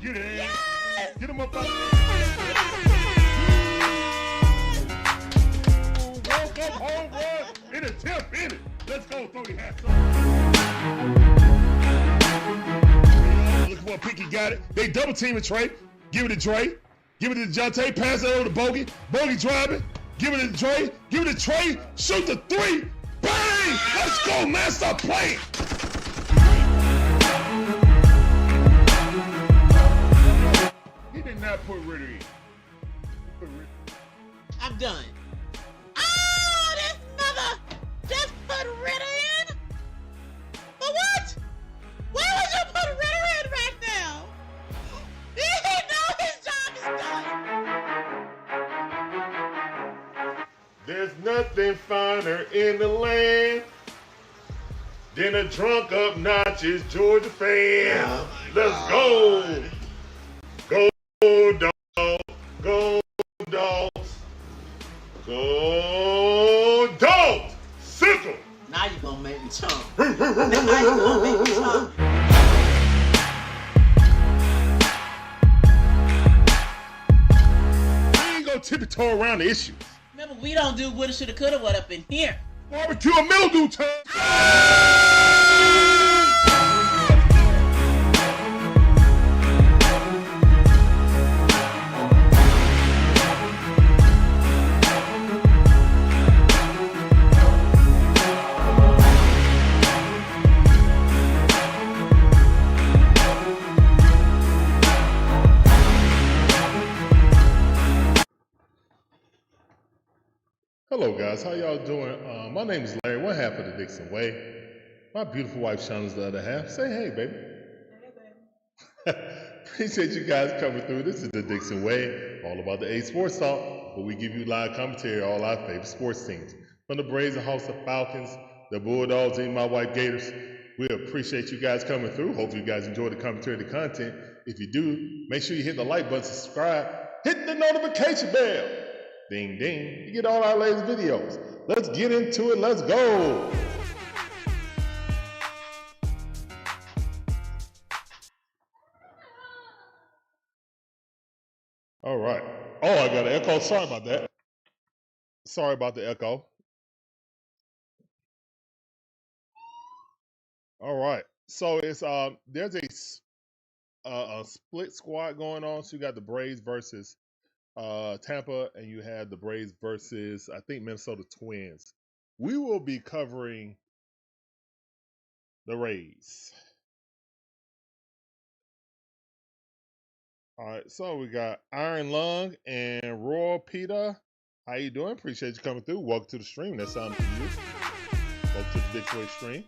Get in. Yes! Get him up out Walk up home run in a 10th inning. Let's go, throw your hats up. Look at what Pinky got it. They double teaming Trey. Give it to Dre. Give it to Jonte. Pass it over to Bogey. Bogey driving. Give it to Dre. Give it to Trey. Shoot the three. Bang! Let's go, man. Stop playing. He did not put Ritter in. I'm done. Oh, this mother just put Ritter in? For what? Why would you put Ritter in right now? He know his job is done. There's nothing finer in the land than a drunk obnoxious Georgia fan. Oh Let's God. go. Go dogs. Go dogs. Go dogs. Sickle. Now you gonna make me chump. Now you gonna make me chump. We ain't gonna tiptoe around the issues. Remember, we don't do woulda, shoulda, coulda, what up in here. Barbecue and mildew time. Hello guys, how y'all doing? My name is Larry, one half of the DIXON Way. My beautiful wife Shauna's the other half. Say hey, baby. Hey, baby. Appreciate you guys coming through. This is the DIXON Way, all about the A Sports Talk, where we give you live commentary on all our favorite sports teams. From the Braves and Hawks, the Falcons, the Bulldogs, and my white Gators. We appreciate you guys coming through. Hopefully you guys enjoy the commentary, the content. If you do, make sure you hit the like button, subscribe, hit the notification bell. Ding, ding. You get all our latest videos. Let's get into it. Let's go. All right. Oh, I got an echo. Sorry about that. Sorry about the echo. All right. So it's there's a split squad going on. So you got the Braves versus Tampa, and you had the Braves versus, I think, Minnesota Twins. We will be covering the Rays. All right, so we got Iron Lung and Royal Peter. How you doing? Appreciate you coming through. Welcome to the stream. That's something for you. Welcome to the DIXON Way stream.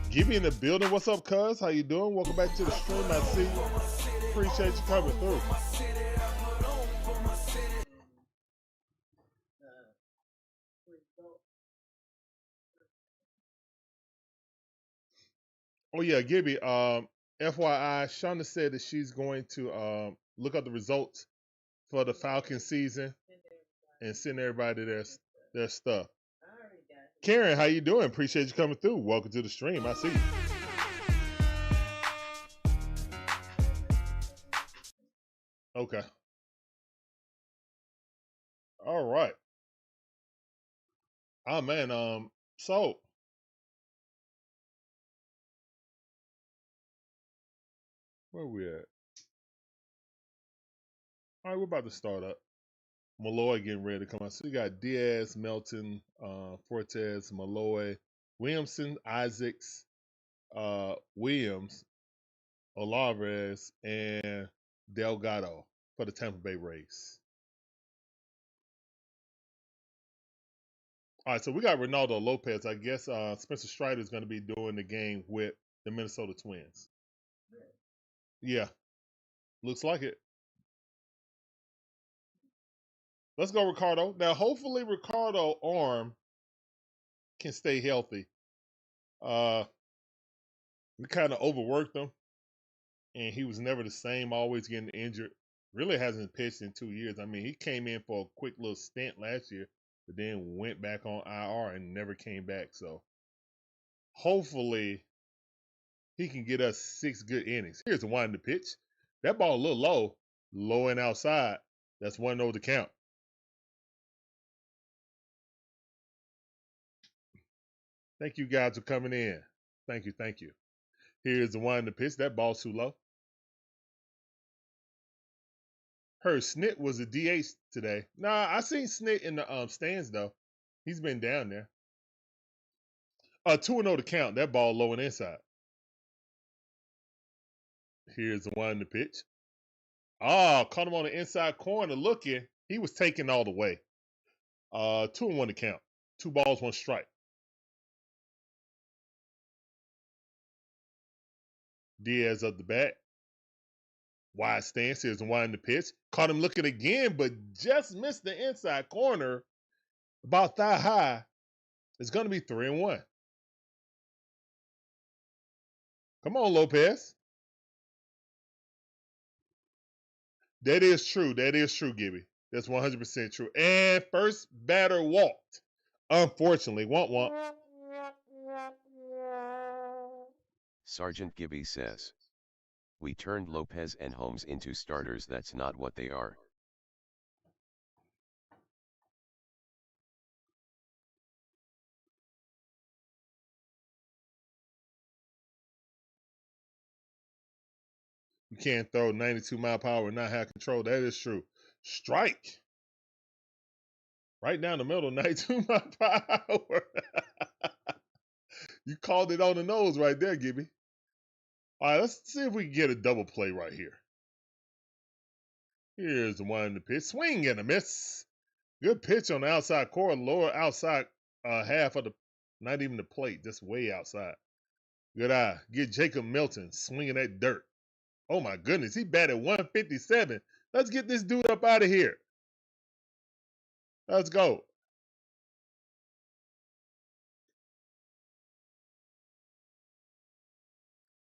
Give me in the building. What's up, cuz? How you doing? Welcome back to the stream. I see you. Appreciate you coming through. Oh yeah, Gibby. FYI, Shauna said that she's going to look up the results for the Falcon season and send everybody their stuff. Karen, how you doing? Appreciate you coming through. Welcome to the stream. I see you. Okay. All right. Oh man. So where we at? All right, we're about to start up. Malloy getting ready to come out. So we got Diaz, Melton, Fortes, Malloy, Williamson, Isaacs, Williams, Olavarez, and Delgado for the Tampa Bay Rays. All right, so we got Ronaldo Lopez. I guess Spencer Strider is going to be doing the game with the Minnesota Twins. Yeah, looks like it. Let's go, Ricardo. Now, hopefully, Ricardo arm can stay healthy. We kind of overworked him, and he was never the same, always getting injured. Really hasn't pitched in 2 years. I mean, he came in for a quick little stint last year, but then went back on IR and never came back. So hopefully he can get us 6 good innings. Here's the wind to pitch. That ball a little low and outside. That's 1-0 to count. Thank you guys for coming in. Thank you, thank you. Here's the one to pitch. That ball's too low. Heard Snit was a DH today. Nah, I seen Snit in the stands though. He's been down there. 2-0 to count. That ball low and inside. Here's the one to pitch. Caught him on the inside corner looking. He was taken all the way. 2-1 to count. 2 balls, 1 strike. Diaz up the bat. Wide stance. Here's the one to pitch. Caught him looking again, but just missed the inside corner. About thigh high. It's going to be 3-1. Come on, Lopez. That is true. That is true, Gibby. That's 100% true. And first batter walked. Unfortunately, womp. Sergeant Gibby says, "We turned Lopez and Holmes into starters. That's not what they are." You can't throw 92 mile per hour and not have control. That is true. Strike. Right down the middle, 92 mile per hour. You called it on the nose right there, Gibby. All right, let's see if we can get a double play right here. Here's the one to pitch. Swing and a miss. Good pitch on the outside corner, lower outside half of the, not even the plate, just way outside. Good eye. Get Jacob Milton swinging that dirt. Oh my goodness, he batted 157. Let's get this dude up out of here. Let's go.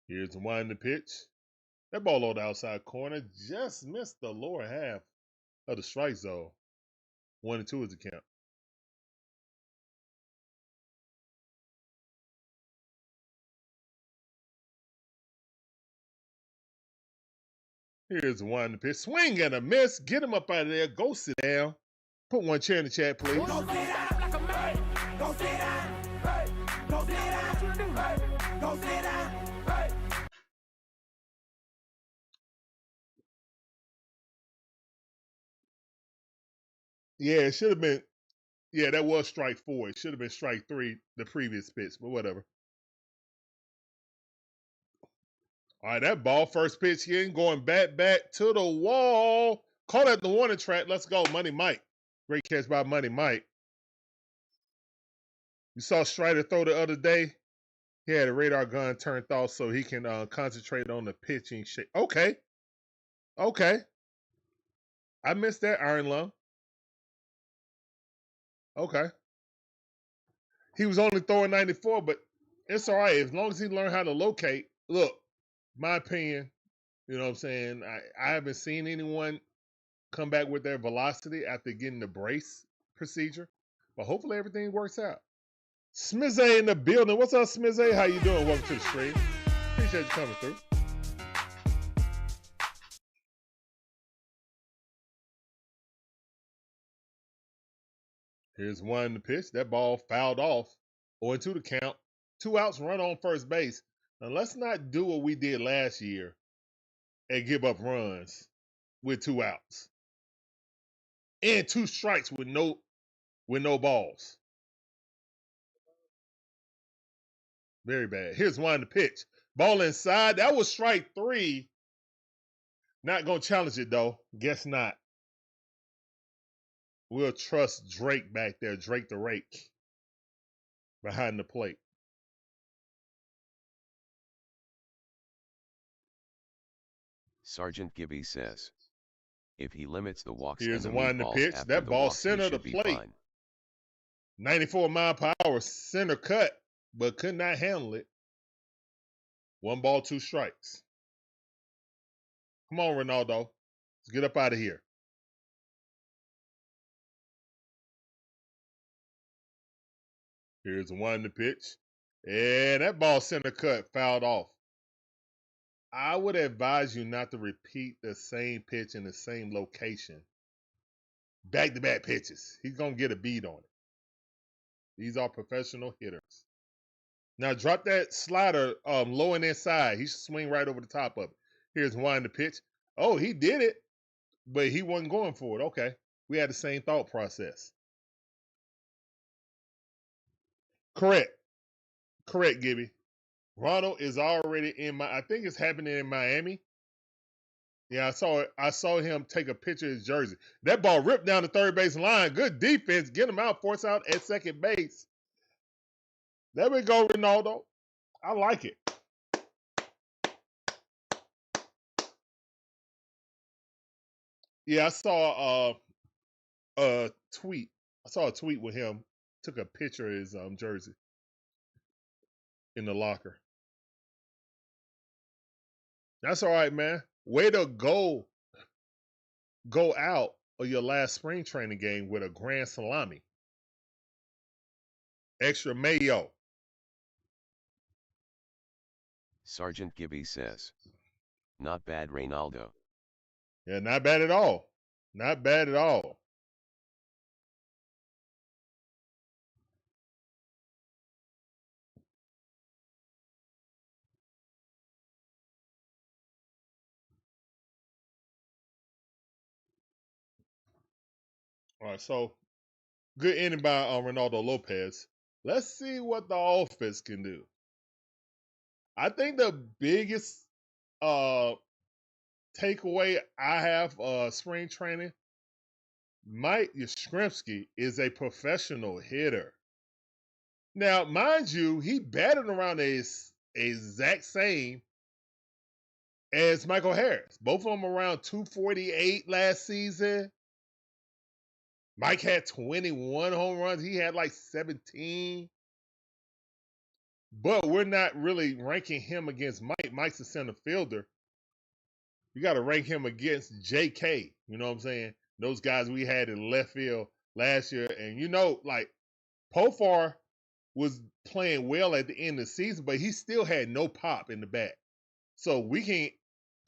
Here's the one to pitch. That ball on the outside corner just missed the lower half of the strike zone. 1-2 is the count. Here's the one to pitch. Swing and a miss. Get him up out of there. Go sit down. Put one chair in the chat, please. Go sit down like a man. Go sit down. Hey. Go sit down. Hey. Go sit down. Hey. Yeah, it should have been. Yeah, that was strike 4. It should have been strike 3 the previous pitch, but whatever. All right, that ball, first pitch in, going back to the wall. Caught at the warning track. Let's go, Money Mike. Great catch by Money Mike. You saw Strider throw the other day. He had a radar gun turned off so he can concentrate on the pitching shape. Okay. I missed that, Iron Lung. Okay. He was only throwing 94, but it's all right. As long as he learned how to locate. Look, my opinion, you know what I'm saying? I haven't seen anyone come back with their velocity after getting the brace procedure. But hopefully everything works out. Smizzy in the building. What's up, Smizzy? How you doing? Welcome to the stream. Appreciate you coming through. Here's one to pitch. That ball fouled off. 0-2 to count. 2 outs, run on first base. Now let's not do what we did last year and give up runs with 2 outs. And 2 strikes with no balls. Very bad. Here's one to pitch. Ball inside. That was strike 3. Not going to challenge it, though. Guess not. We'll trust Drake back there. Drake the rake. Behind the plate. Sergeant Gibby says, "If he limits the walks Here's and the the one lead to balls pitch. after That the ball walks, he center the should be plate. fine." 94 mile per hour center cut, but could not handle it. 1 ball, 2 strikes. Come on, Ronaldo. Let's get up out of here. Here's the one to pitch. And that ball center cut fouled off. I would advise you not to repeat the same pitch in the same location. Back-to-back pitches. He's going to get a beat on it. These are professional hitters. Now drop that slider low and inside. He should swing right over the top of it. Here's one the pitch. Oh, he did it, but he wasn't going for it. Okay. We had the same thought process. Correct. Correct, Gibby. Ronald is already I think it's happening in Miami. Yeah, I saw him take a picture of his jersey. That ball ripped down the third base line. Good defense. Get him out, force out at second base. There we go, Ronaldo. I like it. Yeah, I saw a tweet. I saw a tweet with him. Took a picture of his jersey in the locker. That's all right, man. Way to go out of your last spring training game with a grand salami. Extra mayo. Sergeant Gibby says. Not bad, Reynaldo. Yeah, not bad at all. Not bad at all. All right, so good inning by Ronaldo Lopez. Let's see what the offense can do. I think the biggest takeaway I have spring training, Mike Yastrzemski is a professional hitter. Now, mind you, he batted around the exact same as Michael Harris. Both of them around 248 last season. Mike had 21 home runs. He had like 17. But we're not really ranking him against Mike. Mike's a center fielder. You got to rank him against JK. You know what I'm saying? Those guys we had in left field last year. And you know, like, Profar was playing well at the end of the season, but he still had no pop in the bat. So we can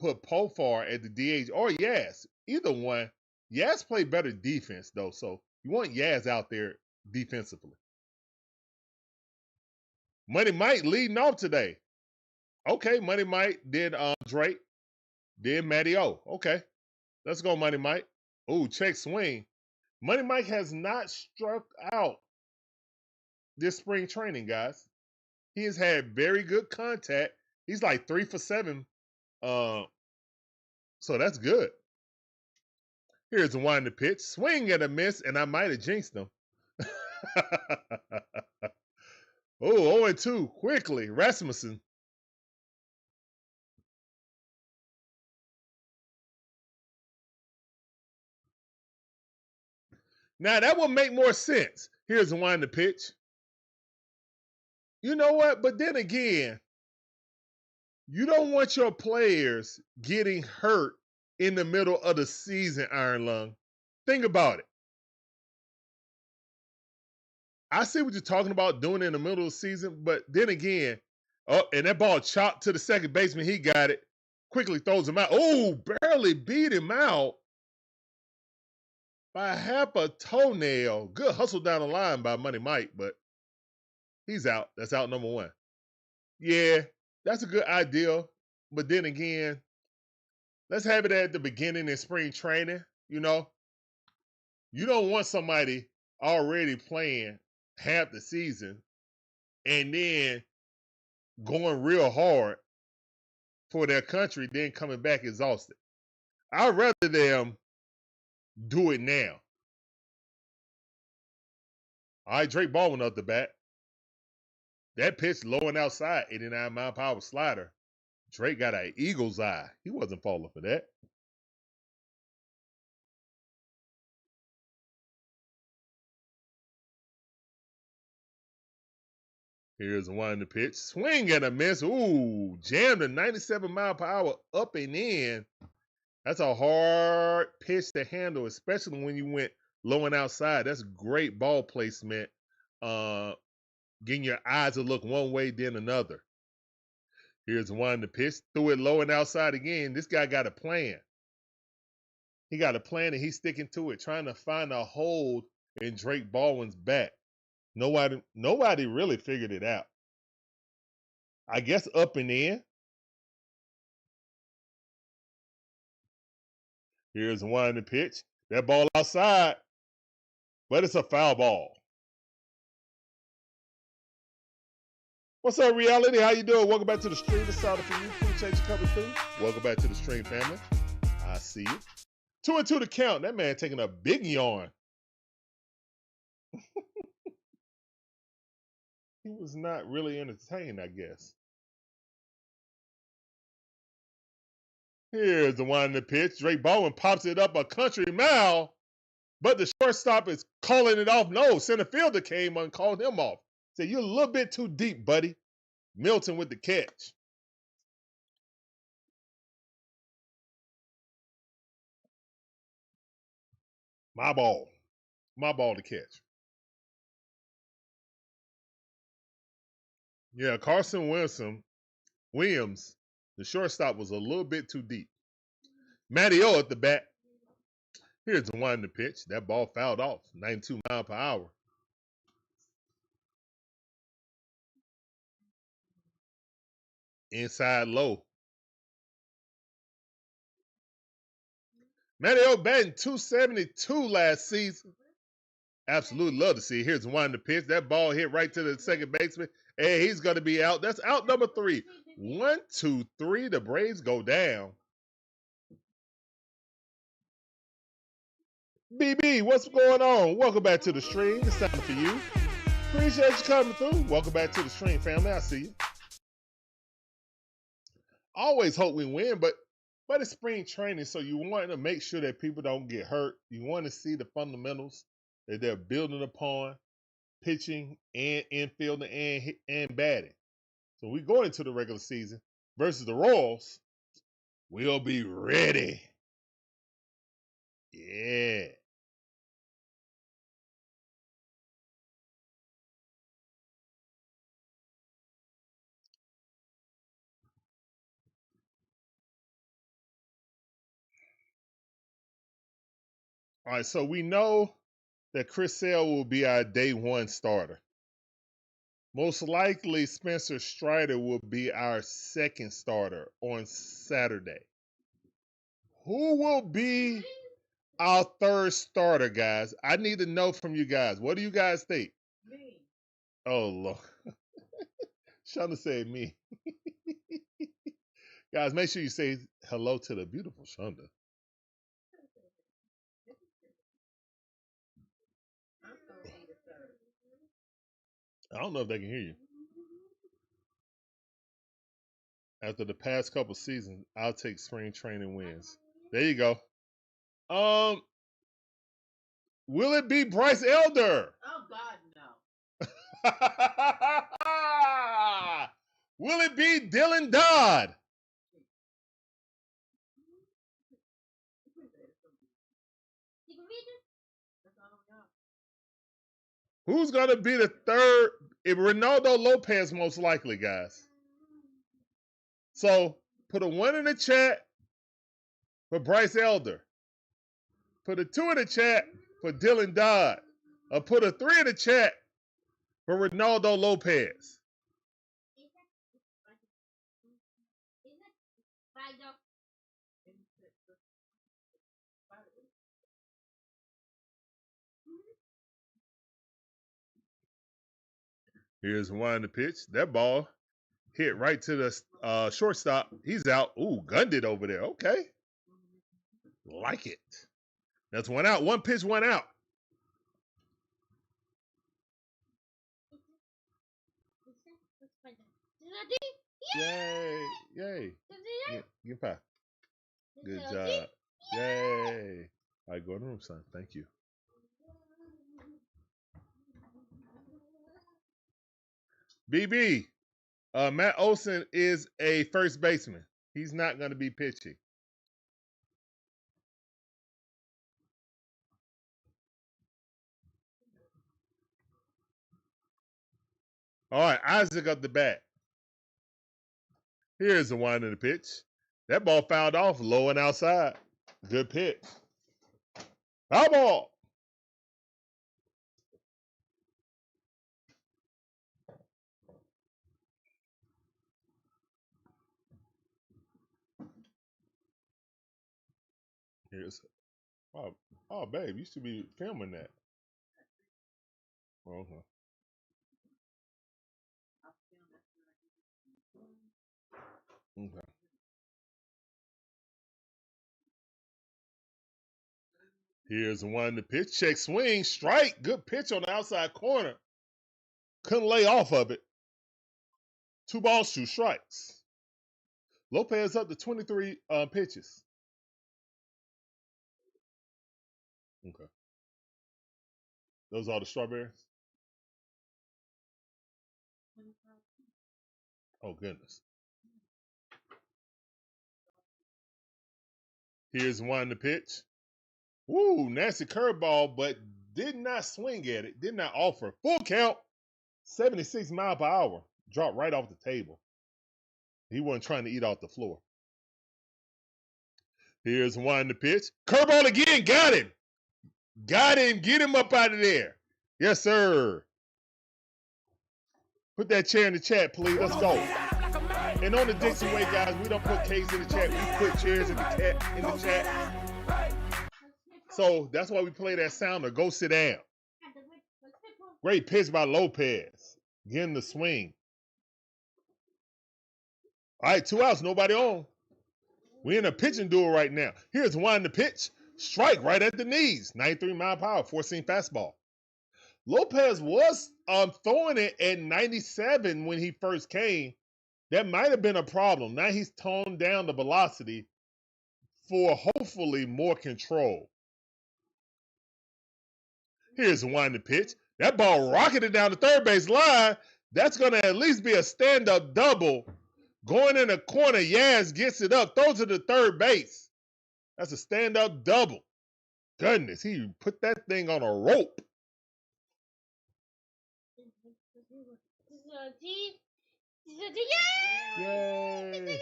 put Profar at the DH or Yaz. Either one. Yaz played better defense, though. So you want Yaz out there defensively. Money Mike leading off today. Okay, Money Mike did Drake. Did Matty O. Okay. Let's go, Money Mike. Ooh, check swing. Money Mike has not struck out this spring training, guys. He has had very good contact. He's like 3 for 7. So that's good. Here's the one to pitch. Swing and a miss, and I might have jinxed him. Oh, 0-2 quickly. Rasmussen. Now, that would make more sense. Here's the one to pitch. You know what? But then again, you don't want your players getting hurt in the middle of the season, Iron Lung. Think about it. I see what you're talking about doing in the middle of the season, but then again, and that ball chopped to the second baseman. He got it. Quickly throws him out. Oh, barely beat him out by half a toenail. Good hustle down the line by Money Mike, but he's out. That's out number 1. Yeah, that's a good idea. But then again, let's have it at the beginning in spring training. You know, you don't want somebody already playing half the season and then going real hard for their country, then coming back exhausted. I'd rather them do it now. All right, Drake Baldwin up the bat. That pitch low and outside, 89-mile-per-hour slider. Drake got an eagle's eye. He wasn't falling for that. Here's one to pitch. Swing and a miss. Ooh, jammed a 97-mile-per-hour up and in. That's a hard pitch to handle, especially when you went low and outside. That's great ball placement. Getting your eyes to look one way, then another. Here's one to pitch. Threw it low and outside again. This guy got a plan. He got a plan and he's sticking to it, trying to find a hold in Drake Baldwin's bat. Nobody really figured it out. I guess up and in. Here's one to pitch. That ball outside, but it's a foul ball. What's up, reality? How you doing? Welcome back to the stream. It's Solid for you. Appreciate you coming through. Welcome back to the stream, family. I see you. 2-2 to count. That man taking a big yawn. He was not really entertained, I guess. Here's the one to pitch. Drake Baldwin pops it up a country mile, but the shortstop is calling it off. No, center fielder came and called him off. Said, you're a little bit too deep, buddy. Milton with the catch. My ball. My ball to catch. Yeah, Carson Williams, the shortstop was a little bit too deep. Matty O at the bat. Here's the one to pitch. That ball fouled off. 92 miles per hour. Inside low. Matty O batting 272 last season. Absolutely love to see it. Here's one to pitch. That ball hit right to the second baseman. Hey, he's going to be out. That's out number 3. 1, 2, 3. The Braves go down. BB, what's going on? Welcome back to the stream. It's time for you. Appreciate you coming through. Welcome back to the stream, family. I see you. Always hope we win, but it's spring training, so you want to make sure that people don't get hurt. You want to see the fundamentals that they're building upon, pitching and infielding and batting. So we go into the regular season versus the Royals. We'll be ready. Yeah. All right, so we know that Chris Sale will be our day 1 starter. Most likely, Spencer Strider will be our second starter on Saturday. Who will be our third starter, guys? I need to know from you guys. What do you guys think? Me. Oh, Lord. Shonda said me. Guys, make sure you say hello to the beautiful Shonda. I don't know if they can hear you. After the past couple seasons, I'll take spring training wins. There you go. Will it be Bryce Elder? Oh, God, no. Will it be Dylan Dodd? Who's going to be the third? Ronaldo Lopez, most likely, guys. So put a 1 in the chat for Bryce Elder. Put a 2 in the chat for Dylan Dodd. Or put a 3 in the chat for Ronaldo Lopez. Here's one to pitch. That ball hit right to the shortstop. He's out. Ooh, gunned it over there. Okay. Like it. That's 1 out. 1 pitch, 1 out. Yay. Yay. Give pie. Good job. Yay. All right, go in the room, son. Thank you. BB, Matt Olson is a first baseman. He's not going to be pitching. All right, Isaac up the bat. Here's the wind of the pitch. That ball fouled off low and outside. Good pitch. Foul ball. Here's oh babe, you should be filming that. Okay. Okay. Here's the one the pitch. Check swing. Strike. Good pitch on the outside corner. Couldn't lay off of it. 2 balls, 2 strikes. Lopez up to 23 pitches. Okay. Those are the strawberries? Oh, goodness. Here's one the pitch. Woo, nasty curveball, but did not swing at it. Did not offer. Full count. 76 miles per hour. Dropped right off the table. He wasn't trying to eat off the floor. Here's one the pitch. Curveball again. Got him. Got him. Get him up out of there. Yes, sir. Put that chair in the chat, please. Let's go. And on the DIXON Way, guys, we don't put K's in the chat. We put chairs in the chat. So that's why we play that sounder. Go sit down. Great pitch by Lopez. Getting the swing. All right, 2 outs, nobody on. We're in a pitching duel right now. Here's one the pitch. Strike right at the knees. 93 mile per hour, 4-seam fastball. Lopez was throwing it at 97 when he first came. That might have been a problem. Now he's toned down the velocity for hopefully more control. Here's one the pitch. That ball rocketed down the third base line. That's going to at least be a stand-up double. Going in the corner, Yaz gets it up, throws it to third base. That's a stand-up double. Goodness, he put that thing on a rope. Yay!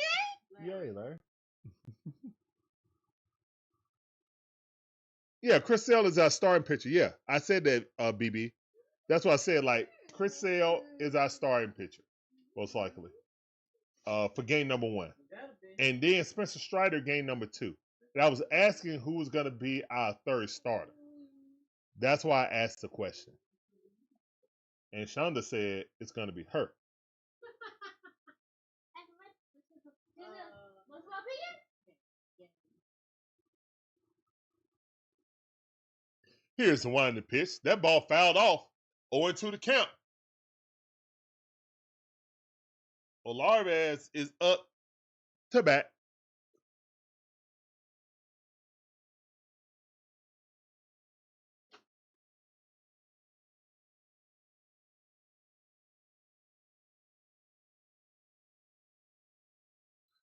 Yay, Larry. Yeah, Chris Sale is our starting pitcher. Yeah, I said that, BB. That's what I said. Like, Chris Sale is our starting pitcher, most likely, for game number 1. And then Spencer Strider, game number 2. And I was asking who was going to be our third starter. That's why I asked the question. And Shonda said it's going to be her. Here's the one to pitch. That ball fouled off. 0-2 the count. Albies is up to bat.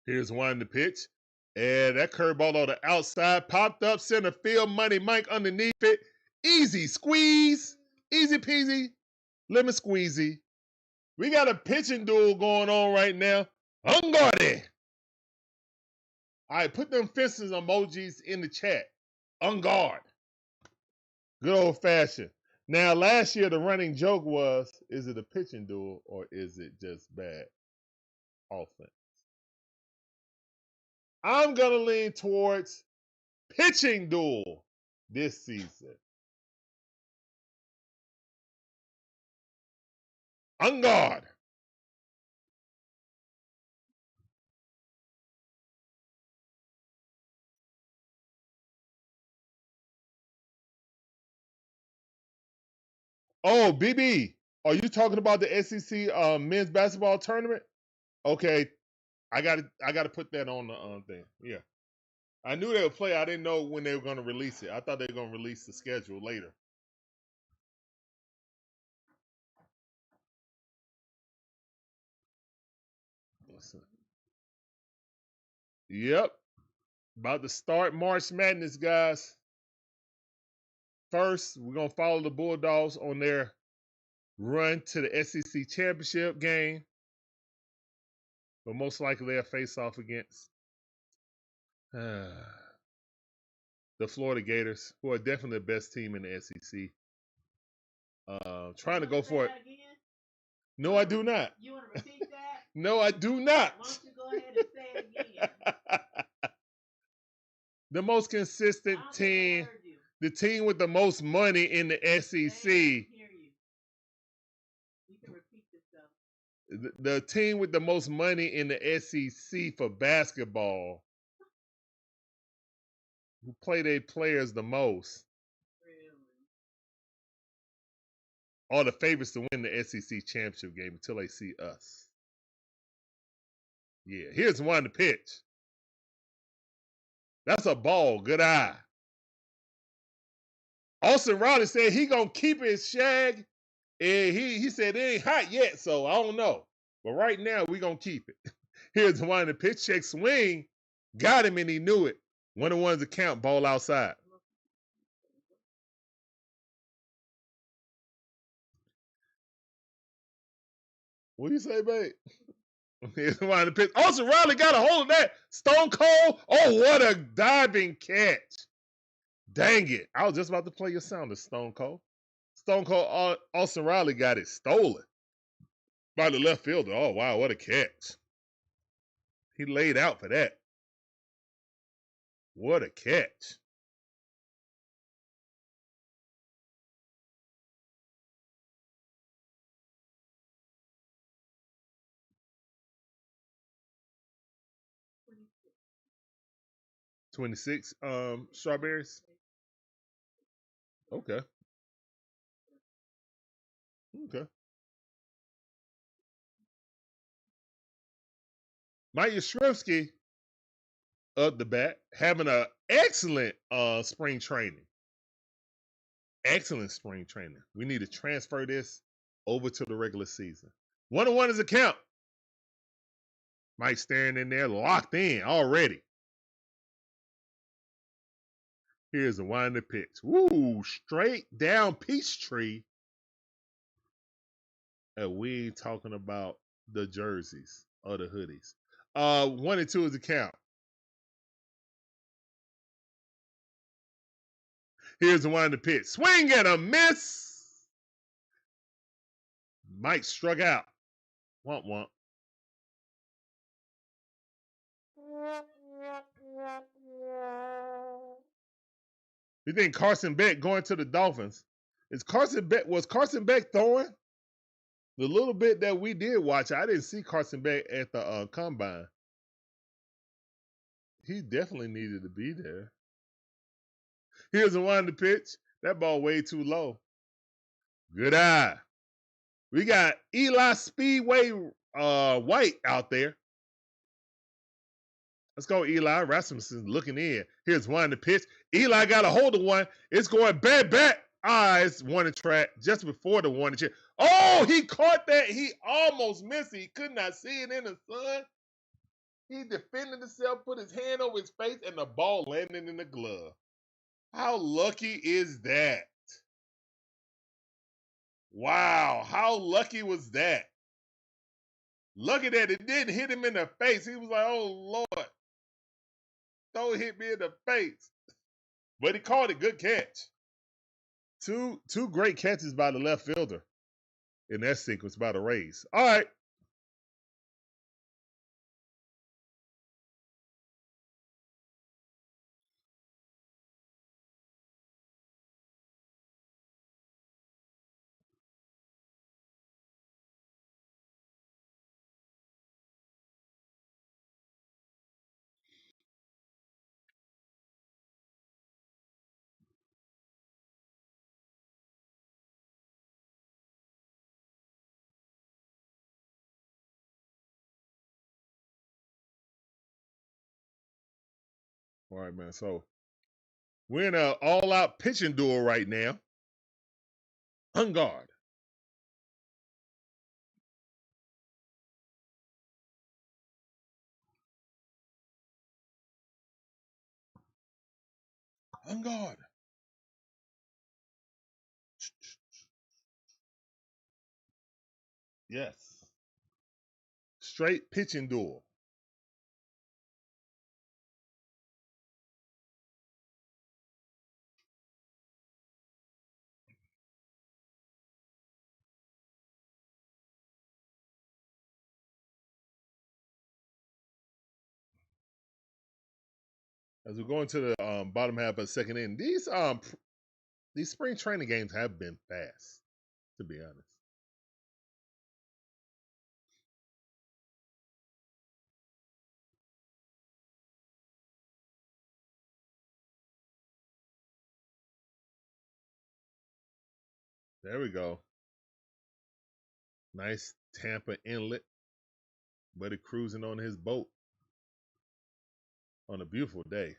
Here's one to pitch. And that curveball on the outside popped up center field. Money Mike underneath it. Easy squeeze. Easy peasy. Lemon squeezy. We got a pitching duel going on right now. Unguarded. All right, put them fences emojis in the chat. Unguard. Good old fashioned. Now, last year the running joke was, is it a pitching duel or is it just bad offense? I'm going to lean towards pitching duel this season. On guard. Oh, BB, are you talking about the SEC men's basketball tournament? Okay, I gotta put that on the thing. Yeah, I knew they would play. I didn't know when they were going to release it. I thought they were going to release the schedule later. Yep, about to start March Madness, guys. First, we're going to follow the Bulldogs on their run to the SEC championship game. but most likely they'll face off against the Florida Gators, who are definitely the best team in the SEC. Trying to go for it. No, I do not. You want to repeat that? No, I do not. Why don't you go ahead and say it again? The most consistent team, the team with the most money in the SEC. You can repeat yourself. The team with the most money in the SEC for basketball, who play their players the most, are the favorites to win the SEC championship game until they see us. Yeah, here's one to pitch. That's a ball. Good eye. Olson Riley said he gonna keep his shag. And he said it ain't hot yet, so I don't know. But right now, we gonna keep it. Here's one to pitch. Check swing. Got him and he knew it. 1-1's a count. Ball outside. What do you say, babe? Here's one to pitch. Olson Riley got a hold of that. Stone Cold. Oh, what a diving catch. Dang it. I was just about to play your sound of Stone Cold. Stone Cold Olson Riley got it stolen by the left fielder. Oh, wow, what a catch. He laid out for that. What a catch. $26 strawberries. Okay. Okay. Mike Yastrzemski up the bat, having an excellent spring training. Excellent spring training. We need to transfer this over to the regular season. 1-1 is a count. Mike staring in there, locked in already. Here's a winding pitch. Woo, straight down Peachtree. And we ain't talking about the jerseys or the hoodies. 1-2 is the count. Here's the winding pitch. Swing and a miss. Mike struck out. Womp womp. You think Carson Beck going to the Dolphins? Was Carson Beck throwing? The little bit that we did watch, I didn't see Carson Beck at the combine. He definitely needed to be there. Here's the one to pitch. That ball way too low. Good eye. We got Eli Speedway White out there. Let's go, Eli. Rasmussen looking in. Here's one to pitch. Eli got a hold of one. It's going back. It's warning track just before the warning track. Oh, he caught that. He almost missed it. He could not see it in the sun. He defended himself, put his hand over his face, and the ball landed in the glove. How lucky is that? Wow, how lucky was that? Lucky that it didn't hit him in the face. He was like, oh, Lord. Don't hit me in the face. But he caught it. Good catch. Two great catches by the left fielder in that sequence by the Rays. All right. All right, man. So we're in an all-out pitching duel right now. On guard. On guard. Yes. straight pitching duel. As we go into the bottom half of the second inning, these spring training games have been fast, to be honest. There we go. Nice Tampa inlet. Buddy cruising on his boat on a beautiful day.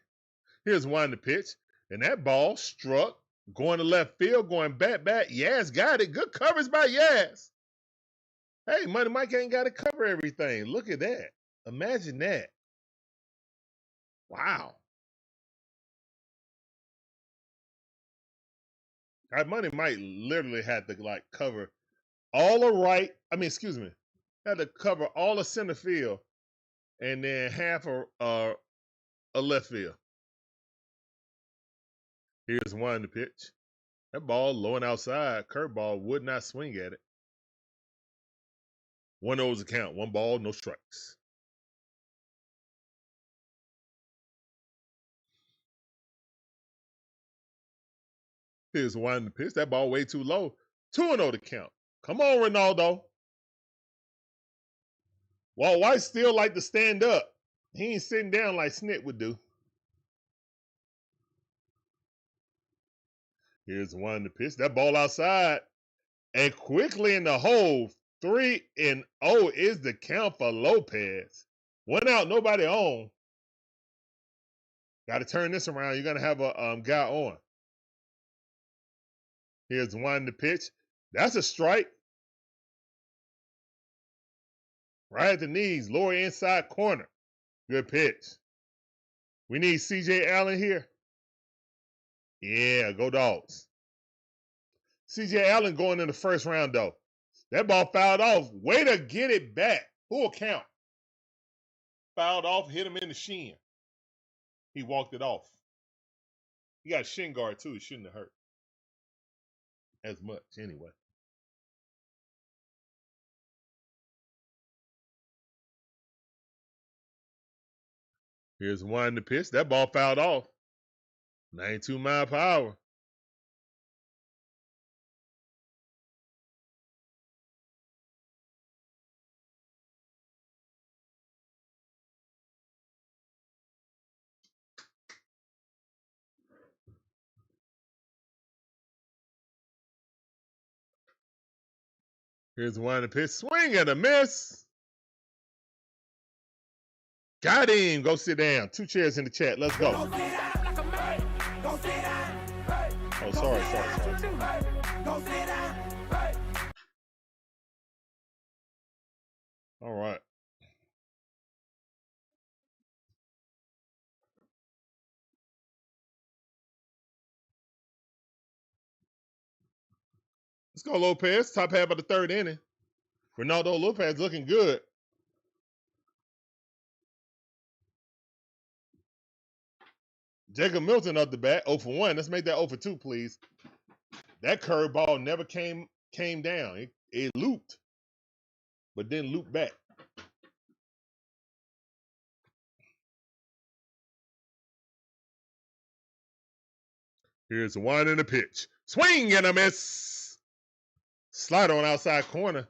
Here's one to pitch, and that ball struck, going to left field, going back. Yaz got it. Good coverage by Yaz. Hey, Money Mike ain't got to cover everything. Look at that. Imagine that. Wow. That Money Mike literally had to like cover all the right. Had to cover all the center field and then half a left field. Here's one to pitch. That ball low and outside. Curveball would not swing at it. 1-0 the count. 1 ball, no strikes. Here's one to pitch. That ball way too low. 2-0 the count. Come on, Ronaldo. Walt White still like to stand up. He ain't sitting down like Snit would do. Here's one to pitch. That ball outside. And quickly in the hole. 3-0 is the count for Lopez. 1 out, nobody on. Got to turn this around. You're going to have a guy on. Here's one to pitch. That's a strike. Right at the knees, lower inside corner. Good pitch. We need C.J. Allen here. Yeah, go Dogs. C.J. Allen going in the first round, though. That ball fouled off. Way to get it back. Full count. Fouled off, hit him in the shin. He walked it off. He got a shin guard, too. It shouldn't have hurt as much anyway. Here's one to pitch. That ball fouled off. 92 mile per hour. Here's one to pitch. Swing and a miss. Got him. Go sit down. 2 chairs in the chat. Let's go. Oh, sorry. All right. Let's go, Lopez. Top half of the 3rd inning. Ronaldo Lopez looking good. Jacob Milton up the bat, 0 for 1. Let's make that 0 for 2, please. That curveball never came down. It looped, but didn't loop back. Here's one in the pitch. Swing and a miss. Slider on outside corner.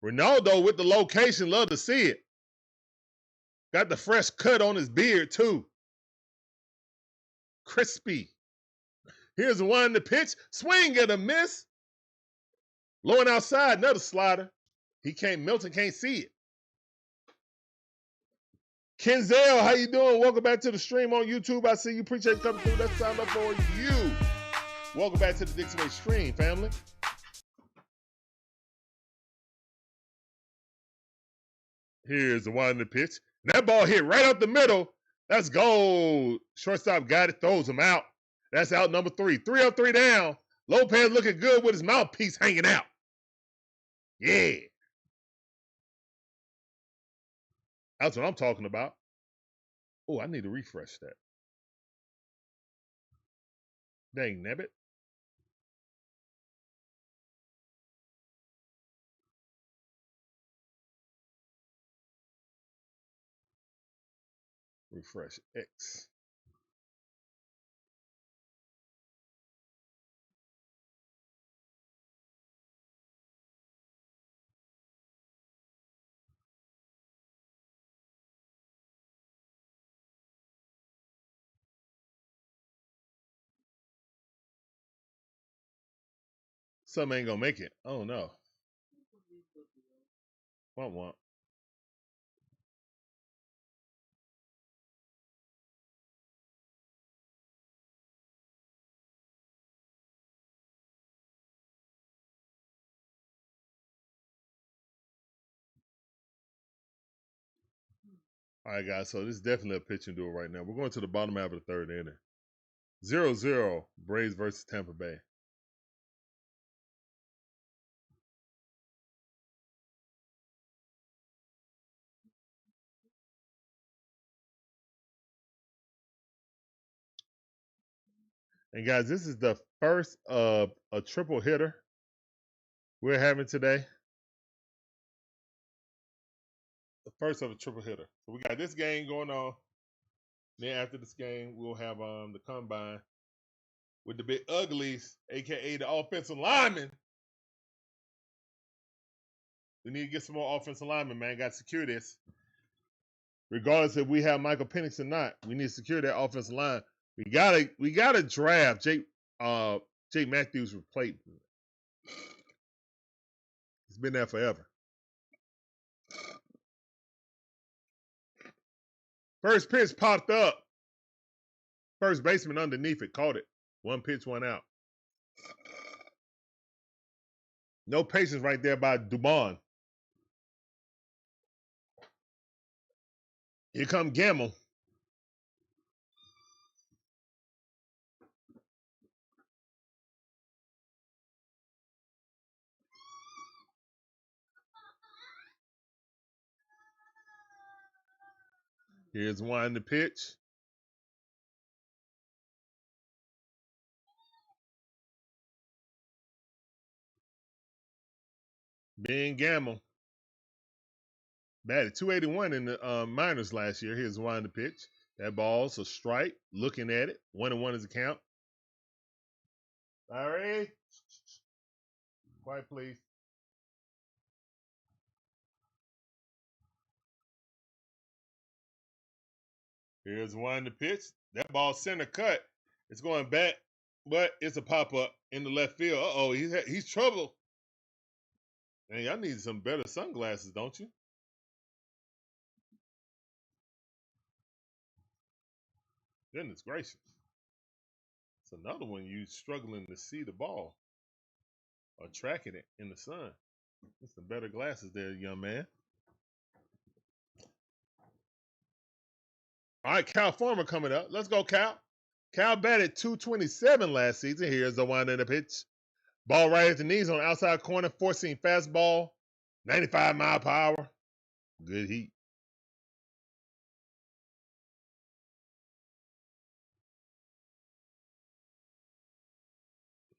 Ronaldo with the location. Love to see it. Got the fresh cut on his beard, too. Crispy. Here's one to pitch. Swing and a miss. Low and outside, another slider. Milton can't see it. Kenzel, how you doing? Welcome back to the stream on YouTube. I see you. Appreciate you coming through. Let's sign up for you. Welcome back to the DIXON WAY stream, family. Here's the one to pitch. That ball hit right up the middle. That's gold. Shortstop got it, throws him out. That's out number 3. 3-3 down. Lopez looking good with his mouthpiece hanging out. Yeah. That's what I'm talking about. Oh, I need to refresh that. Dang, nabbit. Refresh X. Some ain't gonna make it. Oh no. Womp. All right, guys. So this is definitely a pitching duel right now. We're going to the bottom half of the third inning. 0-0, Braves versus Tampa Bay. And guys, this is the first of a triple hitter we're having today. The first of a triple hitter. So we got this game going on. Then after this game, we'll have the combine with the big uglies, aka the offensive linemen. We need to get some more offensive linemen, man. Got to secure this. Regardless if we have Michael Penix or not, we need to secure that offensive line. We gotta draft Jake Matthews replacement. He's been there forever. First pitch popped up. First baseman underneath it caught it. One pitch, one out. No patience right there by Dubon. Here come Gamble. Here's one the pitch. Ben Gamble. Batted 281 in the minors last year. Here's one the pitch. That ball's a strike. Looking at it. 1-1 is the count. Larry. Quiet, please. Here's one the pitch. That ball center cut. It's going back, but it's a pop up in the left field. Uh-oh, he's trouble. Man, y'all need some better sunglasses, don't you? Goodness gracious. It's another one you struggling to see the ball or tracking it in the sun. Get some better glasses there, young man. All right, Cal Farmer coming up. Let's go, Cal. Cal batted 227 last season. Here's the one in the pitch. Ball right at the knees on the outside corner, forcing fastball, 95 mile per hour. Good heat.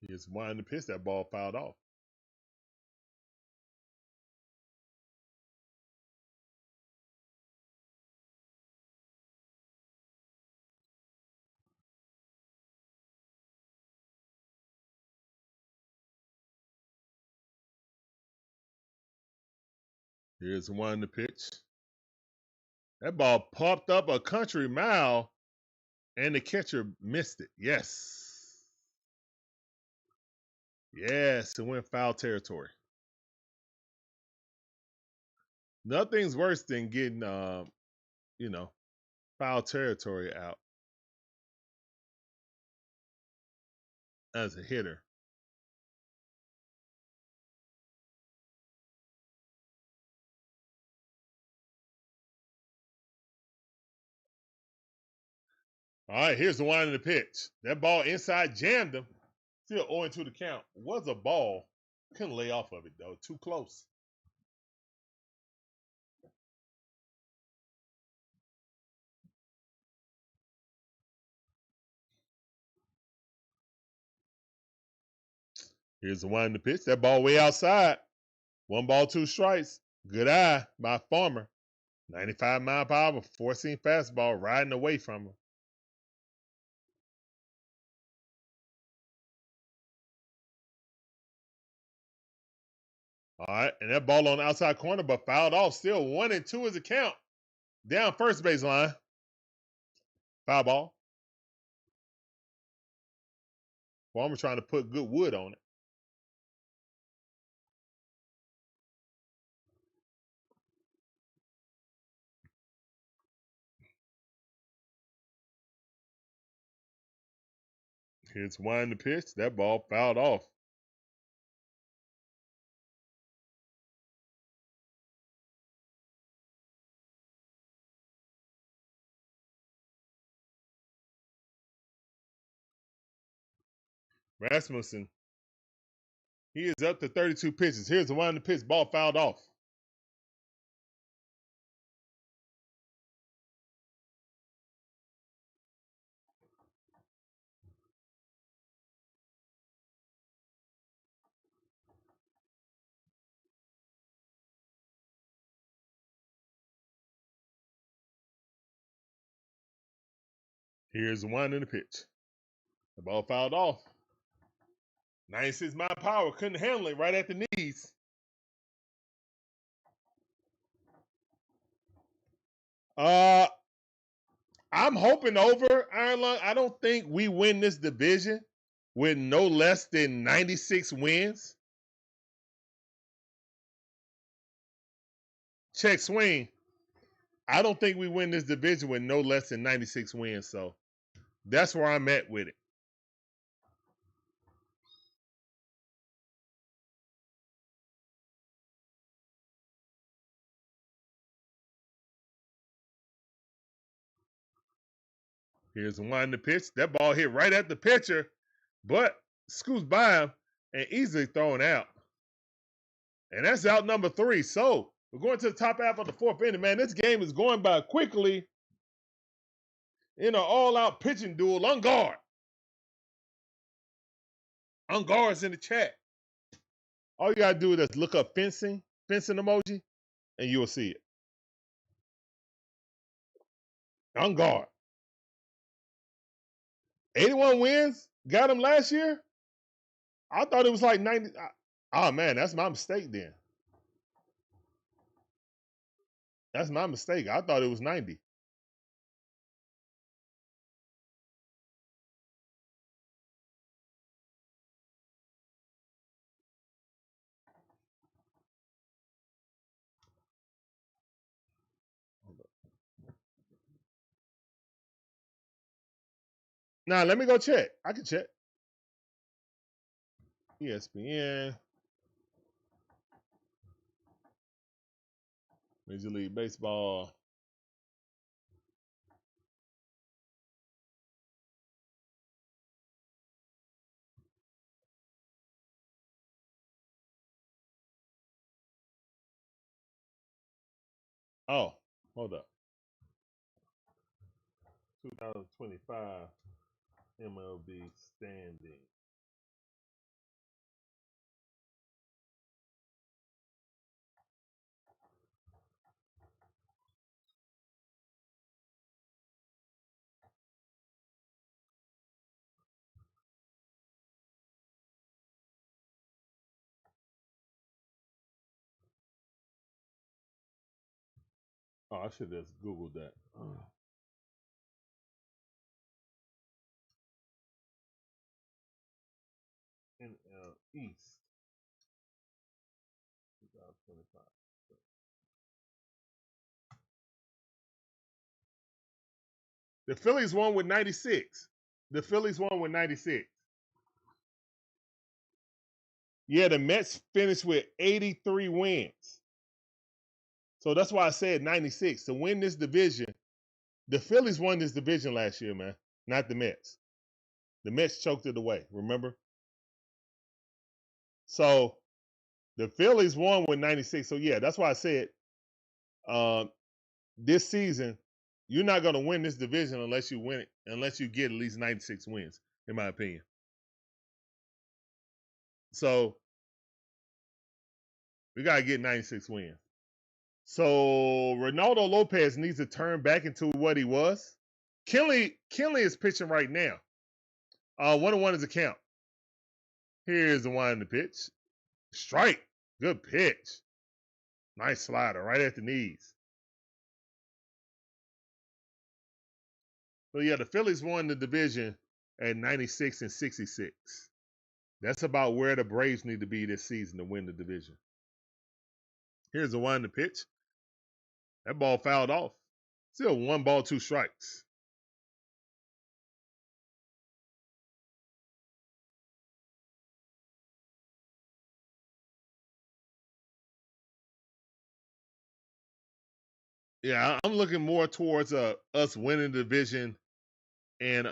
Here's one in the pitch. That ball fouled off. Here's one in the pitch. That ball popped up a country mile, and the catcher missed it. Yes. Yes, it went foul territory. Nothing's worse than getting, foul territory out as a hitter. All right, here's the one in the pitch. That ball inside jammed him. Still 0-2 the count. Was a ball. Couldn't lay off of it, though. Too close. Here's the one to pitch. That ball way outside. 1 ball, 2 strikes. Good eye by Farmer. 95-mile-per-hour, 4-seam fastball riding away from him. All right, and that ball on the outside corner, but fouled off. Still 1-2 is the count. Down first base line. Foul ball. Farmer trying to put good wood on it. Here's one to pitch. That ball fouled off. Rasmussen, he is up to 32 pitches. Here's the one to pitch. Ball fouled off. Here's the one in the pitch. The ball fouled off. 96 mile power. Couldn't handle it right at the knees. I'm hoping over, Iron Lung. I don't think we win this division with no less than 96 wins. Check swing. I don't think we win this division with no less than 96 wins. So that's where I'm at with it. Here's the one to pitch. That ball hit right at the pitcher, but scoots by him and easily thrown out. And that's out number 3. So we're going to the top half of the 4th inning, man. This game is going by quickly in an all-out pitching duel on guard. On guard's in the chat. All you got to do is look up fencing emoji, and you'll see it. On guard. 81 wins, got him last year? I thought it was like 90. Oh, man, that's my mistake then. That's my mistake. I thought it was 90. Now, let me go check. I can check. ESPN. Major League Baseball. Oh, hold up. 2025 MLB standing. Oh, I should have just Googled that. NL East 2025. The Phillies won with 96. The Phillies won with 96. Yeah, the Mets finished with 83 wins. So that's why I said 96. To win this division, the Phillies won this division last year, man, not the Mets. The Mets choked it away, remember? So the Phillies won with 96. So, yeah, that's why I said this season, you're not going to win this division unless you win it, unless you get at least 96 wins, in my opinion. So we got to get 96 wins. So Ronaldo Lopez needs to turn back into what he was. Kinley is pitching right now. 1-1 is a count. Here's the one in the pitch. Strike. Good pitch. Nice slider right at the knees. So yeah, the Phillies won the division at 96 and 66. That's about where the Braves need to be this season to win the division. Here's the one in the pitch. That ball fouled off. Still 1 ball, 2 strikes. Yeah, I'm looking more towards us winning the division and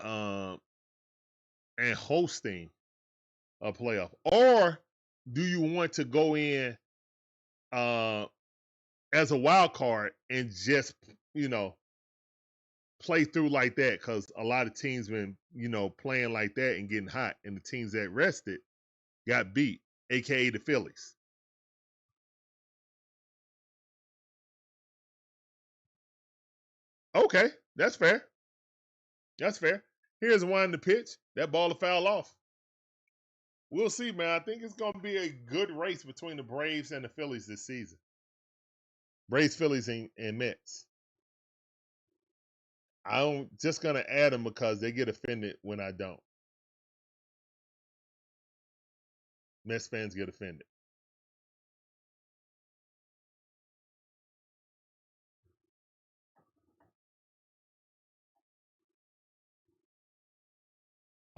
hosting a playoff. Or do you want to go in as a wild card and just, play through like that? Because a lot of teams been, playing like that and getting hot, and the teams that rested got beat, aka the Phillies. Okay, that's fair. That's fair. Here's one in the pitch. That ball will foul off. We'll see, man. I think it's going to be a good race between the Braves and the Phillies this season. Braves, Phillies, and Mets. I'm just going to add them because they get offended when I don't. Mets fans get offended.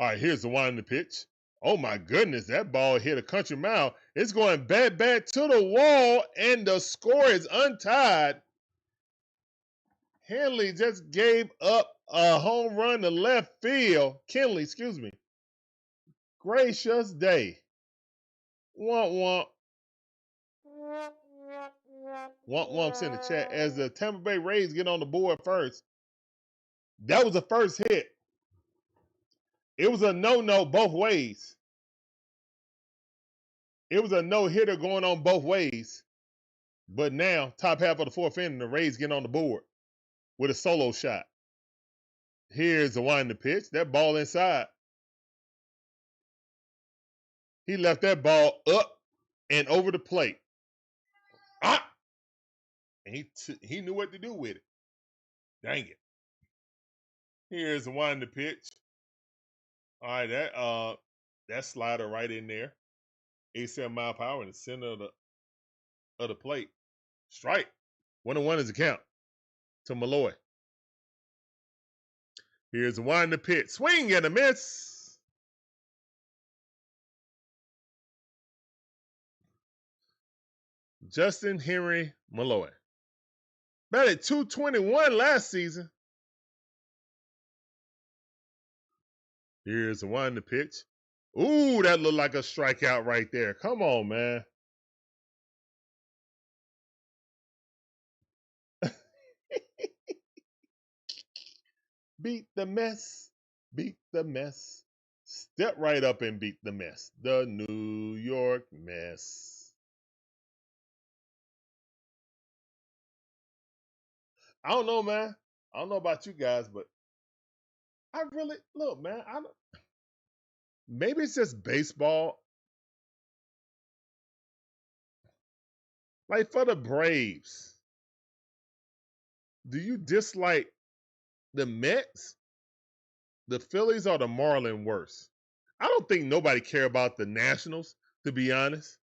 All right, here's the one in the pitch. Oh, my goodness, that ball hit a country mile. It's going back to the wall, and the score is untied. Henley just gave up a home run to left field. Kinley, excuse me. Gracious day. Womp womp. Womp womps in the chat. As the Tampa Bay Rays get on the board first. That was the first hit. It was a no-no both ways. It was a no-hitter going on both ways. But now, top half of the 4th inning, the Rays get on the board with a solo shot. Here's the one in the pitch. That ball inside. He left that ball up and over the plate. And he knew what to do with it. Dang it. Here's the one in the pitch. All right, that slider right in there. 87 mile per hour in the center of the plate. Strike. 1-1 is the count to Malloy. Here's the one in the pitch. Swing and a miss. Justin Henry Malloy. Batted .221 last season. Here's the one in the pitch. Ooh, that looked like a strikeout right there. Come on, man. Beat the mess. Beat the mess. Step right up and beat the mess. The New York Mess. I don't know, man. I don't know about you guys, but I really, look, man, maybe it's just baseball. Like for the Braves, do you dislike the Mets, the Phillies, or the Marlins worse? I don't think nobody care about the Nationals, to be honest.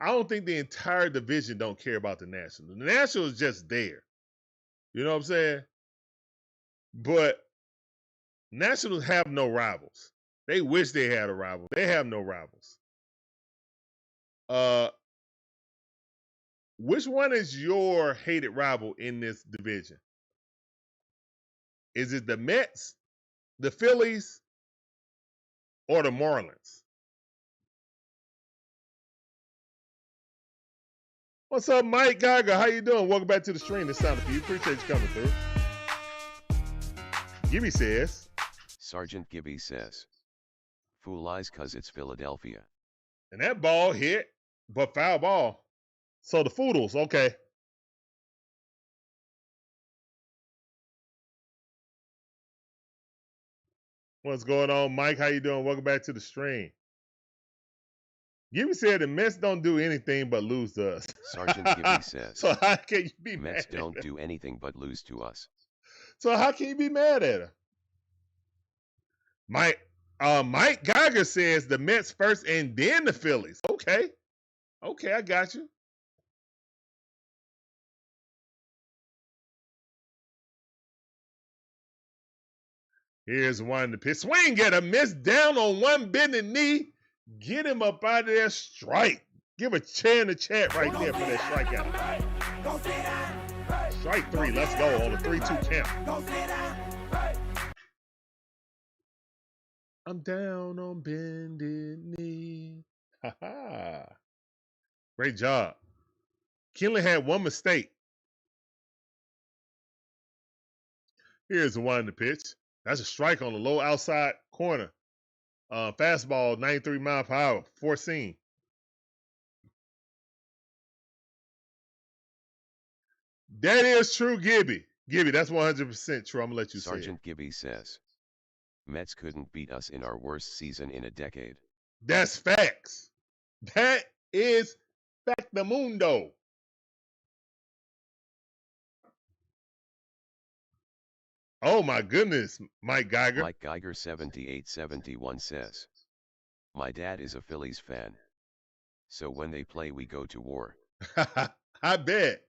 I don't think the entire division don't care about the Nationals. The Nationals is just there. You know what I'm saying? But Nationals have no rivals. They wish they had a rival. They have no rivals. Which one is your hated rival in this division? Is it the Mets, the Phillies, or the Marlins? What's up, Mike Geiger? How you doing? Welcome back to the stream. This sounded for you. Appreciate you coming through. Gibby says. Sergeant Gibby says. Fool lies cause it's Philadelphia. And that ball hit, but foul ball. So the Foodles, okay. What's going on, Mike? How you doing? Welcome back to the stream. Gibby said the Mets don't do anything but lose to us. Sergeant Gibby says. So how can you be Mets mad? don't do anything but lose to us. So how can you be mad at her? Mike Geiger says the Mets first and then the Phillies. Okay. Okay, I got you. Here's one to pitch. Swing at a miss down on one bended knee. Get him up out of there. Strike. Give a chair in the chat right there for that strikeout. Strike 3. Let's go on a 3-2 count. I'm down on bended knee. Ha ha. Great job. Kinley had one mistake. Here's the one to pitch. That's a strike on the low outside corner. Fastball, 93 mile per hour, 4 seam. That is true, Gibby. Gibby, that's 100% true. I'm going to let you say it. Sergeant Gibby says. Mets couldn't beat us in our worst season in a decade. That's facts. That is factamundo. Oh my goodness, Mike Geiger. Mike Geiger 7871 says. My dad is a Phillies fan. So when they play we go to war. I bet.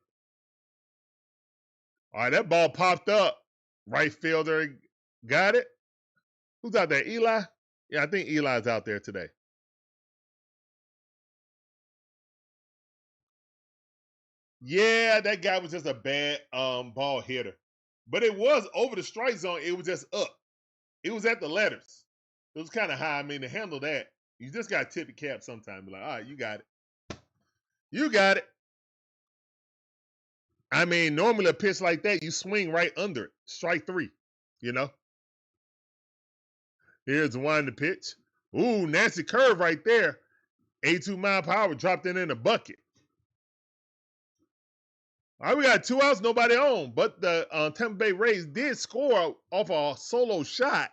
All right, that ball popped up. Right fielder got it. Who's out there? Eli? Yeah, I think Eli's out there today. Yeah, that guy was just a bad ball hitter. But it was over the strike zone. It was just up. It was at the letters. It was kind of high. I mean, to handle that, you just got to tip your cap sometime. Be like, all right, you got it. You got it. I mean, normally a pitch like that, you swing right under it. Strike 3, you know? Here's the one to pitch. Ooh, nasty curve right there. 82 mile per hour, dropped it in the bucket. All right, we got 2 outs, nobody on. But the Tampa Bay Rays did score off a solo shot.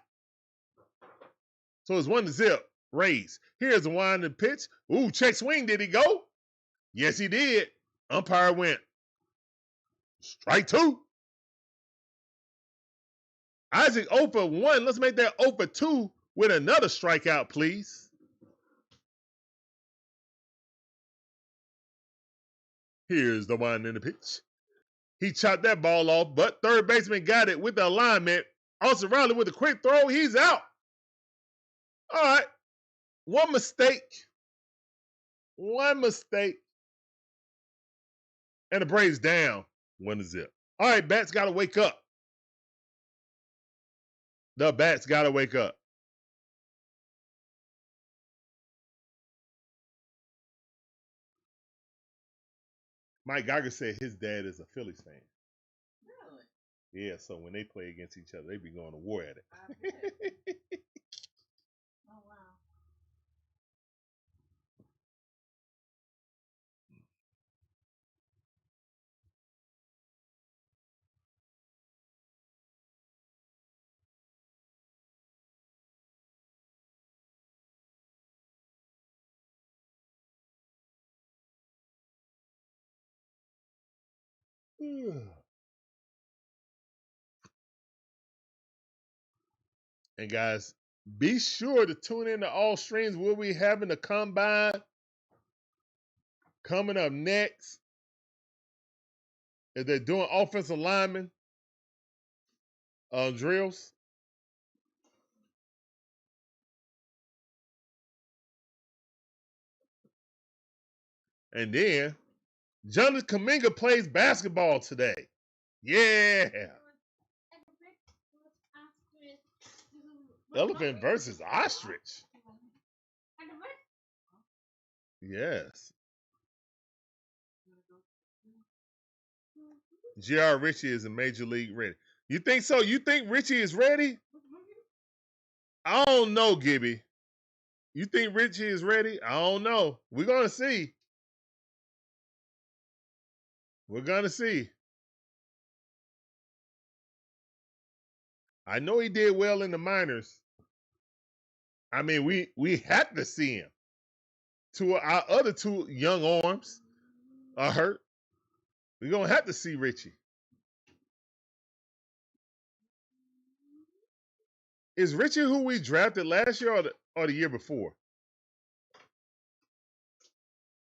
So it's 1-0, Rays. Here's the one to pitch. Ooh, check swing, did he go? Yes, he did. Umpire went. Strike 2. Isaac 0 for 1. Let's make that 0 for 2 with another strikeout, please. Here's the one in the pitch. He chopped that ball off, but third baseman got it with the alignment. Olson Riley with a quick throw. He's out. All right. One mistake. One mistake. And the Braves down 1-0. All right, Bats got to wake up. The Bats got to wake up. Mike Geiger said his dad is a Phillies fan. Really? Yeah, so when they play against each other, they be going to war at it. I bet. Oh, wow. And guys, be sure to tune in to all streams. We'll be having the combine coming up next. If they're doing offensive lineman drills. And then Jonathan Kuminga plays basketball today. Yeah. Elephant versus ostrich. Yes. J.R. Ritchie is a major league ready. You think so? You think Ritchie is ready? I don't know, Gibby. You think Richie is ready? I don't know. We're gonna see. We're gonna see. I know he did well in the minors. I mean, we had to see him. Our other two young arms are hurt. We're gonna have to see Richie. Is Richie who we drafted last year or the year before?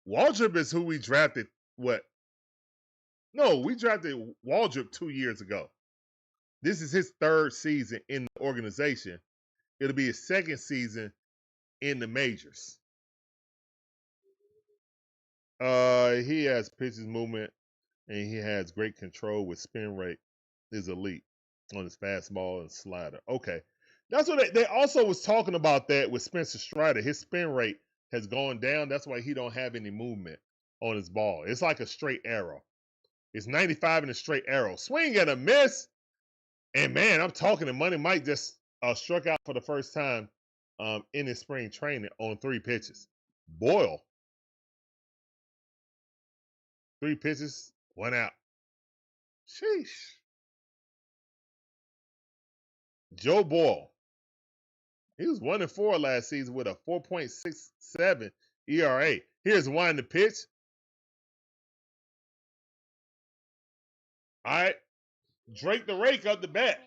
Waldrop is who we drafted. What? No, we drafted Waldrop 2 years ago. This is his third season in the organization. It'll be his second season in the majors. He has pitches movement and he has great control with spin rate. Is elite on his fastball and slider. Okay. That's what they also was talking about that with Spencer Strider. His spin rate has gone down. That's why he don't have any movement on his ball. It's like a straight arrow. It's 95 in a straight arrow. Swing and a miss. And man, I'm talking to Money Mike just struck out for the first time in his spring training on 3 pitches. Boyle. 3 pitches, 1 out. Sheesh. Joe Boyle. He was 1-4 last season with a 4.67 ERA. Here's one to pitch. All right. Drake the Rake up the bat.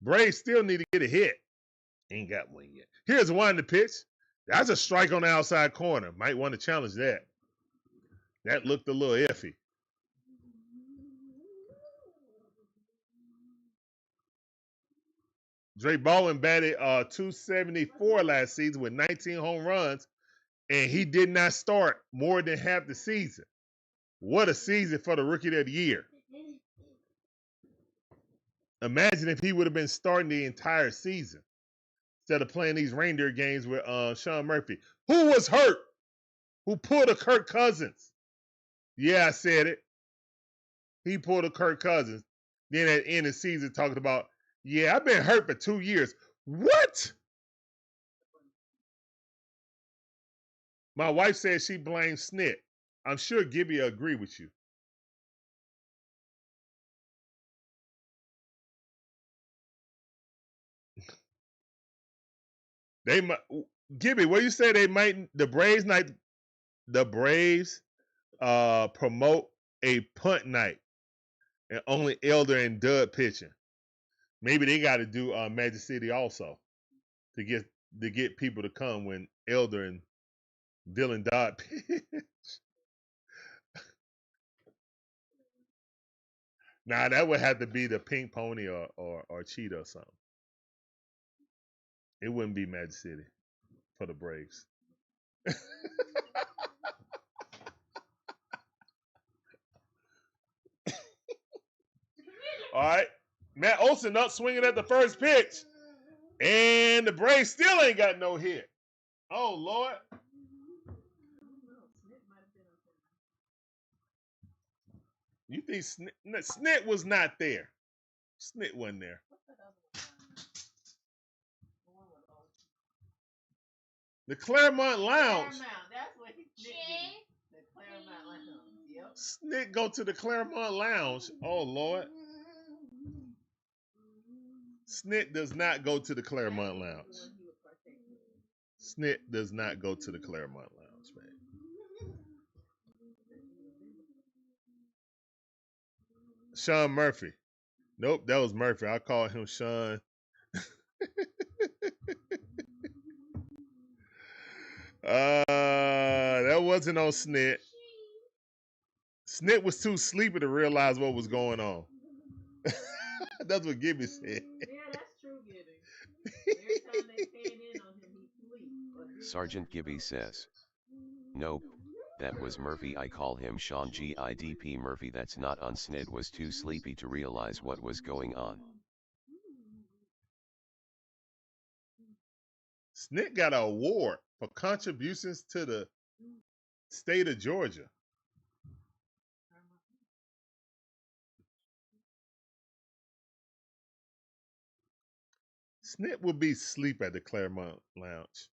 Braves still need to get a hit. Ain't got one yet. Here's one to pitch. That's a strike on the outside corner. Might want to challenge that. That looked a little iffy. Drake Baldwin batted 274 last season with 19 home runs, and he did not start more than half the season. What a season for the Rookie of the Year. Imagine if he would have been starting the entire season instead of playing these reindeer games with Sean Murphy. Who was hurt? Who pulled a Kirk Cousins? Yeah, I said it. He pulled a Kirk Cousins. Then at the end of the season talking about, yeah, I've been hurt for 2 years. What? My wife said she blames Snit. I'm sure Gibby will agree with you. Gibby, what you say the Braves promote a punt night and only Elder and Dud pitching. Maybe they got to do Magic City also to get people to come when Elder and Dylan Dodd pitch. Nah, that would have to be the Pink Pony or Cheetah or something. It wouldn't be Magic City for the Braves. All right. Matt Olson up swinging at the first pitch. And the Braves still ain't got no hit. Oh, Lord. You think Snit was not there? Snit wasn't there. The Claremont Lounge. That's what he did. The Claremont Lounge. Yep. Snit go to the Claremont Lounge. Oh, Lord. Snit does not go to the Claremont Lounge. Snit does not go to the Claremont Lounge, man. Sean Murphy. Nope, that was Murphy. I call him Sean. That wasn't on Snit. Snit was too sleepy to realize what was going on. That's what Gibby said. Yeah, that's true, Gibby. Every time they pan in on him, he sleeps. Sergeant Gibby says, nope, that was Murphy. I call him Sean Gidp Murphy. That's not on. Snit was too sleepy to realize what was going on. Snit got an award for contributions to the state of Georgia. Snit will be asleep at the Claremont Lounge.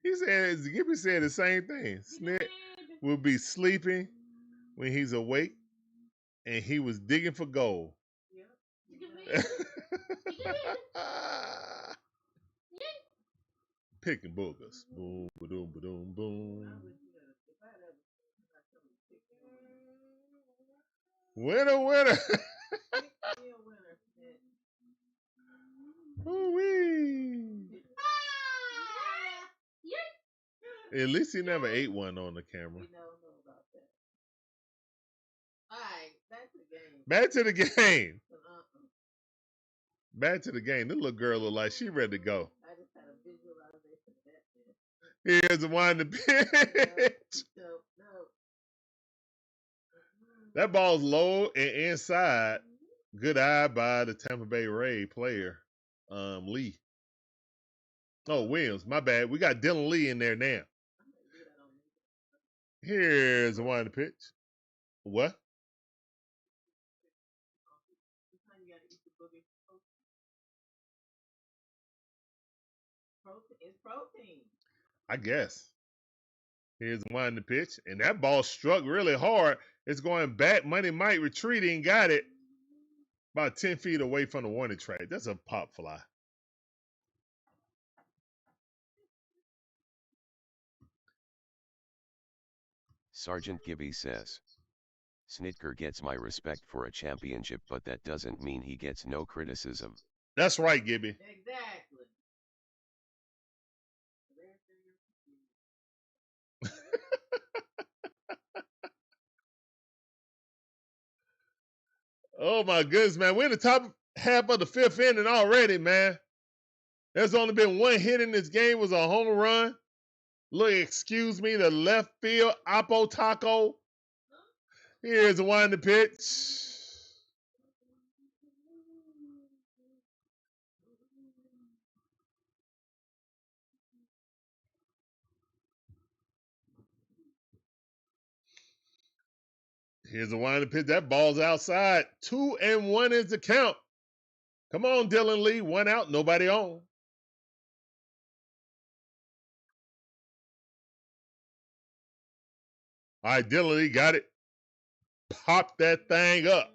He said, Gibby said the same thing. Snit will be sleeping when he's awake, and he was digging for gold. Picking boogers. Boom, ba-doom, ba-doom, boom. Winner, winner. Ooh-wee. At least he never ate one on the camera. Back to the game. Back to the game. This little girl look like she ready to go. Here's the one to pitch. That ball's low and inside. Good eye by the Tampa Bay Rays player, Lee. Oh, Williams. My bad. We got Dylan Lee in there now. Here's the one to pitch. What? It's protein. I guess. Here's the one to pitch. And that ball struck really hard. It's going back. Money Mike retreating. Got it. About 10 feet away from the warning track. That's a pop fly. Sergeant Gibby says, Snitker gets my respect for a championship, but that doesn't mean he gets no criticism. That's right, Gibby. Exactly. Oh, my goodness, man. We're in the top half of the fifth inning already, man. There's only been one hit in this game. It was a home run. Look, excuse me, the left field, Oppo Taco. Here's the one to pitch. Here's the one to pitch. That ball's outside. 2-1 is the count. Come on, Dylan Lee. One out, nobody on. All right, Dylan Lee got it. Pop that thing up.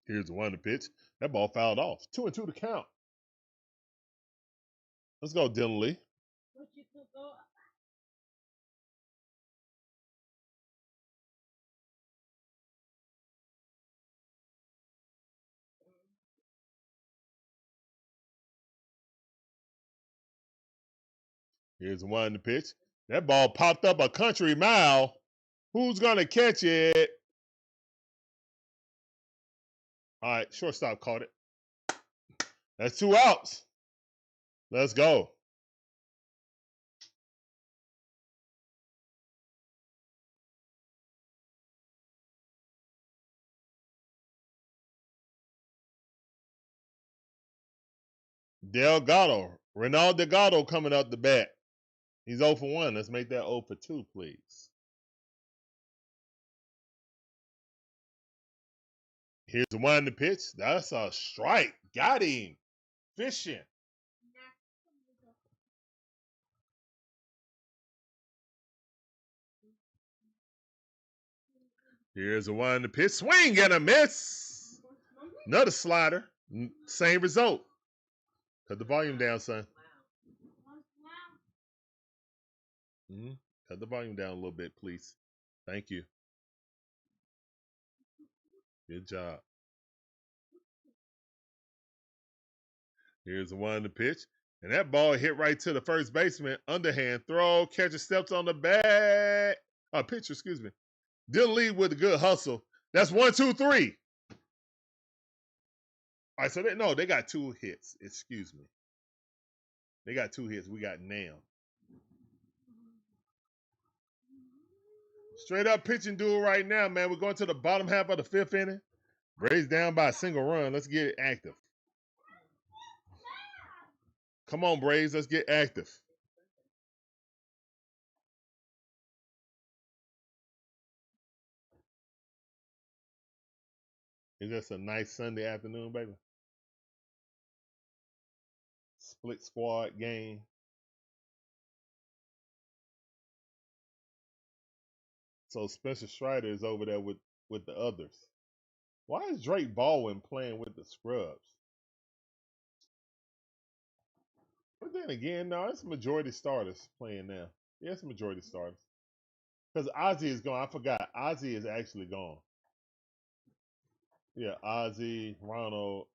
Here's the one to pitch. That ball fouled off. 2-2 to count. Let's go, Dylan Lee. Here's the one to pitch. That ball popped up a country mile. Who's going to catch it? All right, shortstop caught it. That's 2 outs. Let's go. Delgado. Ronald Delgado coming up the bat. He's 0 for 1. Let's make that 0 for 2, please. Here's the one to pitch. That's a strike. Got him. Fishing. Here's the one to pitch. Swing and a miss. Another slider. Same result. Cut the volume down, son. Cut the volume down a little bit, please. Thank you. Good job. Here's the one to pitch. And that ball hit right to the first baseman. Underhand throw. Catcher steps on the bat. Pitcher, excuse me. Dylan Lee with a good hustle. That's 1, 2, 3. All right, so they got 2 hits. Excuse me. They got 2 hits. We got nailed. Straight up pitching duel right now, man. We're going to the bottom half of the 5th inning. Rays down by a single run. Let's get it active. Come on, Braves. Let's get active. It's just a nice Sunday afternoon, baby. Split squad game. So Spencer Strider is over there with the others. Why is Drake Baldwin playing with the scrubs? But then again, no, it's majority starters playing now. Yeah, it's majority starters. Because Ozzie is gone. I forgot. Ozzie is actually gone. Yeah, Ozzie, Ronald.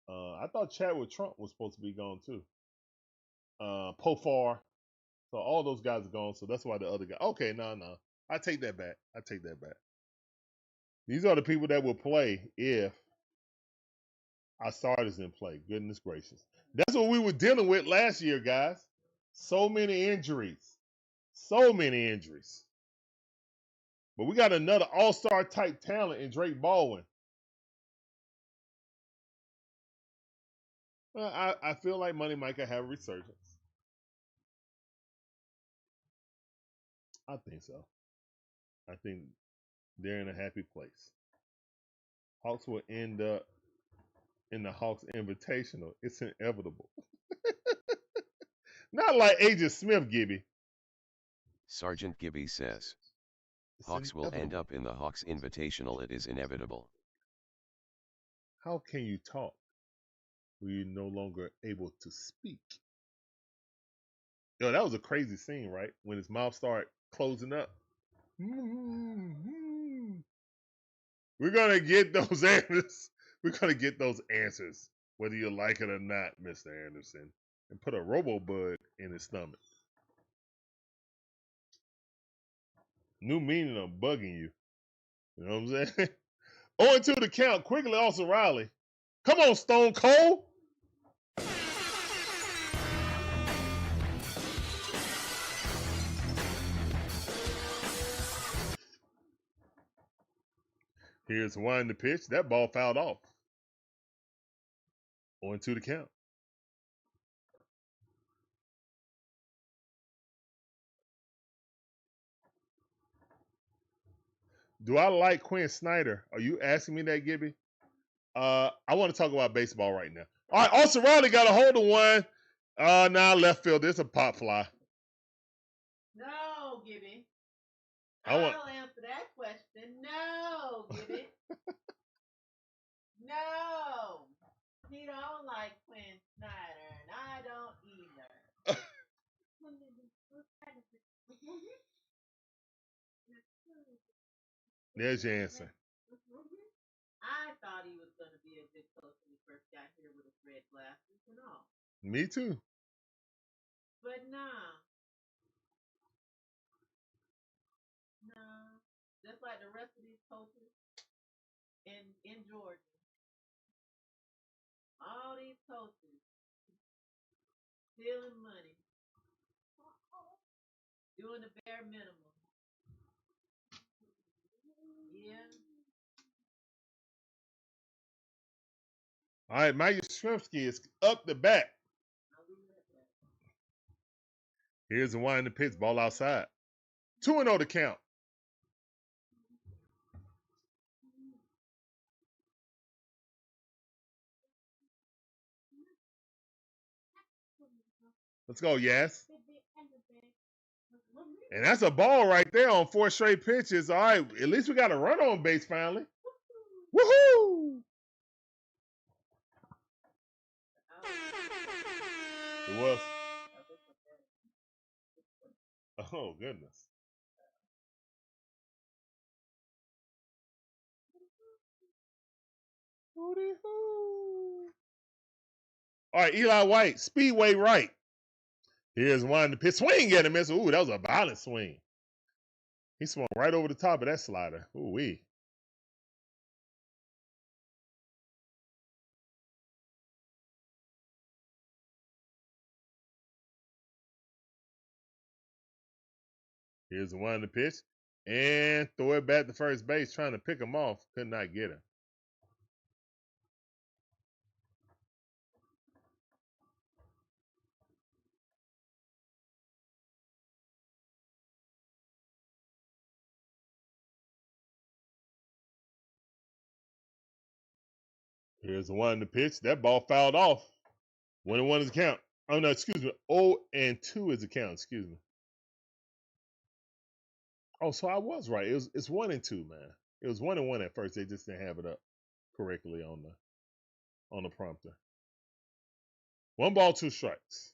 I thought Chadwick Trump was supposed to be gone too. Profar. So all those guys are gone. So that's why the other guy. Okay, no. I take that back. These are the people that will play if our starters didn't play. Goodness gracious. That's what we were dealing with last year, guys. So many injuries. But we got another all-star type talent in Drake Baldwin. Well, I feel like Money Mike could have a resurgence. I think so. I think they're in a happy place. Hawks will end up in the Hawks Invitational. It's inevitable. Not like Agent Smith, Gibby. Sergeant Gibby says, It's Hawks will end inevitable. up in the Hawks Invitational. It is inevitable. How can you talk when you're no longer able to speak? Yo, that was a crazy scene, right? When his mouth started closing up. We're gonna get those answers. We're gonna get those answers, whether you like it or not, Mr. Anderson. And put a robo-bug in his stomach. New meaning of bugging you. You know what I'm saying? 0-2 the count. Quickly, Austin Riley. Come on, Stone Cold. Here's one the pitch. That ball fouled off. 0-2 the count. Do I like Quinn Snyder? Are you asking me that, Gibby? I want to talk about baseball right now. All right, Austin Riley got a hold of one. Now left field. There's a pop fly. No, Gibby. I want. I'll answer that question. No, Gibby. No. He don't like Quinn Snyder, and I don't either. There's your answer. I thought he was going to be a good coach when he first got here with his red glasses and all. Me too. But nah. Nah. Just like the rest of these coaches in Georgia. All these coaches stealing money. Doing the bare minimum. Yeah. All right, Mike Yastrzemski is up the bat. Here's the one in the pitch. Ball outside. 2-0 to count. Let's go, yes. And that's a ball right there on 4 straight pitches. All right, at least we got a run on base finally. Woohoo! It was. Oh, goodness. All right, Eli White, Speedway right. Here's one to pitch. Swing at him. Ooh, that was a violent swing. He swung right over the top of that slider. Ooh-wee. Here's the one to pitch. And throw it back to first base, trying to pick him off. Could not get him. Here's the one in the pitch. That ball fouled off. 1-1 is the count. Oh, no, excuse me. 0-2 is the count. Excuse me. Oh, so I was right. It's 1-2, man. It was 1-1 at first. They just didn't have it up correctly on the prompter. 1 ball, 2 strikes.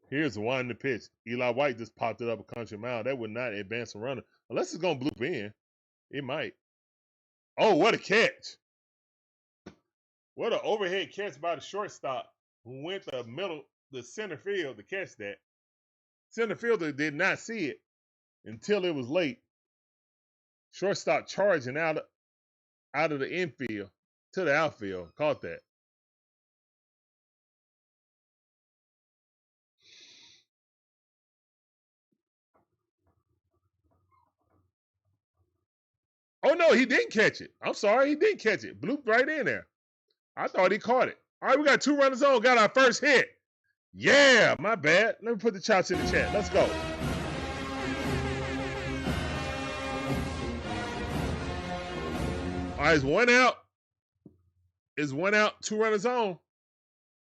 Here's the one in the pitch. Eli White just popped it up a country mile. That would not advance a runner. Unless it's going to bloop in. It might. Oh, what a catch. What an overhead catch by the shortstop who went the center field to catch that. Center fielder did not see it until it was late. Shortstop charging out of the infield to the outfield. Caught that. Oh, no, he didn't catch it. I'm sorry, he didn't catch it. Blooped right in there. I thought he caught it. All right, we got 2 runners on. Got our first hit. Yeah, my bad. Let me put the chops in the chat. Let's go. All right, it's 1 out. It's 1 out, 2 runners on.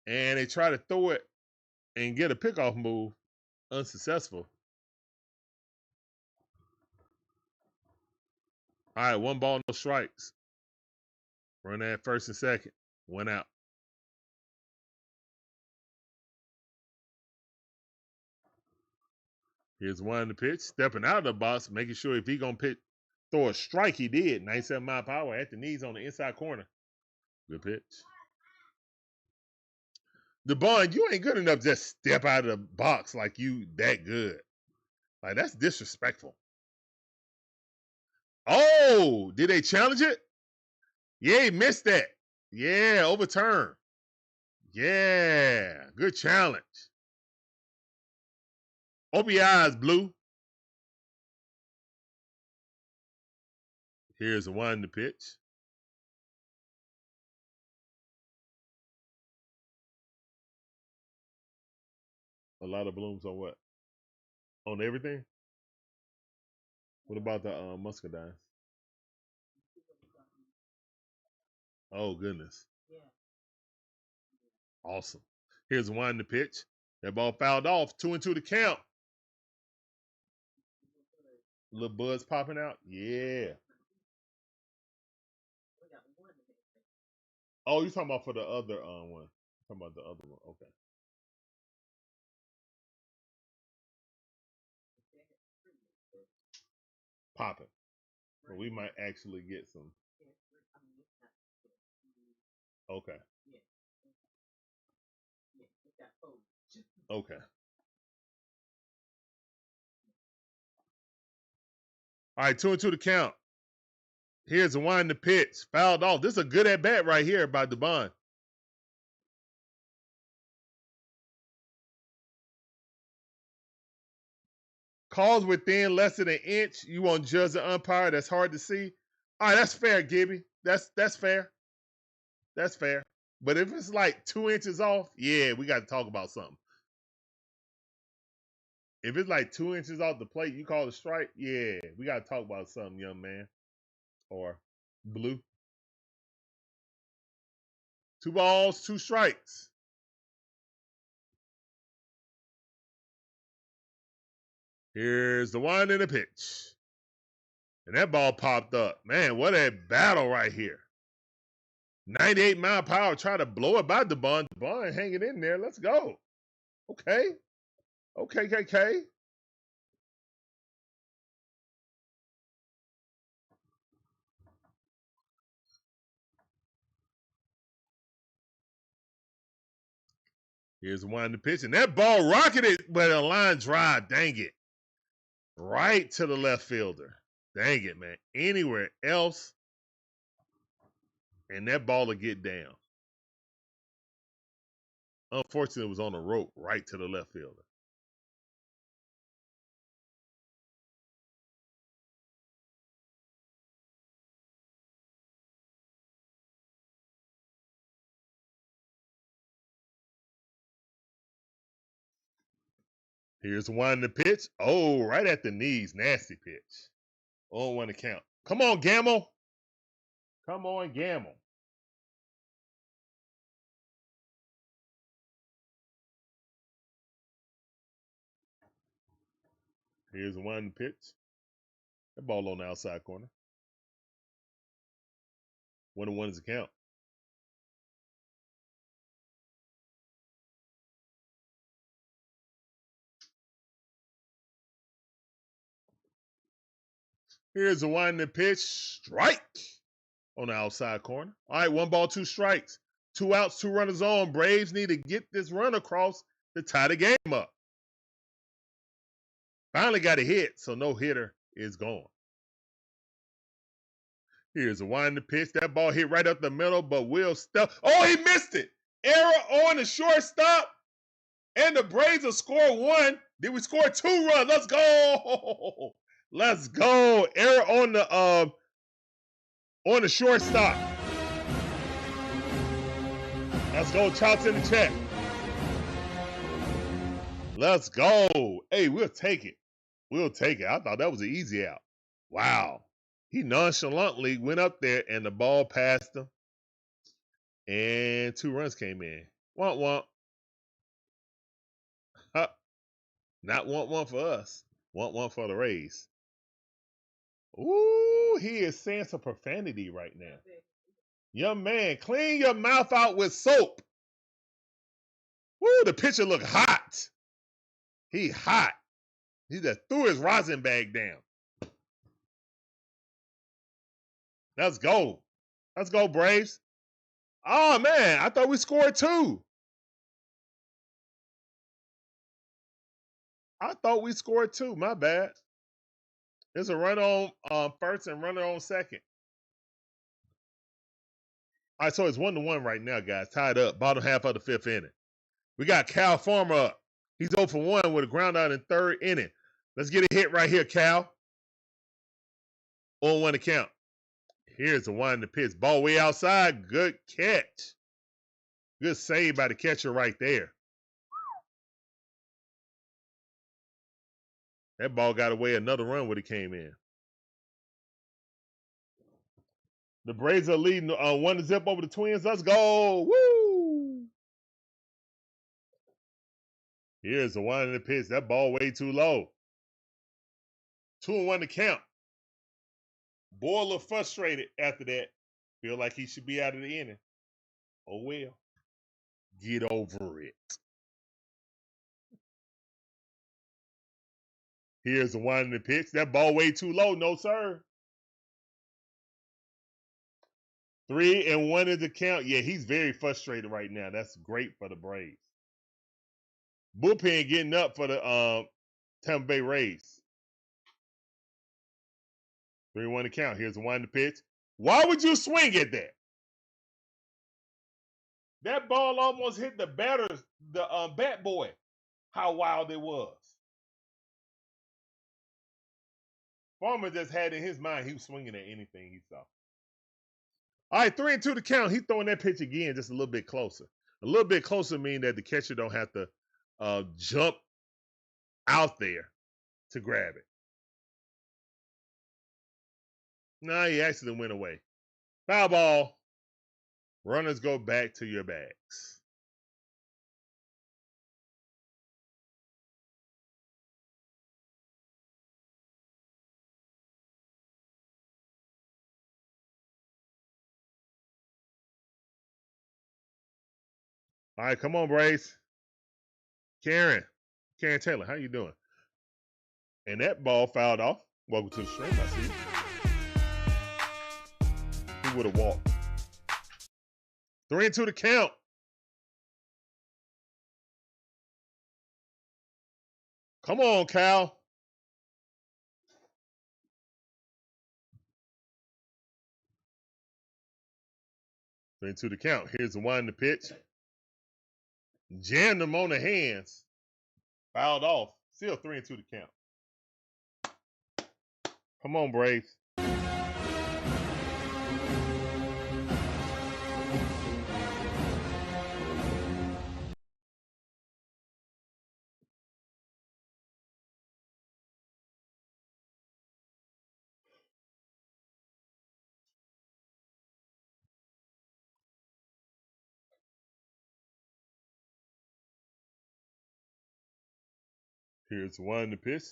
And they try to throw it and get a pickoff move. Unsuccessful. All right, 1 ball, no strikes. Run that first and second. 1 out. Here's one in the pitch. Stepping out of the box, making sure if he going to throw a strike, he did. 97 mile per hour at the knees on the inside corner. Good pitch. DeBond, you ain't good enough to just step out of the box like you that good. Like, that's disrespectful. Oh, did they challenge it? Yeah, he missed that. Yeah, overturn. Yeah, good challenge. Open your eyes, Blue. Here's the one in the pitch. A lot of blooms on what? On everything? What about the muscadines? Oh, goodness. Awesome. Here's one in the pitch. That ball fouled off. 2-2 to count. Little buzz popping out. Yeah. Oh, you're talking about for the other one. You're talking about the other one. Okay. Popping. But we might actually get some. Okay. Okay. All right, 2-2 to count. Here's the one in the pitch. Fouled off. This is a good at bat right here by DeBond. Calls within less than an inch. You won't judge the umpire. That's hard to see. All right, that's fair, Gibby. That's fair. That's fair. But if it's like 2 inches off, yeah, we got to talk about something. If it's like 2 inches off the plate, you call it a strike, yeah, we got to talk about something, young man. Or Blue. 2 balls, 2 strikes. Here's the one in the pitch. And that ball popped up. Man, what a battle right here. 98 mile per hour. Try to blow it by DeBond. DeBond hanging in there. Let's go. Okay. Okay. Here's one in the pitch. And that ball rocketed, but a line drive. Dang it. Right to the left fielder. Dang it, man. Anywhere else, and that ball will get down. Unfortunately, it was on the rope right to the left fielder. Here's one in the pitch. Oh, right at the knees. Nasty pitch. 0-1 to count. Come on, Gamble. Come on, Gamble. Here's one pitch. That ball on the outside corner. 1-1 is the count. Here's the winding pitch. Strike on the outside corner. All right, 1 ball, 2 strikes. 2 outs, 2 runners on. Braves need to get this run across to tie the game up. Finally got a hit, so no hitter is gone. Here's a winding pitch. That ball hit right up the middle, but Will Stuff. Oh, he missed it. Error on the shortstop. And the Braves will score 1. Then we score 2 runs. Let's go. Let's go. Error on the shortstop. Let's go. Chouts in the chat. Let's go. Hey, we'll take it. We'll take it. I thought that was an easy out. Wow. He nonchalantly went up there and the ball passed him. And 2 runs came in. Womp womp. Huh. Not womp for us. Womp for the Rays. Ooh, he is saying some profanity right now. Young man, clean your mouth out with soap. Woo, the pitcher look hot. He hot. He just threw his rosin bag down. Let's go. Let's go, Braves. Oh, man, I thought we scored 2. I thought we scored 2. My bad. There's a run on first and runner on second. All right, so it's 1-1 right now, guys. Tied up. Bottom half of the 5th inning. We got Cal Farmer up. He's 0 for 1 with a ground out in 3rd inning. Let's get a hit right here, Cal. 0-1 to count. Here's the one in the pitch. Ball way outside. Good catch. Good save by the catcher right there. That ball got away another run when it came in. The Braves are leading 1-0 over the Twins. Let's go. Woo! Here's the one in the pitch. That ball way too low. 2-1 to count. Boy a little frustrated after that. Feel like he should be out of the inning. Oh well. Get over it. Here's the one in the pitch. That ball way too low. No, sir. 3-1 is the count. Yeah, he's very frustrated right now. That's great for the Braves. Bullpen getting up for the Tampa Bay Rays. 3-1 to count. Here's the one in the pitch. Why would you swing at that? That ball almost hit the bat boy. How wild it was. Farmer just had in his mind he was swinging at anything he saw. All right, 3-2 to count. He's throwing that pitch again just a little bit closer. A little bit closer means that the catcher don't have to jump out there to grab it. No, he actually went away. Foul ball. Runners go back to your bags. All right, come on, Braves. Karen Taylor, how you doing? And that ball fouled off. Welcome to the stream, I see. He would have walked. 3-2 to count. Come on, Cal. Three-two to count. Here's the one in the pitch. Jammed him on the hands. Fouled off. Still 3-2 to count. Come on, Braves. Here's one to pitch.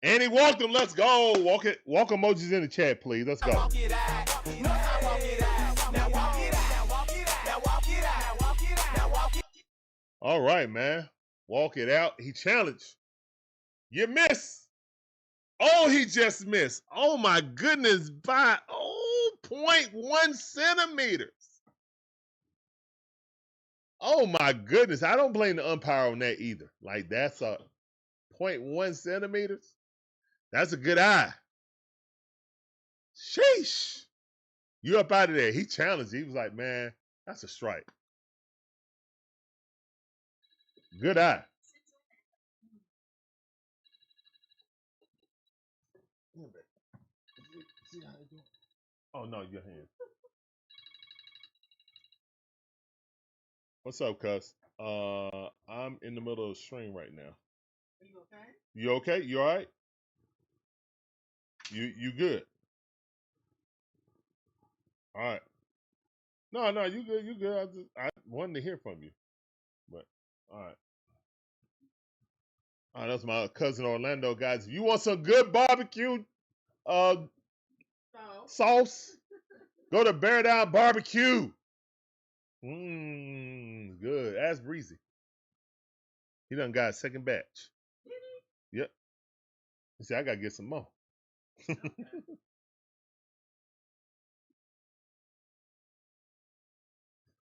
And he walked him. Let's go. Walk emojis in the chat, please. Let's go. Walk it out. No, I walk it out. Now walk it out. Now walk it out. Now walk it out. Walk it out. Now walk it out. All right, man. Walk it out. He challenged. You miss. Oh, he just missed. Oh, my goodness. By 0.1 centimeters. Oh, my goodness. I don't blame the umpire on that either. Like, that's a 0.1 centimeters. That's a good eye. Sheesh. You up out of there. He challenged. He was like, man, that's a strike. Good eye. Oh, no, your hand. What's up, cuz? I'm in the middle of the stream right now. Are you okay? You okay? You all right? You good? All right. No, you good. You good. I wanted to hear from you, but all right. All right, that's my cousin Orlando, guys. If you want some good barbecue sauce, go to Bear Down Barbecue. Good. Ask Breezy. He done got a second batch. Yep. You see, I gotta get some more.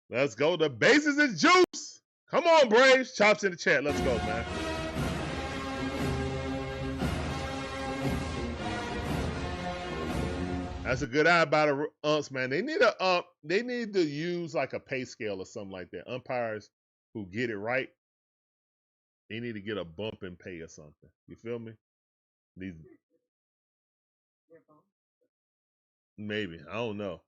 Let's go. The bases is juice. Come on, Braves. Chops in the chat. Let's go, man. That's a good eye by the umps, man. They need a they need to use like a pay scale or something like that. Umpires who get it right, they need to get a bump in pay or something. You feel me? These maybe. I don't know.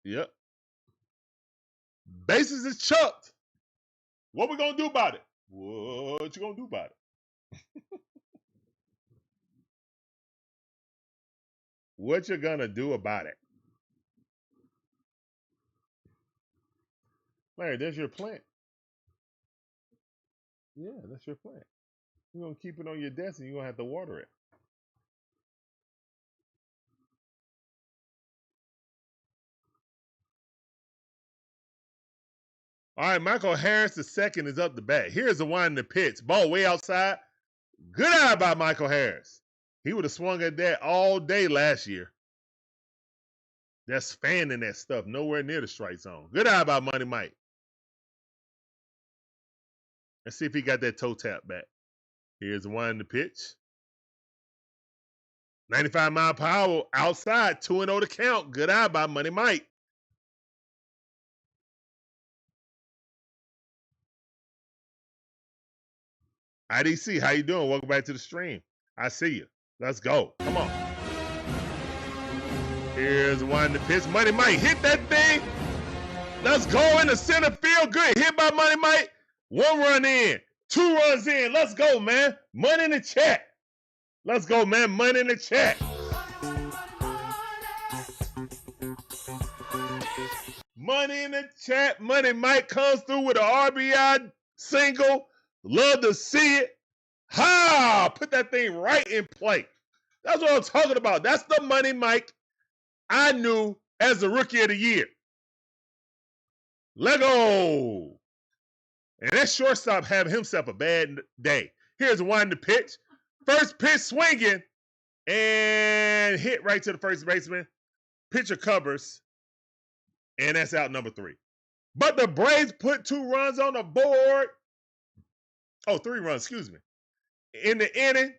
Yep. Bases is chucked. What we gonna do about it? What you gonna do about it? What you gonna do about it? Larry, there's your plant. Yeah, that's your plant. You're gonna keep it on your desk and you're gonna have to water it. All right, Michael Harris, the second, is up the bat. Here's the one in the pitch. Ball way outside. Good eye by Michael Harris. He would have swung at that all day last year. That's fanning that stuff nowhere near the strike zone. Good eye by Money Mike. Let's see if he got that toe tap back. Here's the one in the pitch. 95 mile per hour outside, 2-0 to count. Good eye by Money Mike. IDC, how you doing? Welcome back to the stream. I see you. Let's go. Come on. Here's one to pitch. Money Mike hit that thing. Let's go in the center field. Good hit by Money Mike. 1 run in. 2 runs in. Let's go, man. Money in the chat. Let's go, man. Money in the chat. Money in the chat. Money Mike comes through with an RBI single. Love to see it. Ha! Put that thing right in play. That's what I'm talking about. That's the Money Mike I knew as the Rookie of the Year. Lego. And that shortstop had himself a bad day. Here's one in the pitch. First pitch swinging and hit right to the first baseman. Pitcher covers, and that's out number 3. But the Braves put 2 runs on the board. Oh, 3 runs, excuse me. In the inning,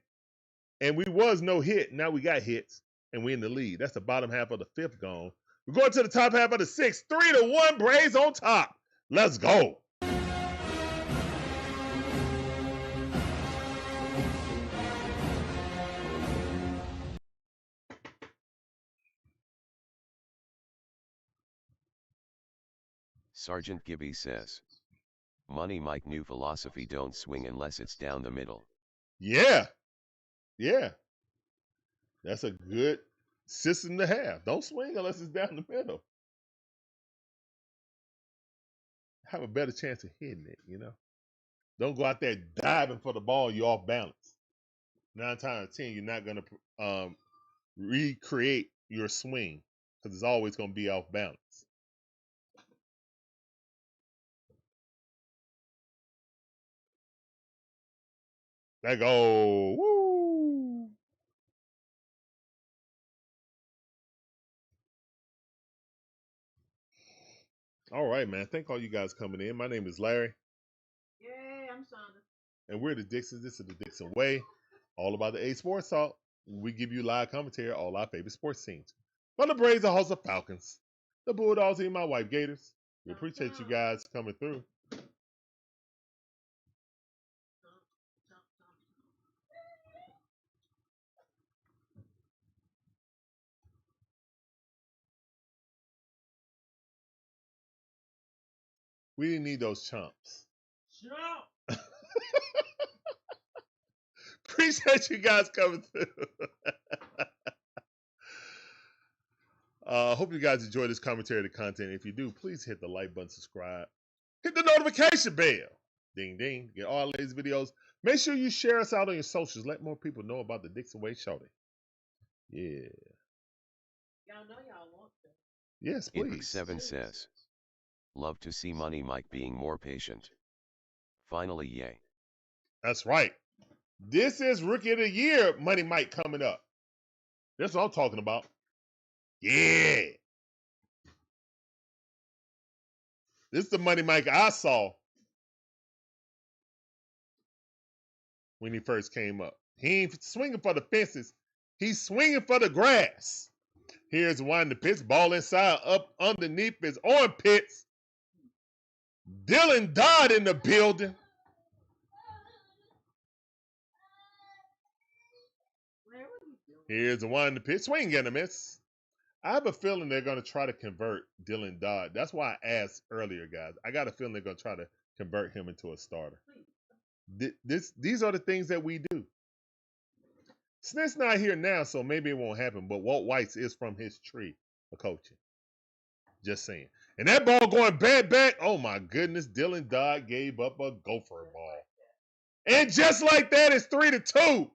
and we was no hit. Now we got hits, and we in the lead. That's the bottom half of the 5th gone. We're going to the top half of the 6th. 3-1, Braves on top. Let's go. Sergeant Gibby says, Money Mike new philosophy, don't swing unless it's down the middle. Yeah. Yeah. That's a good system to have. Don't swing unless it's down the middle. have a better chance of hitting it, you know? Don't go out there diving for the ball, you're off balance. 9 times out of 10, you're not going to recreate your swing because it's always going to be off balance. That go, woo! All right, man. Thank all you guys coming in. My name is Larry. Yay, I'm Shonda. And we're the Dixons. This is the Dixon Way. All about the A Sports Talk. We give you live commentary on all our favorite sports teams. From the Braves, the Hawks, the Falcons, the Bulldogs, and my wife, Gators. We appreciate you guys coming through. We didn't need those chumps. Jump. Appreciate you guys coming through. Hope you guys enjoy this commentary, the content. If you do, please hit the like button, subscribe, hit the notification bell. Ding, ding. Get all these videos. Make sure you share us out on your socials. Let more people know about the Dixon Way Show. Yeah. Y'all know y'all want to. Yes, please. Ibix7 says, love to see Money Mike being more patient. Finally, yay. That's right. This is Rookie of the Year, Money Mike, coming up. That's what I'm talking about. Yeah. This is the Money Mike I saw when he first came up. He ain't swinging for the fences. He's swinging for the grass. Here's one the pitch, ball inside, up underneath his armpits. Dylan Dodd in the building. Here's the one the pitch, swing and a miss. I have a feeling they're going to try to convert Dylan Dodd. That's why I asked earlier, guys. I got a feeling they're going to try to convert him into a starter. These are the things that we do. Snit's not here now, so maybe it won't happen, but Walt White's is from his tree of coaching. Just saying. And that ball going back. Oh, my goodness. Dylan Dodd gave up a gopher ball. And just like that, it's 3-2.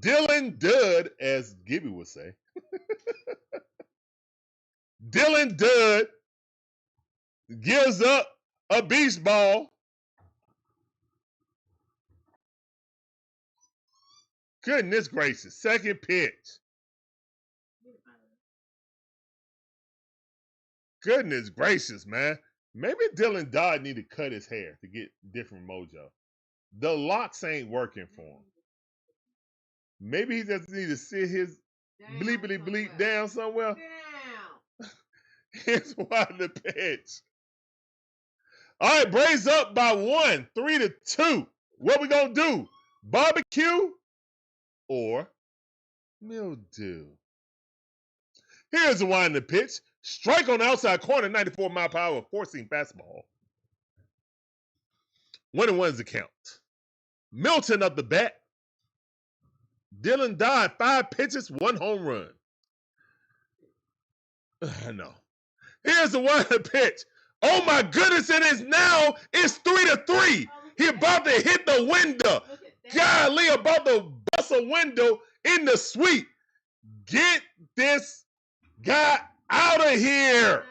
Dylan Dud, as Gibby would say. Dylan Dud gives up a beach ball. Goodness gracious. Second pitch. Goodness gracious, man. Maybe Dylan Dodd need to cut his hair to get different mojo. The locks ain't working for him. Maybe he just need to sit his bleepity bleep down somewhere. Down. Here's why the pitch. All right, Braves up by 1, 3-2. What we gonna do? Barbecue or mildew? Here's the one in the pitch. Strike on the outside corner, 94-mile-per-hour, four-seam fastball. 1-1 is the count. Milton up the bat. Dylan Dodd, 5 pitches, 1 home run. No. Here's the one pitch. Oh my goodness, it is now. It's 3-3. He about to hit the window. Golly, about to bust a window in the suite. Get this guy out of here.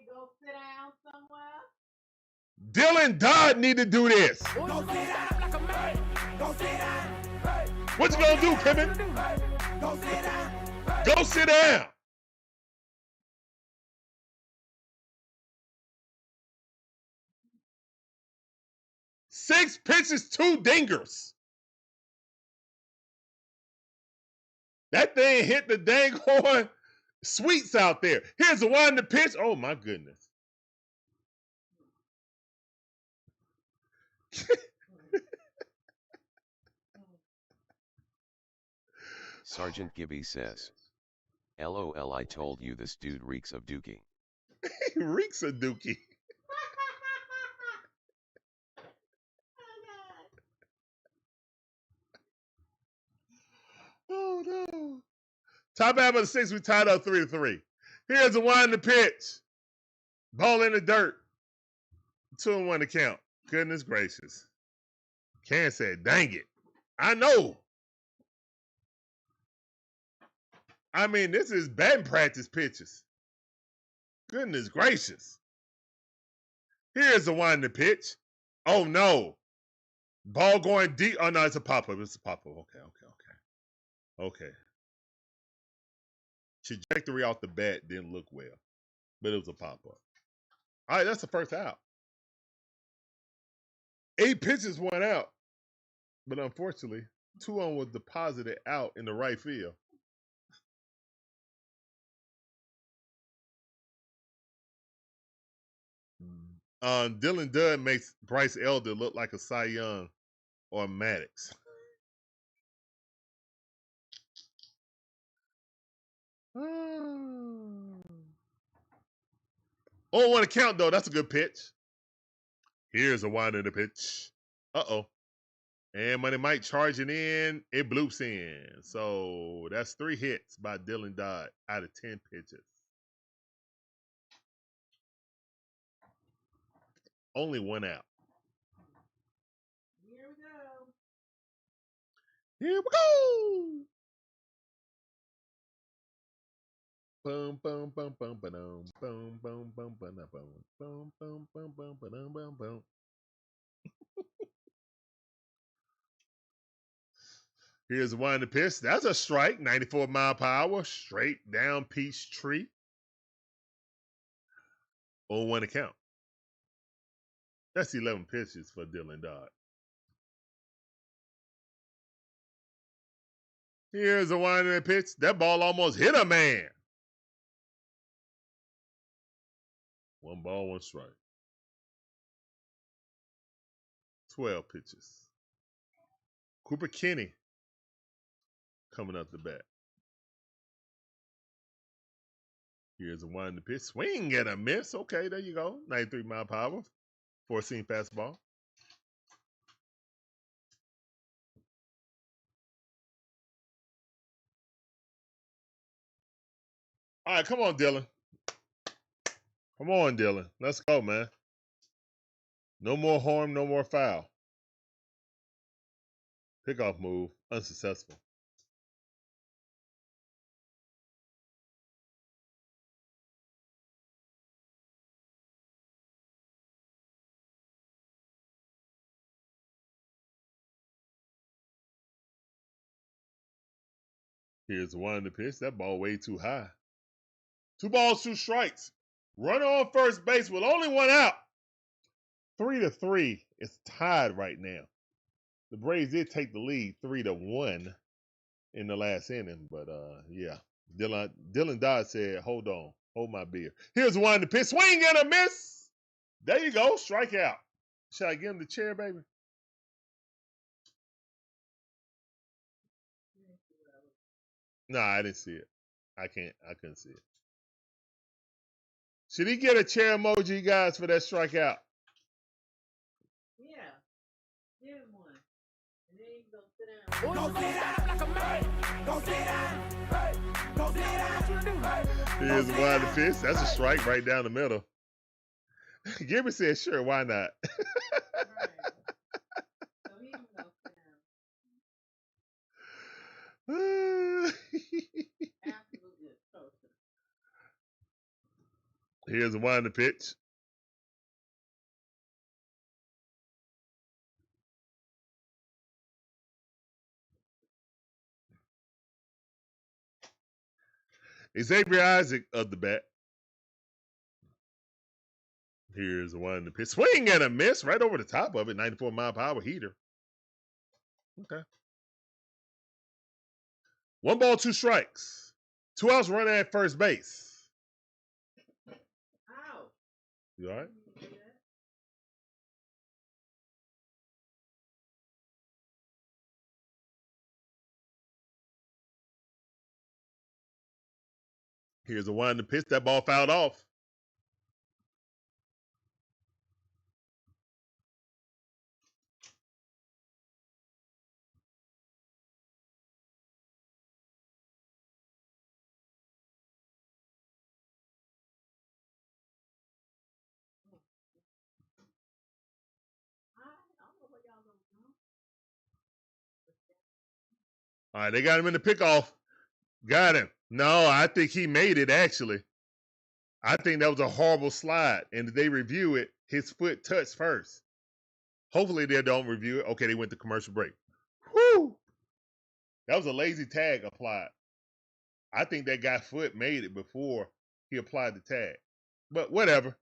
Go sit down somewhere. Dylan Dodd need to do this. Go sit down like a man. Go sit down. What you gonna do, Kevin? Go sit down. Go sit down. Six pitches, 2 dingers. That thing hit the dang horn sweets out there. Here's the one to pitch. Oh my goodness. Sergeant Gibby says, LOL, I told you this dude reeks of dookie. He reeks of dookie. Oh no. Top half of the 6th, we tied up 3-3. Here's the one to pitch. Ball in the dirt. 2-1 to count. Goodness gracious. Ken said, dang it. I know. I mean, this is batting practice pitches. Goodness gracious. Here's the one to pitch. Oh, no. Ball going deep. Oh, no, it's a pop-up. It's a pop-up. Okay. Trajectory off the bat didn't look well, but it was a pop-up. All right, that's the first out. 8 pitches went out, but unfortunately, 2 on was deposited out in the right field. Dylan Dunn makes Bryce Elder look like a Cy Young or Maddox. Oh, want to count though. That's a good pitch. Here's a wind of the pitch. Uh-oh. And Money Mike charging in. It bloops in. So that's 3 hits by Dylan Dodd out of 10 pitches. Only 1 out. Here we go. Here we go. Boom, boom, boom, boom, boom, boom, boom, boom, boom, boom, boom, boom, boom, boom, boom, boom, boom. Here's the one to pitch. That's a strike. 94 mile per hour. Straight down Peachtree. 0-1 to count. That's 11 pitches for Dylan Dodd. Here's the one to pitch. That ball almost hit a man. 1 ball, 1 strike. 12 pitches. Cooper Kinney coming up the bat. Here's a one to pitch. Swing and a miss. Okay, there you go. 93 mile per hour. 4-seam fastball. All right, come on, Dylan. Come on, Dylan. Let's go, man. No more harm, no more foul. Pickoff move, unsuccessful. Here's one to pitch. That ball way too high. 2 balls, 2 strikes. Runner on first base with only 1 out. 3-3. It's tied right now. The Braves did take the lead 3-1 in the last inning, but yeah. Dylan Dodd said, hold on, hold my beer. Here's one to pitch. Swing and a miss. There you go. Strikeout. Should I give him the chair, baby? No, I didn't see it. I couldn't see it. Should he get a chair emoji, guys, for that strikeout? Yeah. Give him one. And then you can go sit down. Go sit down like a man. Go sit down. Hey, go sit down. Hey, Here's one to pitch. That's a strike right down the middle. Gibby said, sure, why not? Right. So he can go sit down. Absolutely atrocious. Here's one to pitch. Xavier Isaac of the bat. Here's one to pitch. Swing and a miss right over the top of it. 94 mile per hour heater. Okay. 1 ball, 2 strikes. 2 outs running at first base. Ow. You all right? Here's a one to pitch. That ball fouled off. All right, they got him in the pickoff. Got him. No, I think he made it, actually. I think that was a horrible slide. And if they review it, his foot touched first. Hopefully they don't review it. Okay, they went to commercial break. Whew! That was a lazy tag applied. I think that guy's foot made it before he applied the tag. But whatever.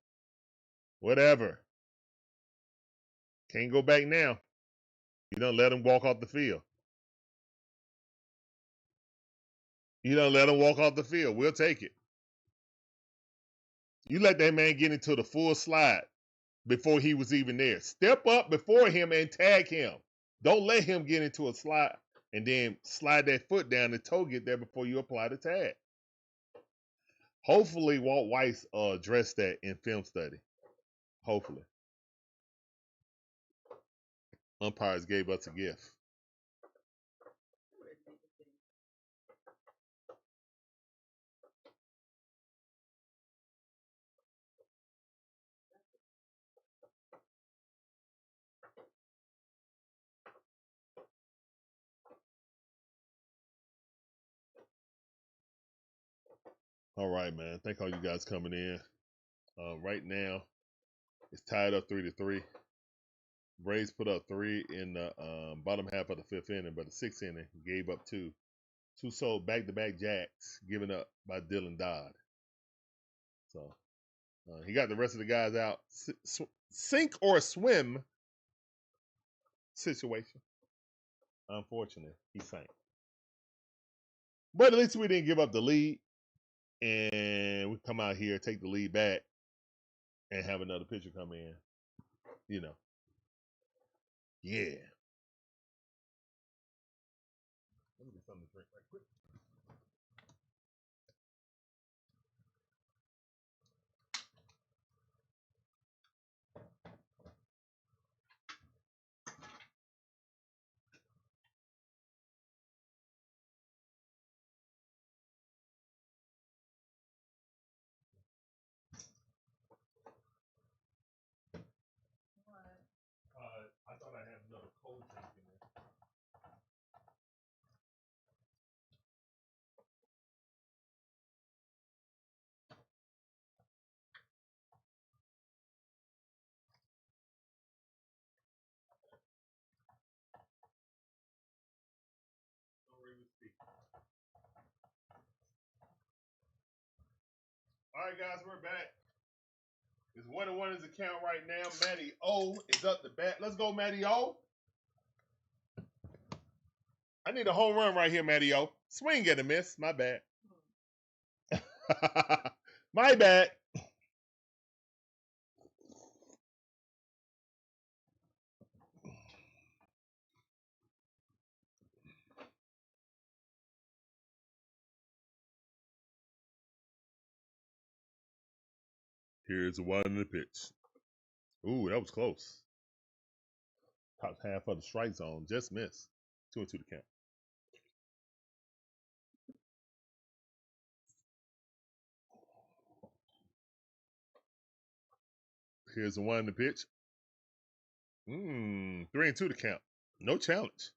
Whatever. Can't go back now. You don't let him walk off the field. You don't let him walk off the field. We'll take it. You let that man get into the full slide before he was even there. Step up before him and tag him. Don't let him get into a slide and then slide that foot down the toe, get there before you apply the tag. Hopefully Walt Weiss addressed that in film study. Hopefully. Umpires gave us a gift. All right, man. Thank all you guys coming in. Right now, it's tied up 3-3. Braves put up 3 in the bottom half of the 5th inning, but the 6th inning gave up 2. 2 sold back-to-back jacks given up by Dylan Dodd. So he got the rest of the guys out. Sink or swim situation. Unfortunately, he sank. But at least we didn't give up the lead. And we come out here, take the lead back, and have another pitcher come in. You know. Yeah. Let me get something to drink right quick. I thought I had another cold drink in there. All right, guys, we're back. It's 1-1 his account right now. Matty O is up the bat. Let's go, Matty O. I need a home run right here, Matty O. Swing and a miss. My bad. My bad. Here's one in the pitch. Ooh, that was close. Top half of the strike zone. Just missed. 2-2 to count. Here's the one in the pitch. 3-2 to count. No challenge.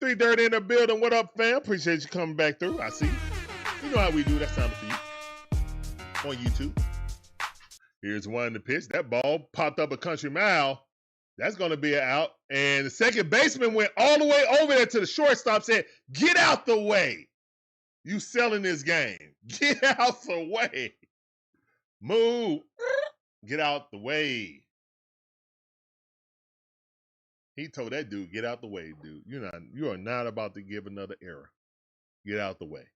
3:30 in the building. What up, fam? Appreciate you coming back through. I see you. You know how we do. That sounded for you. On YouTube. Here's one in the pitch. That ball popped up a country mile. That's going to be an out. And the second baseman went all the way over there to the shortstop, said, "Get out the way. You selling this game. Get out the way. Move. Get out the way." He told that dude, "Get out the way, dude. You are not about to give another error. Get out the way."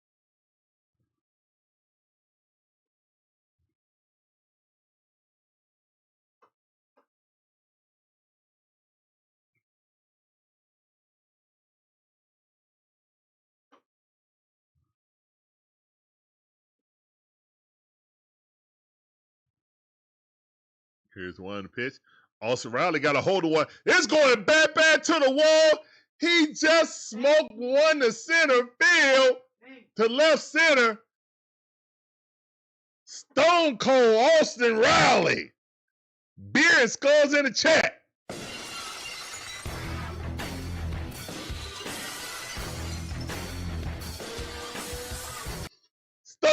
Here's one in the pitch. Austin Riley got a hold of one. It's going back to the wall. He just smoked one to center field, to left center. Stone Cold Austin Riley. Beer and skulls in the chat.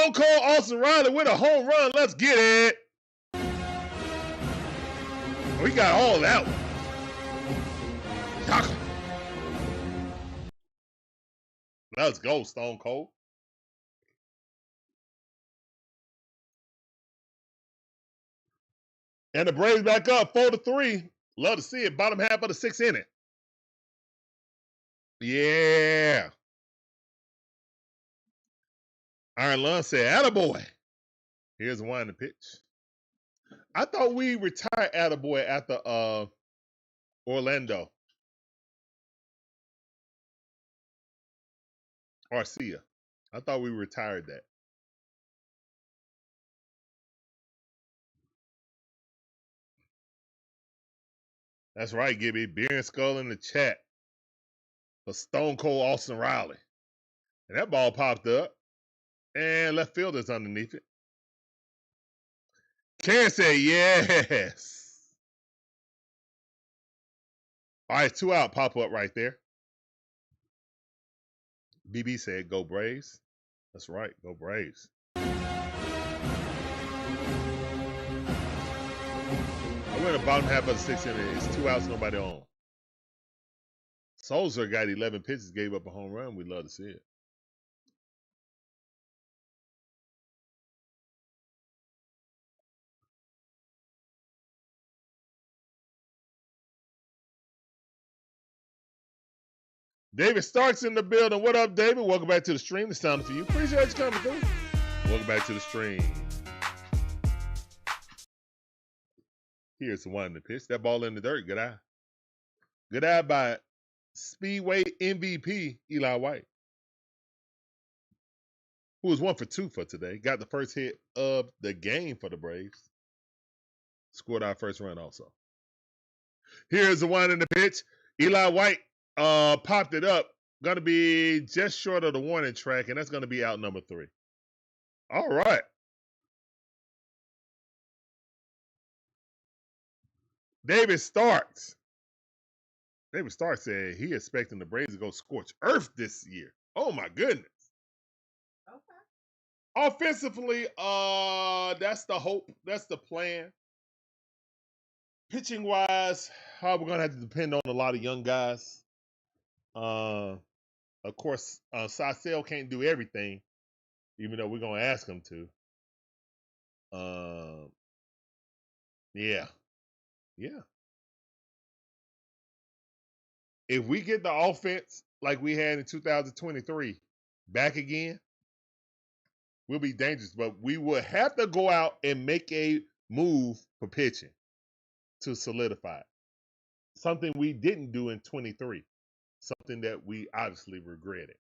Stone Cold Austin Riley with a home run. Let's get it. We got all that one. Let's go, Stone Cold. And the Braves back up 4-3. Love to see it. Bottom half of the 6th inning. Yeah. Iron Lund said, "Attaboy." Here's one in the pitch. I thought we retired Attaboy after Orlando. Arcia. I thought we retired that. That's right, Gibby. Beer and Skull in the chat for Stone Cold Austin Riley. And that ball popped up. And left fielder's underneath it. Karen said, yes. All right, 2 out pop up right there. BB said, go Braves. That's right, go Braves. I went the bottom half of the 6th inning. It's 2 outs, nobody on. Souza got 11 pitches, gave up a home run. We'd love to see it. David Stark's in the building. What up, David? Welcome back to the stream. It's time for you. Appreciate you coming through. Welcome back to the stream. Here's the one in the pitch. That ball in the dirt. Good eye. Good eye by Speedway MVP Eli White, who was 1 for 2 for today. Got the first hit of the game for the Braves. Scored our first run also. Here's the one in the pitch. Eli White popped it up. Going to be just short of the warning track, and that's going to be out number 3. All right. David Starks. David Starks said he expecting the Braves to go scorch earth this year. Oh, my goodness. Okay. Offensively, that's the hope. That's the plan. Pitching-wise, we're going to have to depend on a lot of young guys. Of course, Sasel can't do everything, even though we're going to ask him to. Yeah. If we get the offense like we had in 2023 back again, we'll be dangerous. But we will have to go out and make a move for pitching to solidify it. Something we didn't do in 23. Something that we obviously regretted.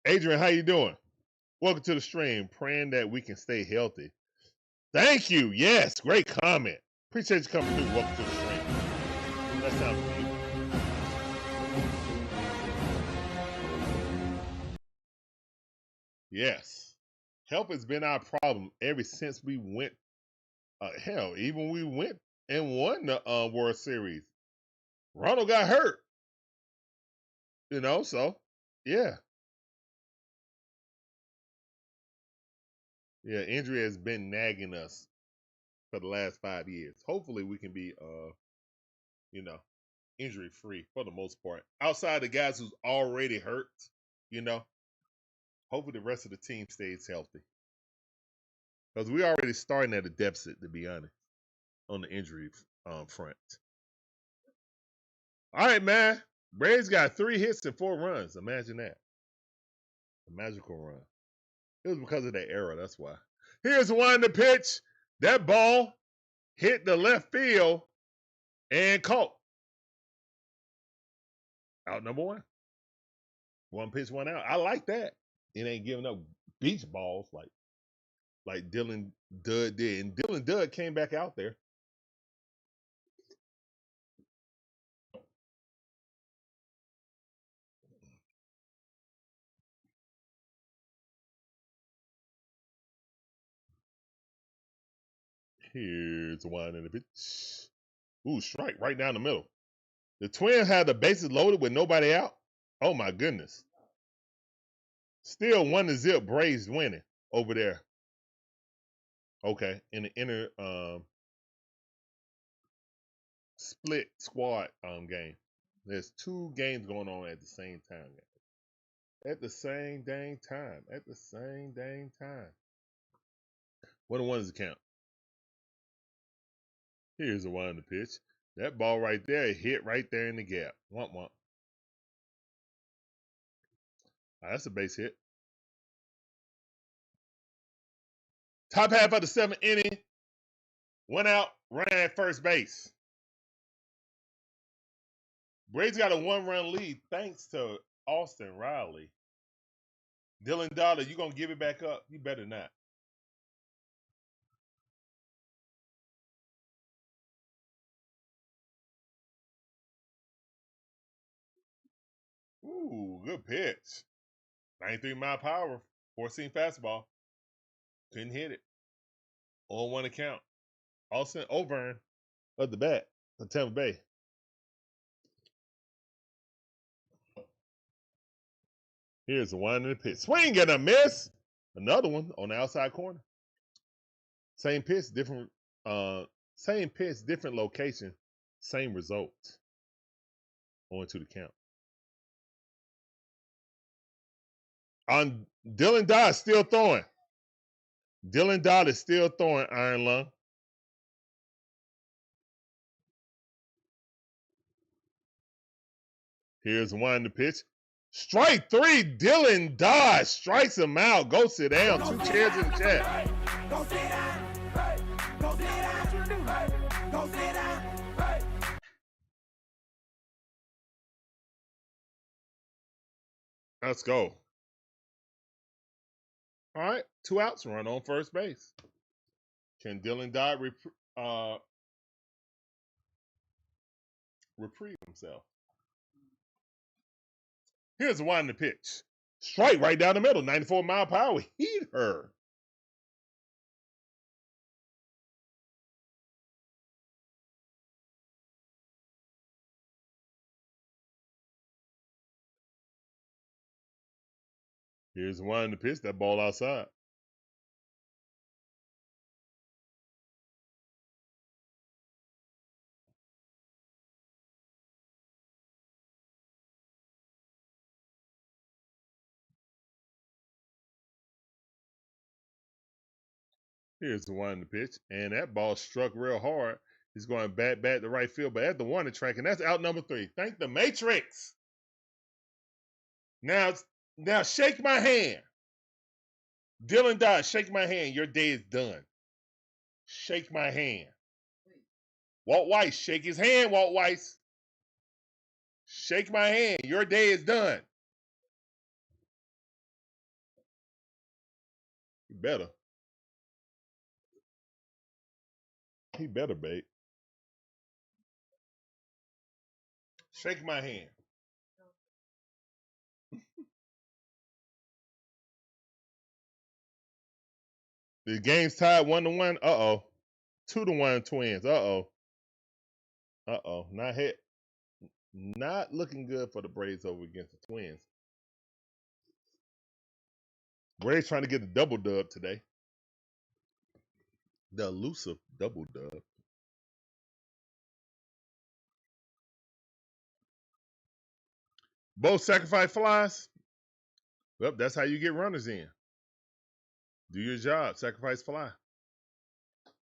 Adrian, how you doing? Welcome to the stream. Praying that we can stay healthy. Thank you. Yes, great comment. Appreciate you coming through. Welcome to the stream. That sounds for you. Yes. Health has been our problem ever since we went. Hell, even we went and won the World Series. Ronald got hurt. So, yeah. Yeah, injury has been nagging us for the last 5 years. Hopefully we can be, injury free for the most part. Outside the guys who's already hurt, hopefully the rest of the team stays healthy. Because we already starting at a deficit, to be honest, on the injury front. All right, man. Braves got 3 hits and 4 runs. Imagine that. A magical run. It was because of that error. That's why. Here's one in the pitch. That ball hit the left field and caught. Out number 1. 1 pitch, 1 out. I like that. It ain't giving up beach balls like Dylan Dud did. And Dylan Dud came back out there. Here's one in the pitch. Ooh, strike right down the middle. The Twins had the bases loaded with nobody out. Oh my goodness. Still 1-0 Braves winning over there. Okay, in the inner split squad game. There's 2 games going on at the same time. At the same dang time. At the same dang time. What the ones count? Here's the one on the pitch. That ball right there hit right there in the gap. Womp womp. That's a base hit. Top half of the 7th inning. Went out, ran at first base. Braves got a 1-run lead thanks to Austin Riley. Dylan Dollar, you gonna give it back up? You better not. Ooh, good pitch. 93-mile power, 4-seam fastball. Couldn't hit it. 0-1 account. Olson Overn of the bat for Tampa Bay. Here's the one in the pitch. Swing and a miss. Another one on the outside corner. Same pitch, different location, same result. On to the count. On Dylan Dodd still throwing. Dylan Dodd is still throwing, Iron Lung. Here's one in the pitch. Strike 3, Dylan Dodd strikes him out. Go sit down. 2 chairs in the chat. Go sit down. Go sit down. Go sit down. Let's go. All right, 2 outs, run on first base. Can Dylan Dodd reprieve himself? Here's the one in the pitch. Strike right down the middle, 94-mile power heater. Here's the one in the pitch, that ball outside. Here's the one in the pitch, and that ball struck real hard. He's going back to right field, but at the warning track, and that's out number 3. Thank the Matrix. Now shake my hand. Dylan Dodd, shake my hand. Your day is done. Shake my hand. Walt Weiss, shake his hand, Walt Weiss. Shake my hand. Your day is done. He better. He better, babe. Shake my hand. The game's tied 1-1. Uh-oh. 2-1 Twins. Uh-oh. Uh-oh. Not hit. Not looking good for the Braves over against the Twins. Braves trying to get the double dub today. The elusive double dub. Both sacrifice flies. Well, that's how you get runners in. Do your job. Sacrifice fly.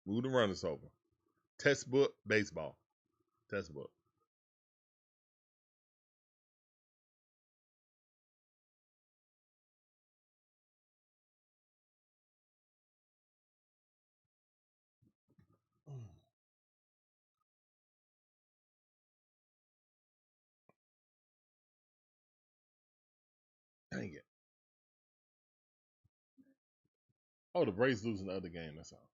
Move the runners over. Textbook baseball. Textbook. Dang it. Oh, the Braves losing the other game. That's all.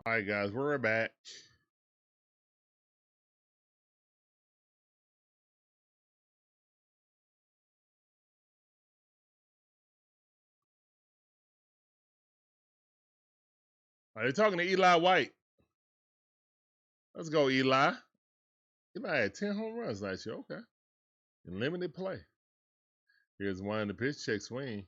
All right, guys, we're back. Are they talking to Eli White? Let's go, Eli. Eli had 10 home runs last year. Okay. In limited play. Here's one in the pitch, check swing.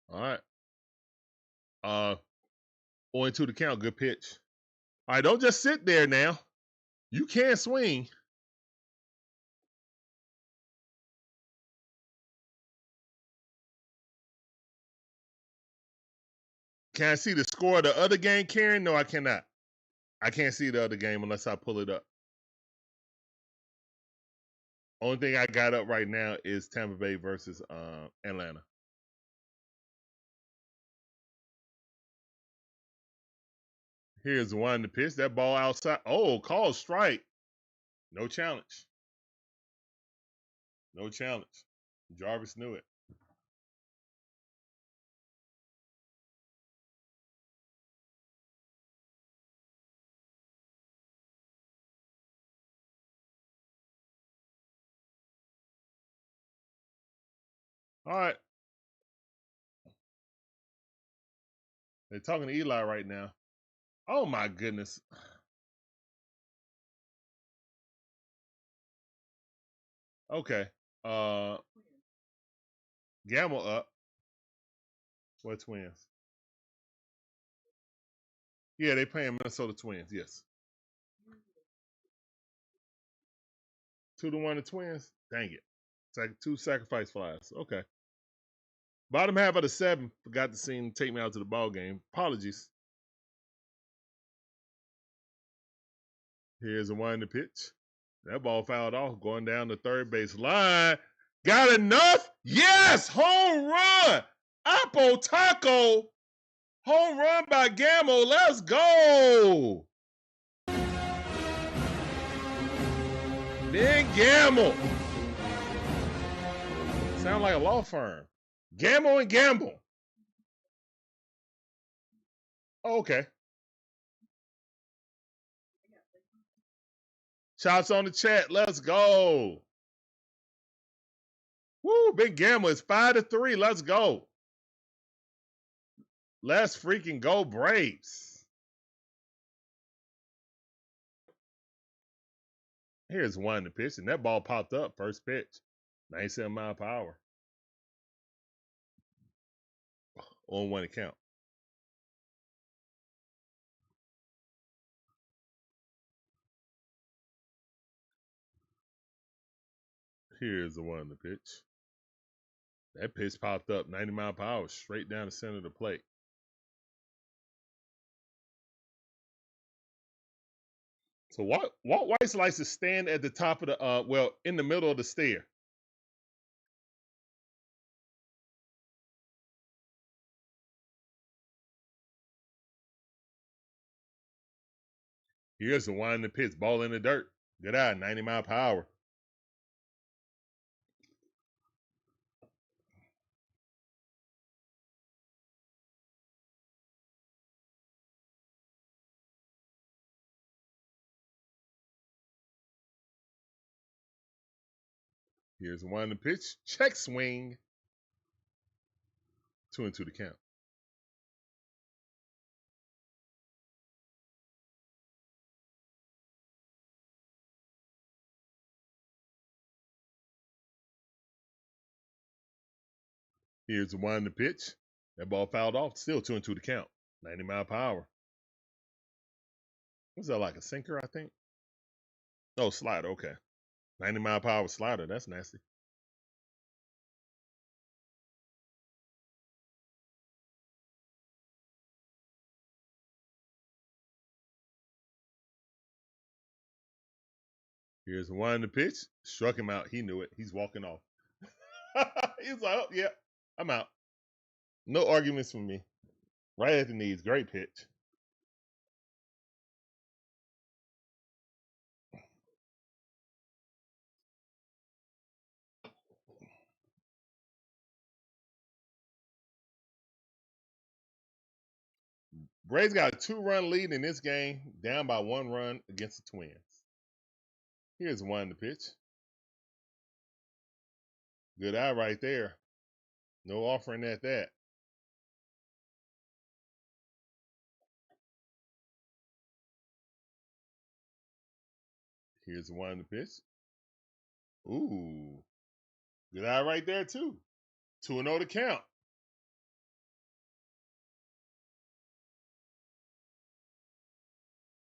All right. 0-2 the count. Good pitch. All right, don't just sit there now. You can swing. Can I see the score of the other game, Karen? No, I cannot. I can't see the other game unless I pull it up. Only thing I got up right now is Tampa Bay versus Atlanta. Here's one to pitch. That ball outside. Oh, call strike. No challenge. No challenge. Jarvis knew it. All right. They're talking to Eli right now. Oh, my goodness. Okay. Gamble up. What Twins? Yeah, they playing Minnesota Twins. Yes. 2-1 the Twins. Dang it. It's like 2 sacrifice flies. Okay. Bottom half of the 7. Forgot to see him take me out to the ball game. Apologies. Here's a 1 to pitch. That ball fouled off, going down the third base line. Got enough? Yes! Home run! Apple Taco. Home run by Gamble. Let's go! Big Gamble. Sound like a law firm. Gamble and Gamble. Oh, okay. Shots on the chat. Let's go. Woo, Big Gamble. It's 5-3. Let's go. Let's freaking go, Braves. Here's 1 to pitch, and that ball popped up. First pitch. 97 mile per hour. On 1 account. Here's the 1 to pitch. That pitch popped up 90 mile per hour straight down the center of the plate. So Walt Weiss likes to stand at the top of the in the middle of the stair. Here's the 1 to pitch. Ball in the dirt. Good eye, 90 mile per hour. Here's 1 to pitch. Check swing. 2-2 the count. Here's the 1 to pitch. That ball fouled off. Still 2-2 the count. 90 mile per hour. What's that, like a sinker, I think? Oh, slider. Okay. 90 mile per hour slider. That's nasty. Here's 1 to pitch. Struck him out. He knew it. He's walking off. He's like, oh, yeah, I'm out. No arguments from me. Right at the knees. Great pitch. Braves got a 2-run lead in this game, down by 1 run against the Twins. Here's one to pitch. Good eye right there. No offering at that. Here's one to pitch. Ooh. Good eye right there, too. 2-0 to count.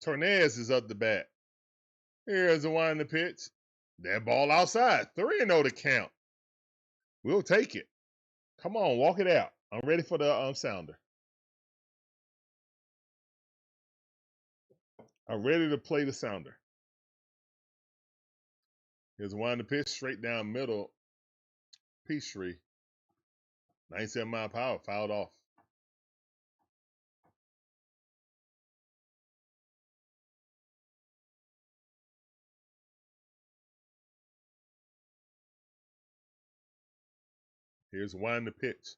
Tornez is up the bat. Here's the one to pitch. That ball outside. 3-0 to count. We'll take it. Come on, walk it out. I'm ready for the sounder. I'm ready to play the sounder. Here's one to pitch straight down middle. Peachtree. 97-mile-per-hour. Fouled off. Here's one to pitch.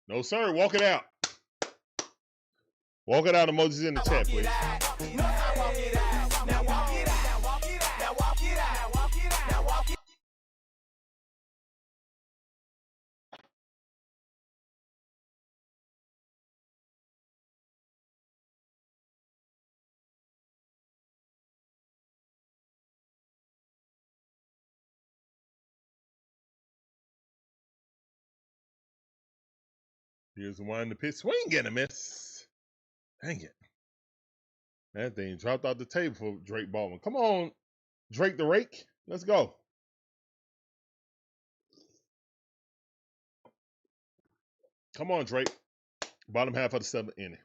No, sir. Walk it out. Walk it out. Emojis in the chat, please. Here's one to pitch. Swing and a miss. Dang it. That thing dropped off the table for Drake Baldwin. Come on, Drake the Rake. Let's go. Come on, Drake. Bottom half of the 7th inning.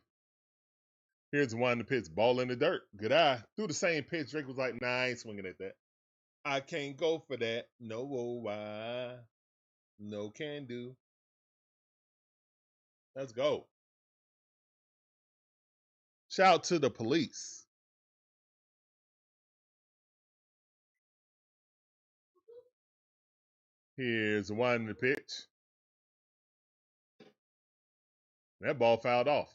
Here's one to pitch. Ball in the dirt. Good eye. Threw the same pitch. Drake was like, nah, I ain't swinging at that. I can't go for that. No, why? No can do. Let's go. Shout out to the police. Here's one to pitch. That ball fouled off.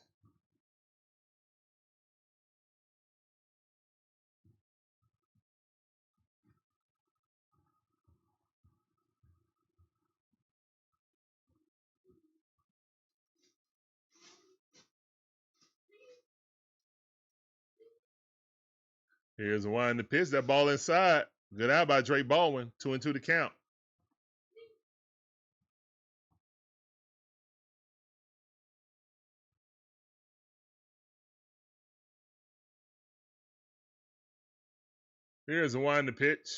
Here's one to pitch. That ball inside. Good eye by Drake Baldwin. 2-2 to count. Here's one to pitch.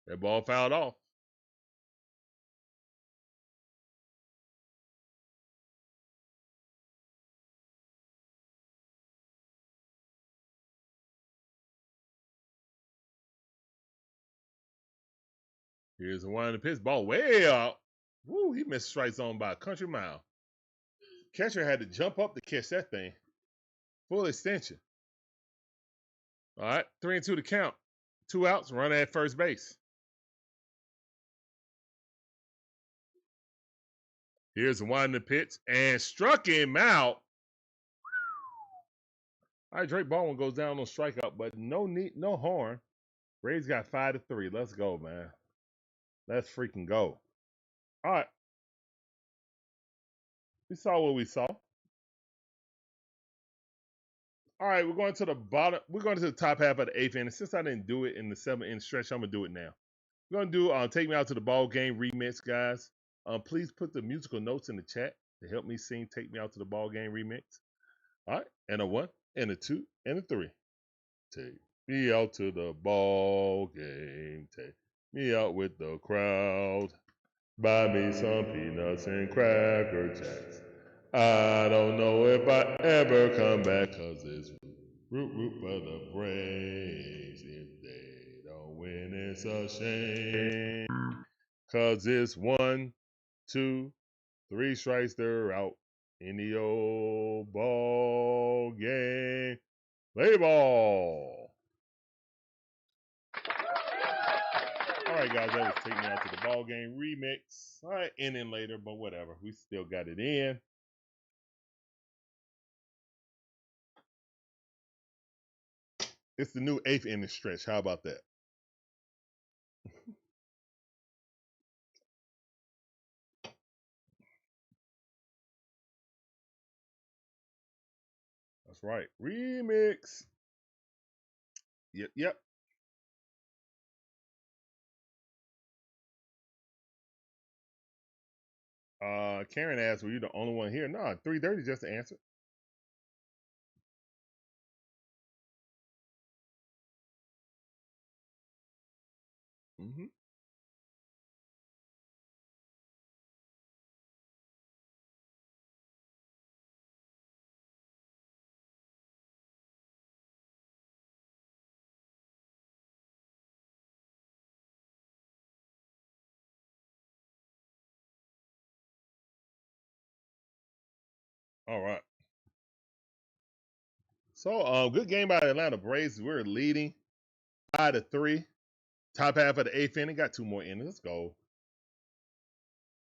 That ball fouled off. Here's one to pitch. Ball way out. Woo, he missed strike zone by a country mile. Catcher had to jump up to catch that thing. Full extension. All right, 3-2 to count. 2 outs, run at first base. Here's one to pitch and struck him out. All right, Drake Baldwin goes down on strikeout, but no horn. Rays got 5-3. Let's go, man. Let's freaking go. All right. We saw what we saw. All right, we're going to the bottom. We're going to the top half of the 8th inning. Since I didn't do it in the 7th inning stretch, I'm going to do it now. We're going to do Take Me Out to the Ball Game remix, guys. Please put the musical notes in the chat to help me sing Take Me Out to the Ball Game remix. All right, and a 1, and a 2, and a 3. Take me out to the ball game. Take me out with the crowd. Buy me some peanuts and Cracker Jacks. I don't know if I ever come back, 'cause it's root for the Braves. If they don't win, it's a shame. 'Cause it's 1, 2, 3 strikes, they're out in the old ball game. Play ball. All right, guys, that was Take Me Out to the Ball Game remix. All right, inning later, but whatever. We still got it in. It's the new 8th inning stretch. How about that? That's right. Remix. Yep. Karen asked, were you the only one here? No, 3:30 just to answer. Mm-hmm. All right. So, good game by the Atlanta Braves. We're leading 5-3. Top half of the 8th inning. Got 2 more innings. Let's go.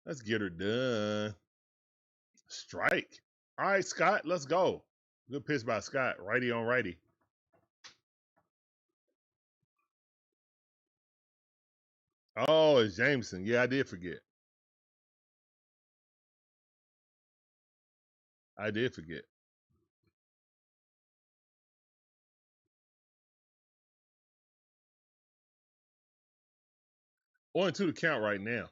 Let's get her done. Strike. All right, Scott. Let's go. Good pitch by Scott. Righty on righty. Oh, it's Jameson. Yeah, I did forget. I did forget. 1-2 to count right now.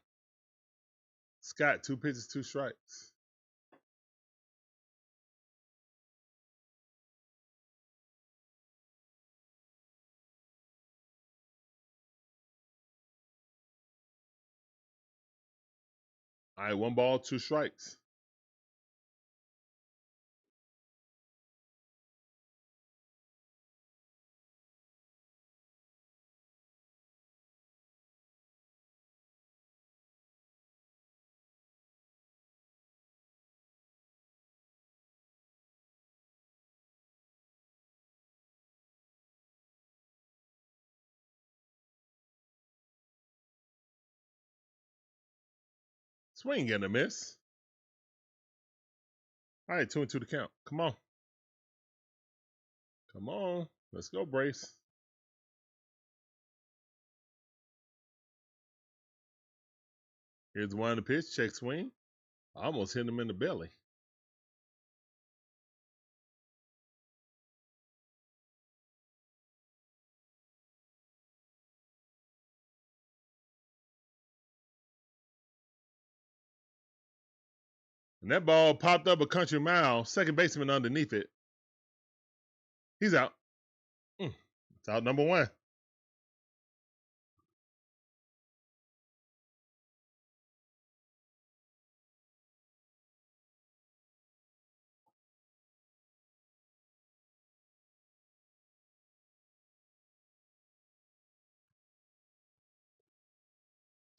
Scott, 2 pitches, 2 strikes. All right, 1 ball, 2 strikes. Swing and a miss. All right, 2-2 to count. Come on. Come on. Let's go, Brace. Here's one on the pitch. Check swing. I almost hit him in the belly. And that ball popped up a country mile. Second baseman underneath it. He's out. It's out number 1.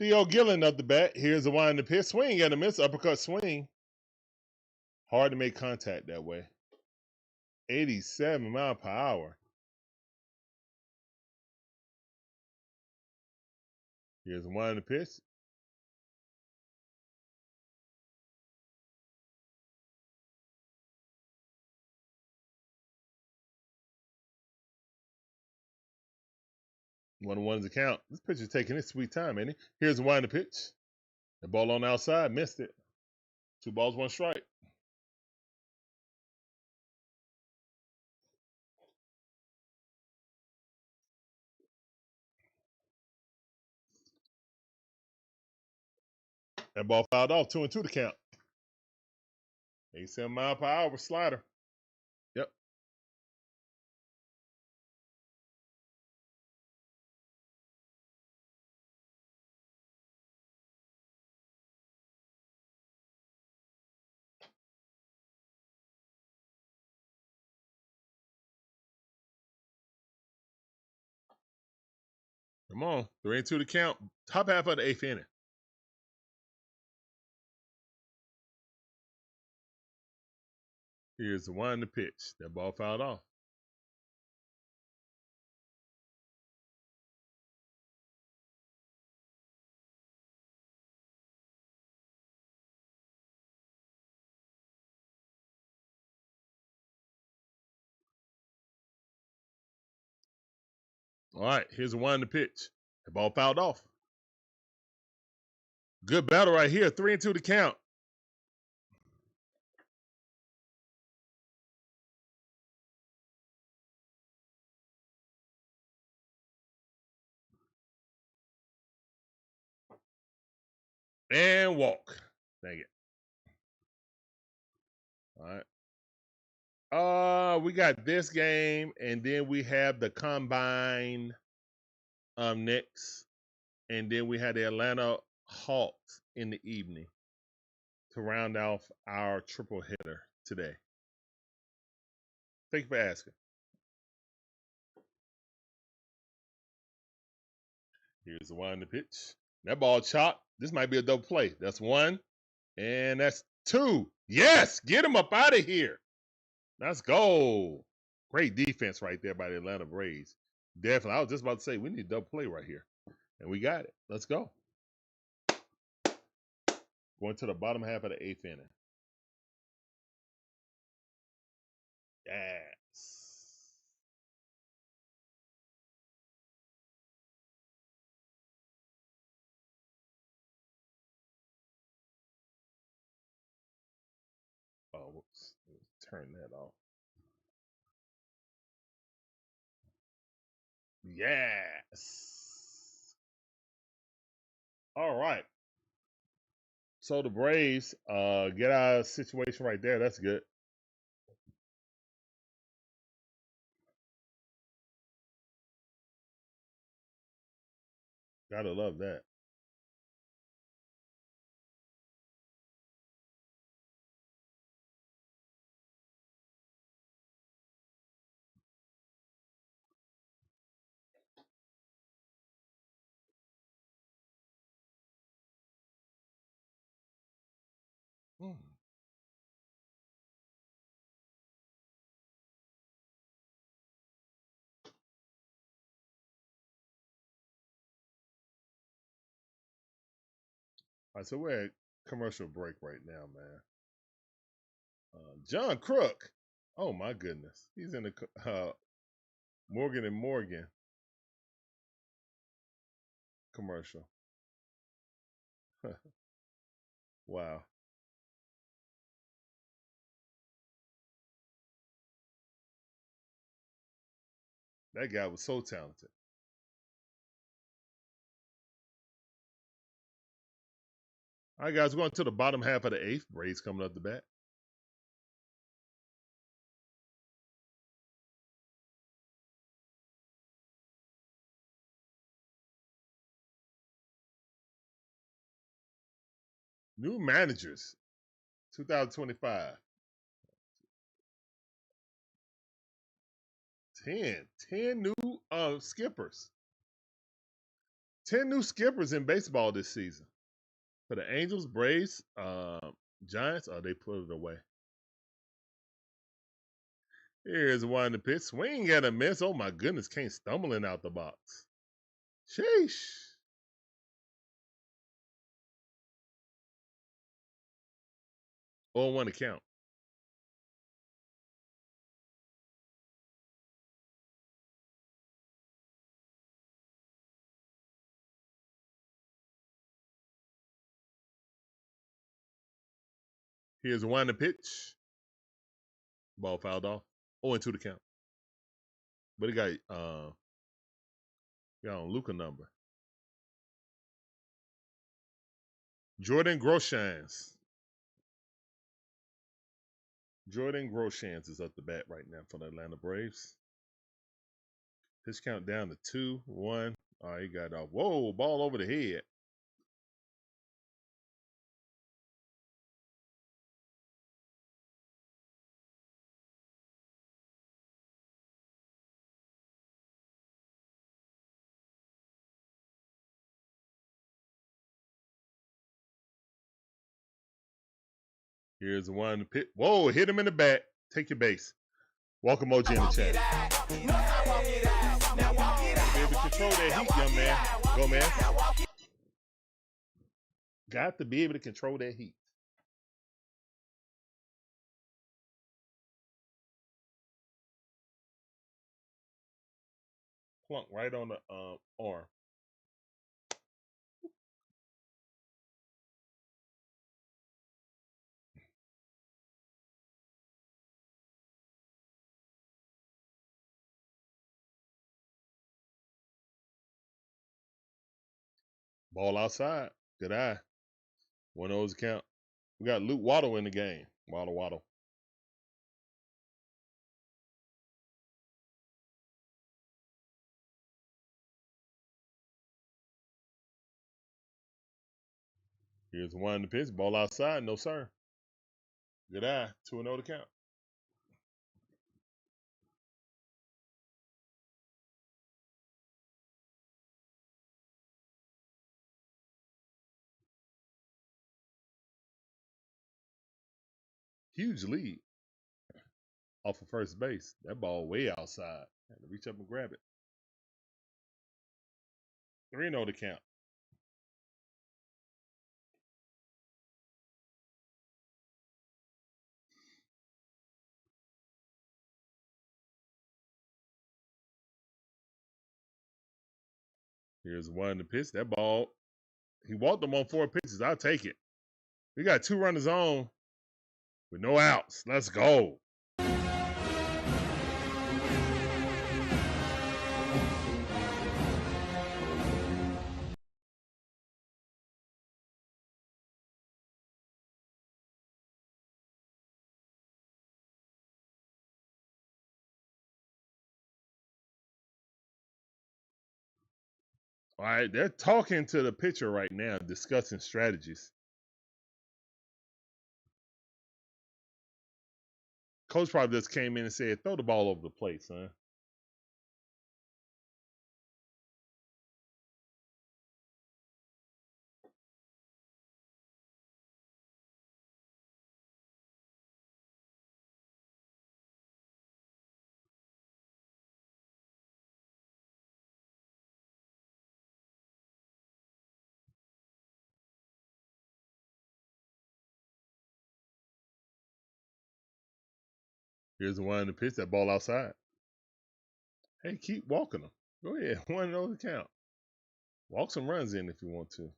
Theo Gillen up the bat. Here's the one in the pitch. Swing and a miss. Uppercut swing. Hard to make contact that way. 87 mile per hour. Here's the one in the pitch. One to count. This pitcher's taking his sweet time, ain't he? Here's the one in the pitch. The ball on the outside. Missed it. 2 balls, 1 strike. That ball fouled off. 2-2 to count. 87 mile per hour slider. Yep. Come on. 3-2 to count. Top half of the 8th inning. Here's the one in the pitch. That ball fouled off. All right, here's the one to pitch. The ball fouled off. Good battle right here. 3-2 to count. And walk. Dang it. All right. We got this game, and then we have the combine next. And then we had the Atlanta Hawks in the evening to round off our triple hitter today. Thank you for asking. Here's the one to pitch. That ball chopped. This might be a double play. That's one. And that's two. Yes, get him up out of here. Let's go. Great defense right there by the Atlanta Rays. Definitely. I was just about to say, we need a double play right here. And we got it. Let's go. Going to the bottom half of the 8th inning. Yes. Oh, whoops. Turn that off. Yes. All right. So the Braves get our situation right there. That's good. Gotta love that. Hmm. All right, so we're at commercial break right now, man. John Crook. Oh my goodness, he's in the Morgan and Morgan commercial. Wow, that guy was so talented. All right, guys, we're going to the bottom half of the 8th. Braves coming up the bat. New managers, 2025. 10 new skippers. 10 new skippers in baseball this season. For the Angels, Braves, Giants, they put it away. Here's one to pitch. Swing and a miss. Oh my goodness, Kane stumbling out the box. Sheesh. On one to count. Here's one to pitch. Ball fouled off. 0-2 to count. But he got on Luka number. Jordan Groshans. Jordan Groshans is up the bat right now for the Atlanta Braves. Pitch count down to 2-1. All right, he got off. Whoa, ball over the head. Here's the one to pitch. Whoa, hit him in the back. Take your base. Welcome OG in the chat. Be able to control that heat, young man. Go, man. Got to be able to control that heat. Plunk right on the arm. Ball outside. Good eye. 1-0's count. We got Luke Waddle in the game. Waddle. Here's one in the pitch. Ball outside. No, sir. Good eye. 2-0 to count. Huge lead off of first base. That ball way outside. Had to reach up and grab it. 3-0 to count. Here's one in the pitch. That ball, he walked them on 4 pitches. I'll take it. We got 2 runners on with no outs. Let's go. All right, they're talking to the pitcher right now, discussing strategies. Coach probably just came in and said, throw the ball over the plate, son. Here's the one in the pitch. That ball outside. Hey, keep walking them. Go ahead. 1-0 to count. Walk some runs in if you want to.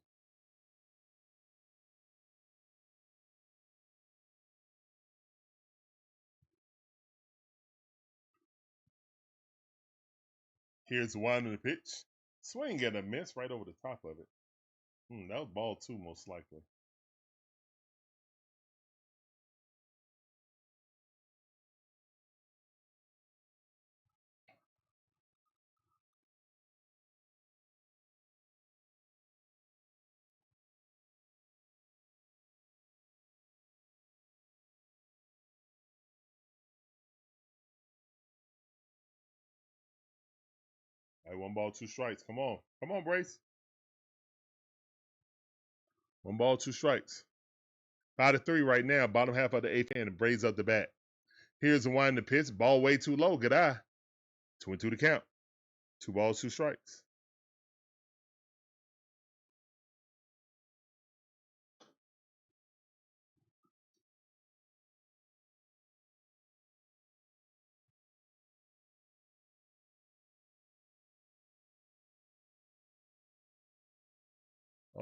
Here's the one in the pitch. Swing and a miss right over the top of it. That was ball 2 most likely. All right, 1 ball, 2 strikes. Come on. Come on, Brace. 1 ball, 2 strikes. 5-3 right now. Bottom half of the 8th inning. Braves up the bat. Here's the one in the pitch. Ball way too low. Good eye. 2-2 to count. 2 balls, 2 strikes.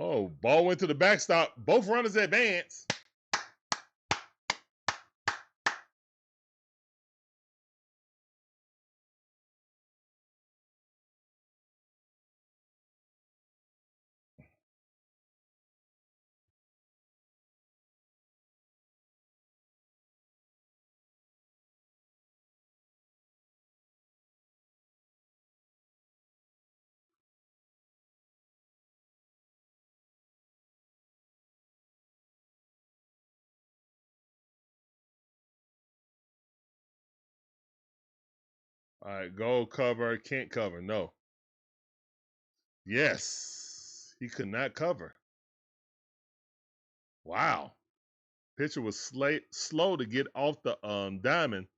Oh, ball went to the backstop. Both runners advance. All right, go cover, can't cover. No. Yes, he could not cover. Wow. Pitcher was slow to get off the diamond,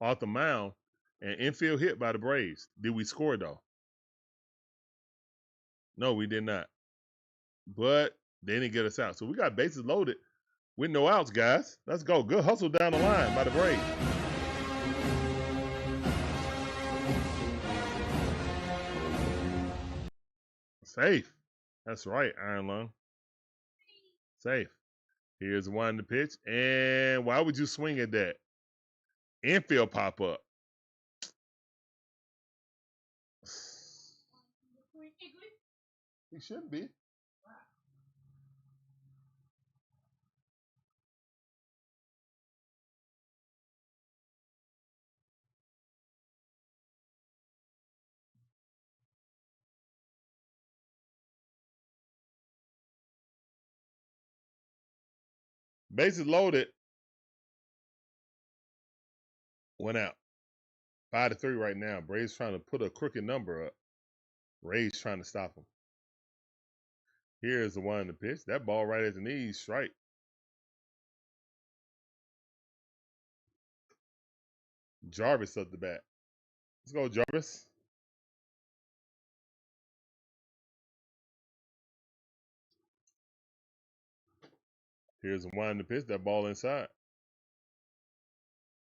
off the mound, and infield hit by the Braves. Did we score, though? No, we did not. But they didn't get us out. So we got bases loaded with no outs, guys. Let's go. Good hustle down the line by the Braves. Safe. That's right, Iron Lung. Safe. Here's one to pitch. And why would you swing at that? Infield pop up. He should be. Bases loaded. Went out. 5-3 right now. Braves trying to put a crooked number up. Rays trying to stop him. Here's the one to pitch. That ball right at the knees. Strike. Jarvis up the bat. Let's go, Jarvis. Here's the one to pitch. That ball inside.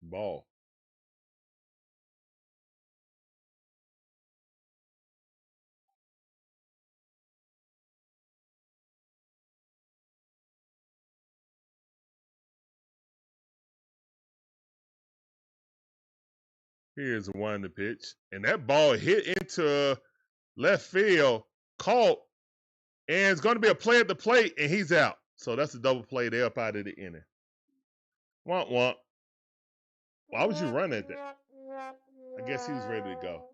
Ball. Here's the one to pitch. And that ball hit into left field, caught, and it's going to be a play at the plate, and he's out. So that's a double play. They're up out of the inning. Womp womp. Why would you run at that? I guess he was ready to go.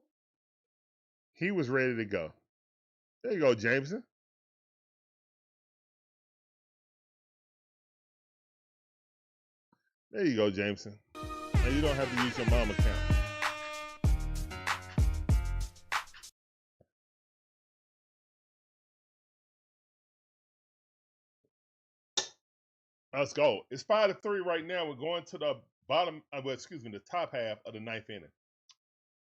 He was ready to go. There you go, Jameson. There you go, Jameson. Now you don't have to use your mom account. Let's go. It's 5-3 right now. We're going to the bottom, the top half of the ninth inning.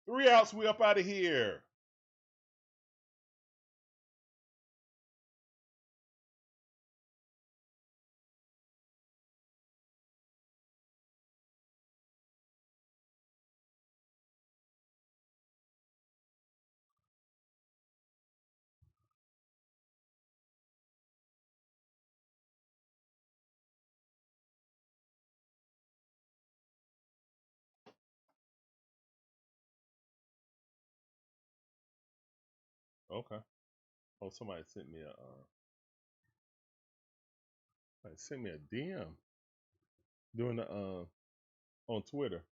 3 outs. We up out of here. Okay. Oh, somebody sent me a DM doing the on Twitter.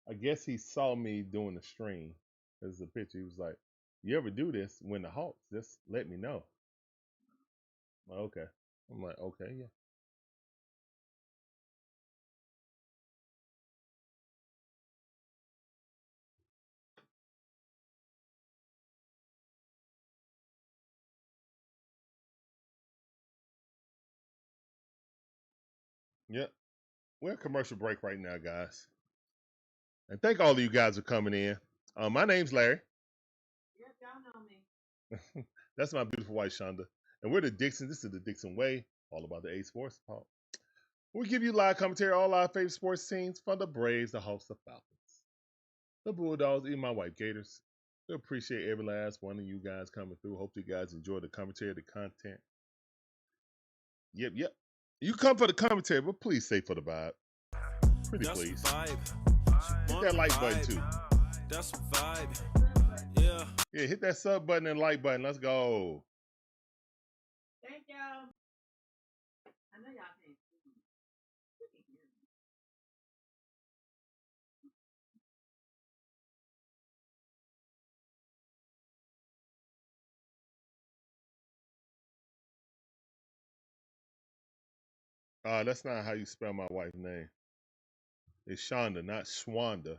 I guess he saw me doing the stream. There's a picture. He was like, "You ever do this when the Hawks? Just let me know." I'm like, okay. I'm like, okay, yeah. Yep. We're in commercial break right now, guys. And thank all of you guys for coming in. My name's Larry. Yep, y'all know me. That's my beautiful wife, Shonda. And we're the Dixon. This is the Dixon Way, all about the A Sports Talk. We give you live commentary on all our favorite sports teams, from the Braves, the Hawks, the Falcons, the Bulldogs, even my white Gators. We appreciate every last one of you guys coming through. Hope you guys enjoy the commentary, the content. Yep. You come for the commentary, but please stay for the vibe. Pretty please. Hit that like button too. That's a vibe. Yeah. Yeah, hit that sub button and like button. Let's go. Thank y'all. I know y'all can't see me. You can hear me. That's not how you spell my wife's name. It's Shonda, not Swanda.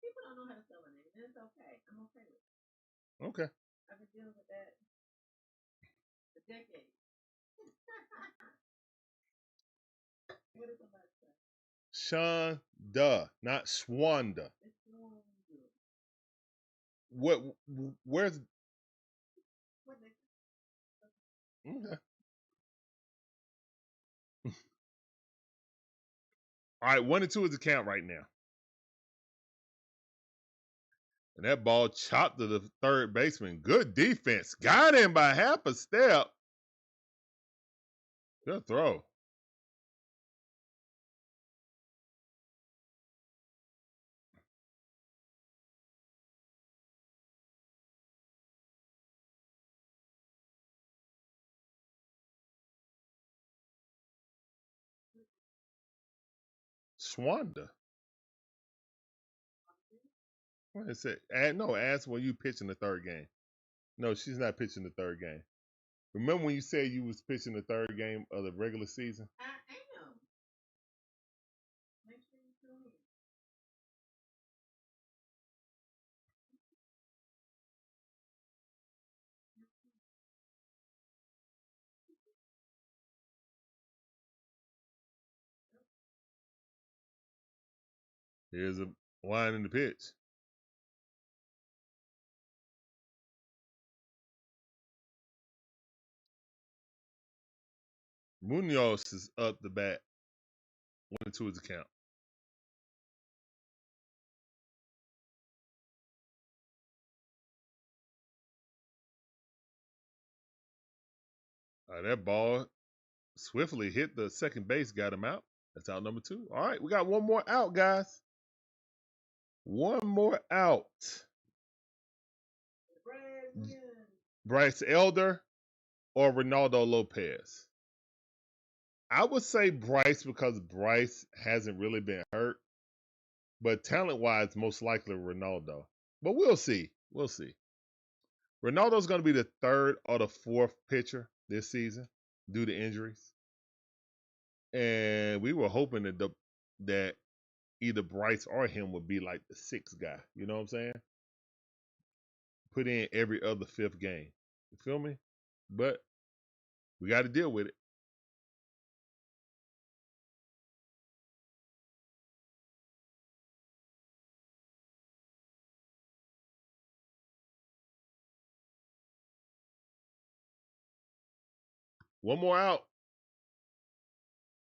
People don't know how to spell my name, and it's okay. I'm okay with it. Okay. I've been dealing with that for decades. What did somebody say? Shonda, not Swanda. It's wrong. Where's What they okay. All right, 1 and 2 is the count right now. And that ball chopped to the third baseman. Good defense. Got him by half a step. Good throw. Swanda. What is it? No, ask when you pitching the third game. No, she's not pitching the third game. Remember when you said you was pitching the third game of the regular season? I am. Make sure you tune in. Here's a line in the pitch. Munoz is up the bat. 1-2 is the count. That ball swiftly hit the second base, got him out. That's out number 2. All right, we got one more out, guys. One more out. Bryce Elder or Ronaldo Lopez? I would say Bryce because Bryce hasn't really been hurt. But talent-wise, most likely Ronaldo. But we'll see. We'll see. Ronaldo's going to be the third or the fourth pitcher this season due to injuries. And we were hoping that either Bryce or him would be like the sixth guy. You know what I'm saying? Put in every other fifth game. You feel me? But we got to deal with it. One more out.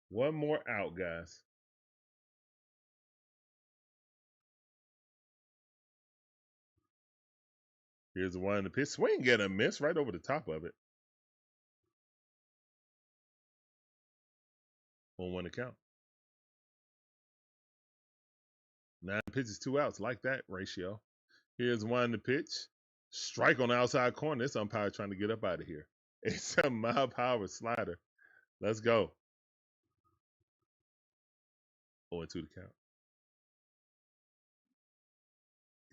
One more out, guys. Here's the one in the pitch. Swing, get a miss right over the top of it. 1-1 to count. 9 pitches, 2 outs. Like that ratio. Here's one in the pitch. Strike on the outside corner. This umpire trying to get up out of here. It's a mild power slider. Let's go. 0-2 to count.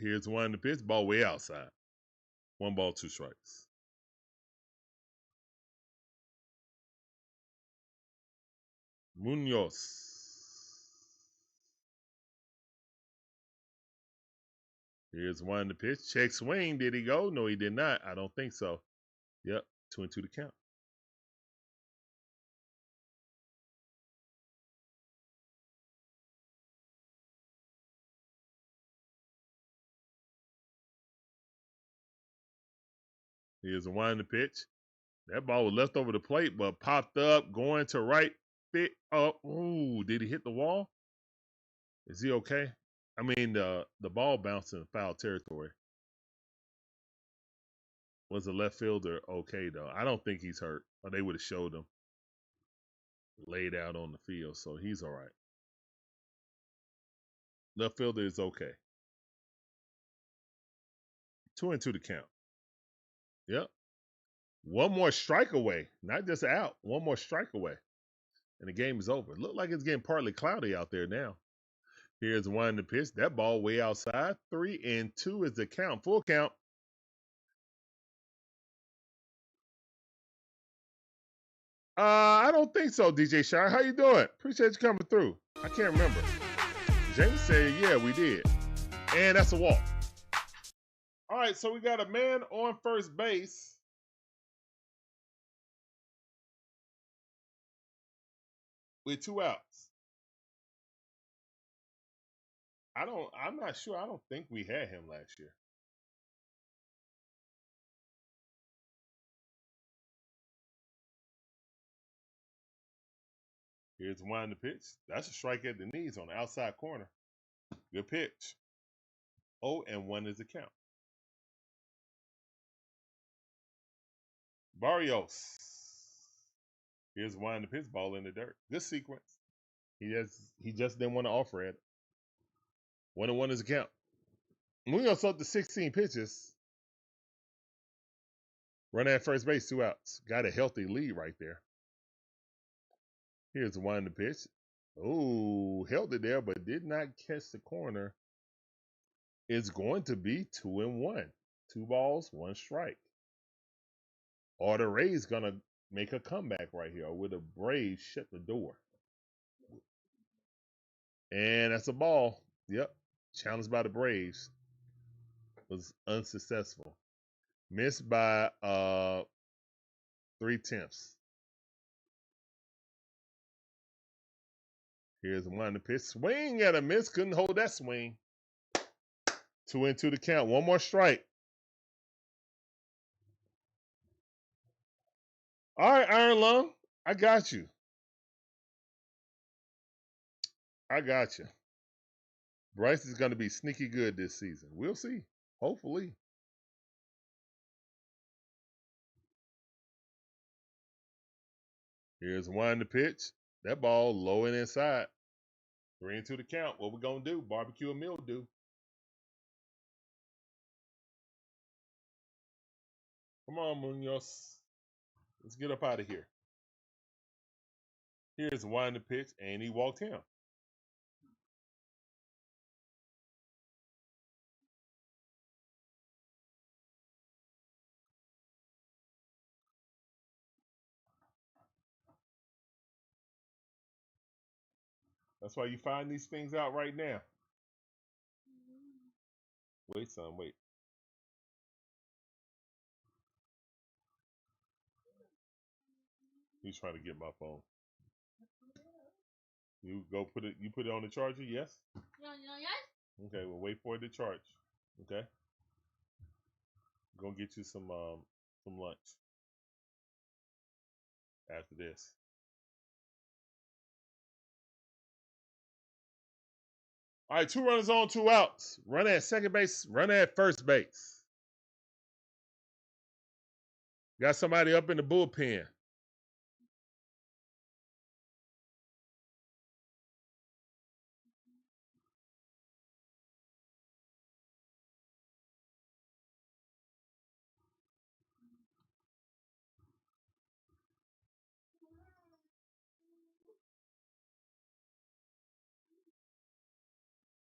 Here's one in the pitch. Ball way outside. 1 ball, 2 strikes. Munoz. Here's one in the pitch. Check swing. Did he go? No, he did not. I don't think so. Yep. 2-2 to count. Here's a one in the pitch. That ball was left over the plate, but popped up, going to right. Fit up. Ooh, did he hit the wall? Is he okay? I mean, the ball bounced in foul territory. Was the left fielder okay, though? I don't think he's hurt. Or they would have showed him laid out on the field, so he's all right. Left fielder is okay. 2-2 to count. Yep. One more strike away. Not just out. One more strike away. And the game is over. Look like it's getting partly cloudy out there now. Here's one in the pitch. That ball way outside. 3-2 is the count. Full count. I don't think so, DJ Shire. How you doing? Appreciate you coming through. I can't remember. James said, yeah, we did. And that's a walk. All right, so we got a man on first base. With 2 outs. I'm not sure. I don't think we had him last year. Here's one in the pitch. That's a strike at the knees on the outside corner. Good pitch. 0-1 is the count. Barrios. Here's one of his ball in the dirt. Good sequence. He just didn't want to offer it. 1-1 is the count. We're gonna start the 16 pitches. Run at first base, 2 outs. Got a healthy lead right there. Here's one to pitch. Oh, held it there, but did not catch the corner. It's going to be 2-1. 2 balls, 1 strike. Or the Rays gonna make a comeback right here, or will the Braves shut the door? And that's a ball. Yep. Challenged by the Braves. Was unsuccessful. Missed by 3/10. Here's one to pitch. Swing at a miss. Couldn't hold that swing. 2-2 the count. 1 more strike. All right, Iron Lung. I got you. I got you. Bryce is going to be sneaky good this season. We'll see. Hopefully. Here's one to pitch. That ball low and inside. 3-2 the count. What we going to do? Barbecue and mildew. Come on, Munoz. Let's get up out of here. Here's one to pitch, and he walked him. That's why you find these things out right now. Wait, son, wait. He's trying to get my phone. You go put it. You put it on the charger. Yes. Okay. Well, wait for it to charge. Okay. Gonna get you some lunch after this. All right, 2 runners on, 2 outs. Run at second base, run at first base. Got somebody up in the bullpen.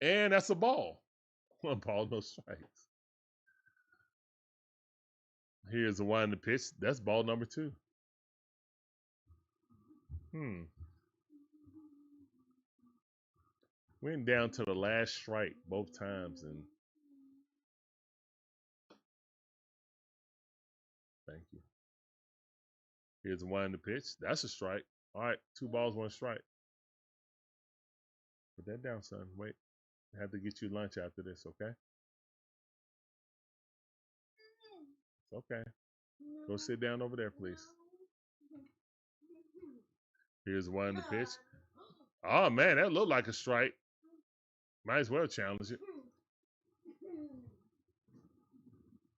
And that's a ball. 1 ball, no strikes. Here's the one to pitch. That's ball number 2. Went down to the last strike both times, and thank you. Here's the one to pitch. That's a strike. All right, 2 balls, 1 strike. Put that down, son. Wait. I have to get you lunch after this, okay? It's okay. Go sit down over there, please. Here's one to pitch. Oh, man, that looked like a strike. Might as well challenge it.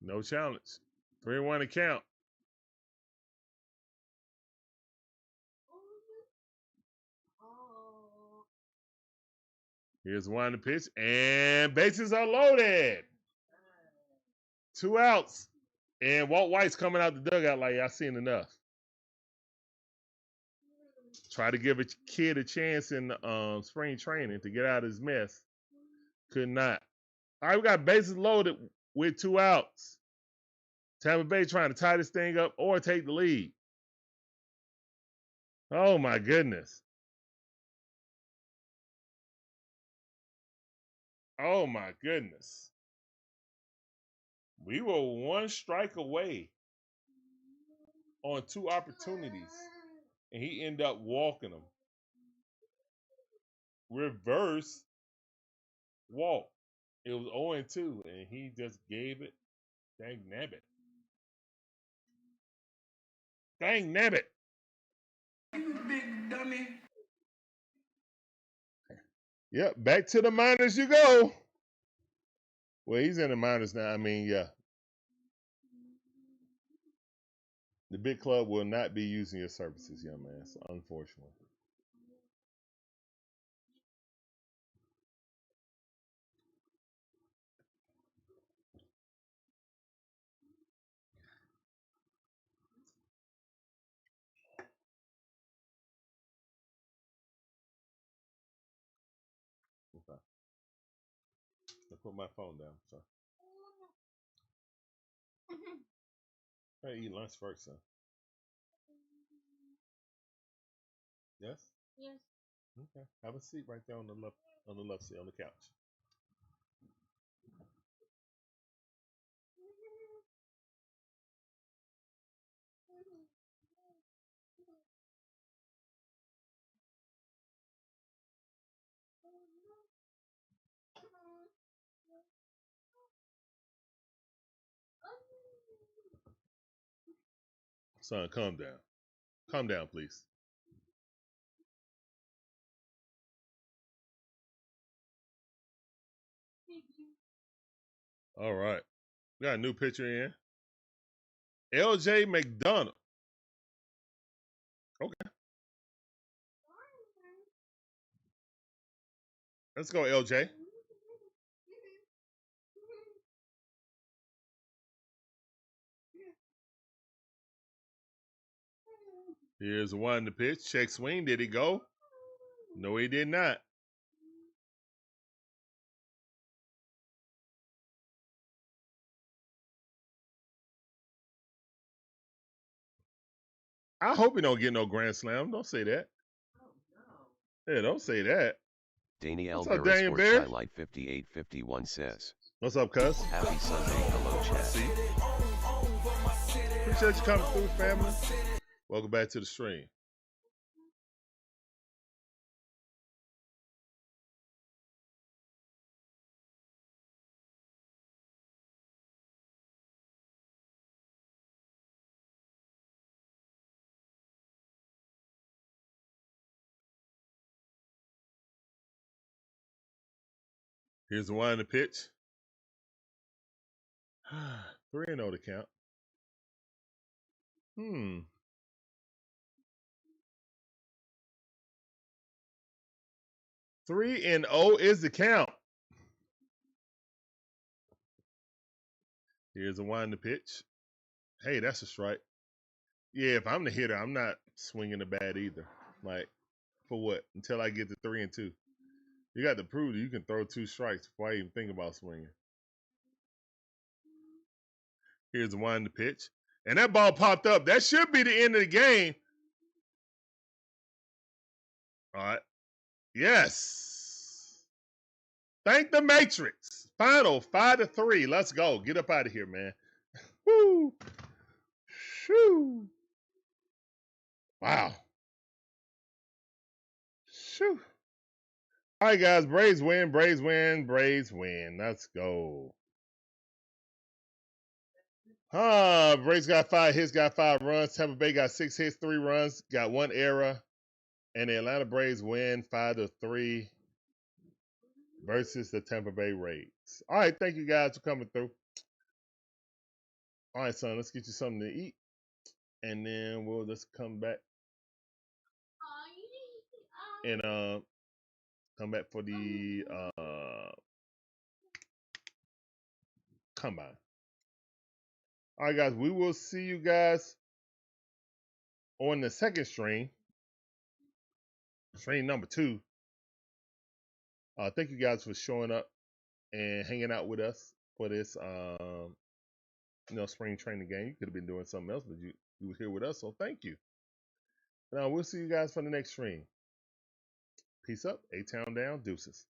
No challenge. 3-1 to count. Here's one to pitch, and bases are loaded. 2 outs, and Walt White's coming out the dugout like, I've seen enough. Try to give a kid a chance in spring training to get out of his mess. Could not. All right, we got bases loaded with 2 outs. Tampa Bay trying to tie this thing up or take the lead. Oh, my goodness. Oh, my goodness. We were 1 strike away on 2 opportunities, and he ended up walking them. Reverse walk. It was 0-2, and he just gave it. Dang nabbit. Dang nabbit. You big dummy. Yep, back to the minors you go. Well, he's in the minors now. I mean, yeah. The big club will not be using your services, young man. So unfortunately. Okay. I put my phone down. So I eat lunch first, son. Yes? Yes. Okay. Have a seat right there on the left seat on the couch. Son, calm down. Calm down, please. All right. We got a new picture in. LJ McDonough. Okay. Let's go, LJ. Here's one the pitch. Check swing. Did he go? No, he did not. I hope he don't get no grand slam. Don't say that. Yeah, don't say that. Danielle What's up, Barry Daniel Sports Barry? Highlight 5851 says, What's up, cuz? Happy Sunday, hello chat. See? Appreciate you coming through, family. Welcome back to the stream. Here's the one in the pitch. 3-0 to count. 3-0 is the count. Here's the one in the pitch. Hey, that's a strike. Yeah, if I'm the hitter, I'm not swinging the bat either. Like, for what? Until I get to 3-2. You got to prove that you can throw 2 strikes before I even think about swinging. Here's the one in the pitch. And that ball popped up. That should be the end of the game. All right. Yes. Thank the Matrix. Final 5-3. Let's go. Get up out of here, man. Woo. Shoo. Wow. Shoo. All right, guys. Braves win. Braves win. Braves win. Let's go. Braves got 5 hits, got 5 runs. Tampa Bay got 6 hits, 3 runs, got 1 error. And the Atlanta Braves win 5-3 versus the Tampa Bay Rays. All right, thank you guys for coming through. All right, son, let's get you something to eat. And then we'll just come back and come back for the combine. All right, guys, we will see you guys on the second stream number 2. Thank you guys for showing up and hanging out with us for this spring training game. You could have been doing something else, but you were here with us, so thank you. Now we'll see you guys for the next stream. Peace up, A-Town down, deuces.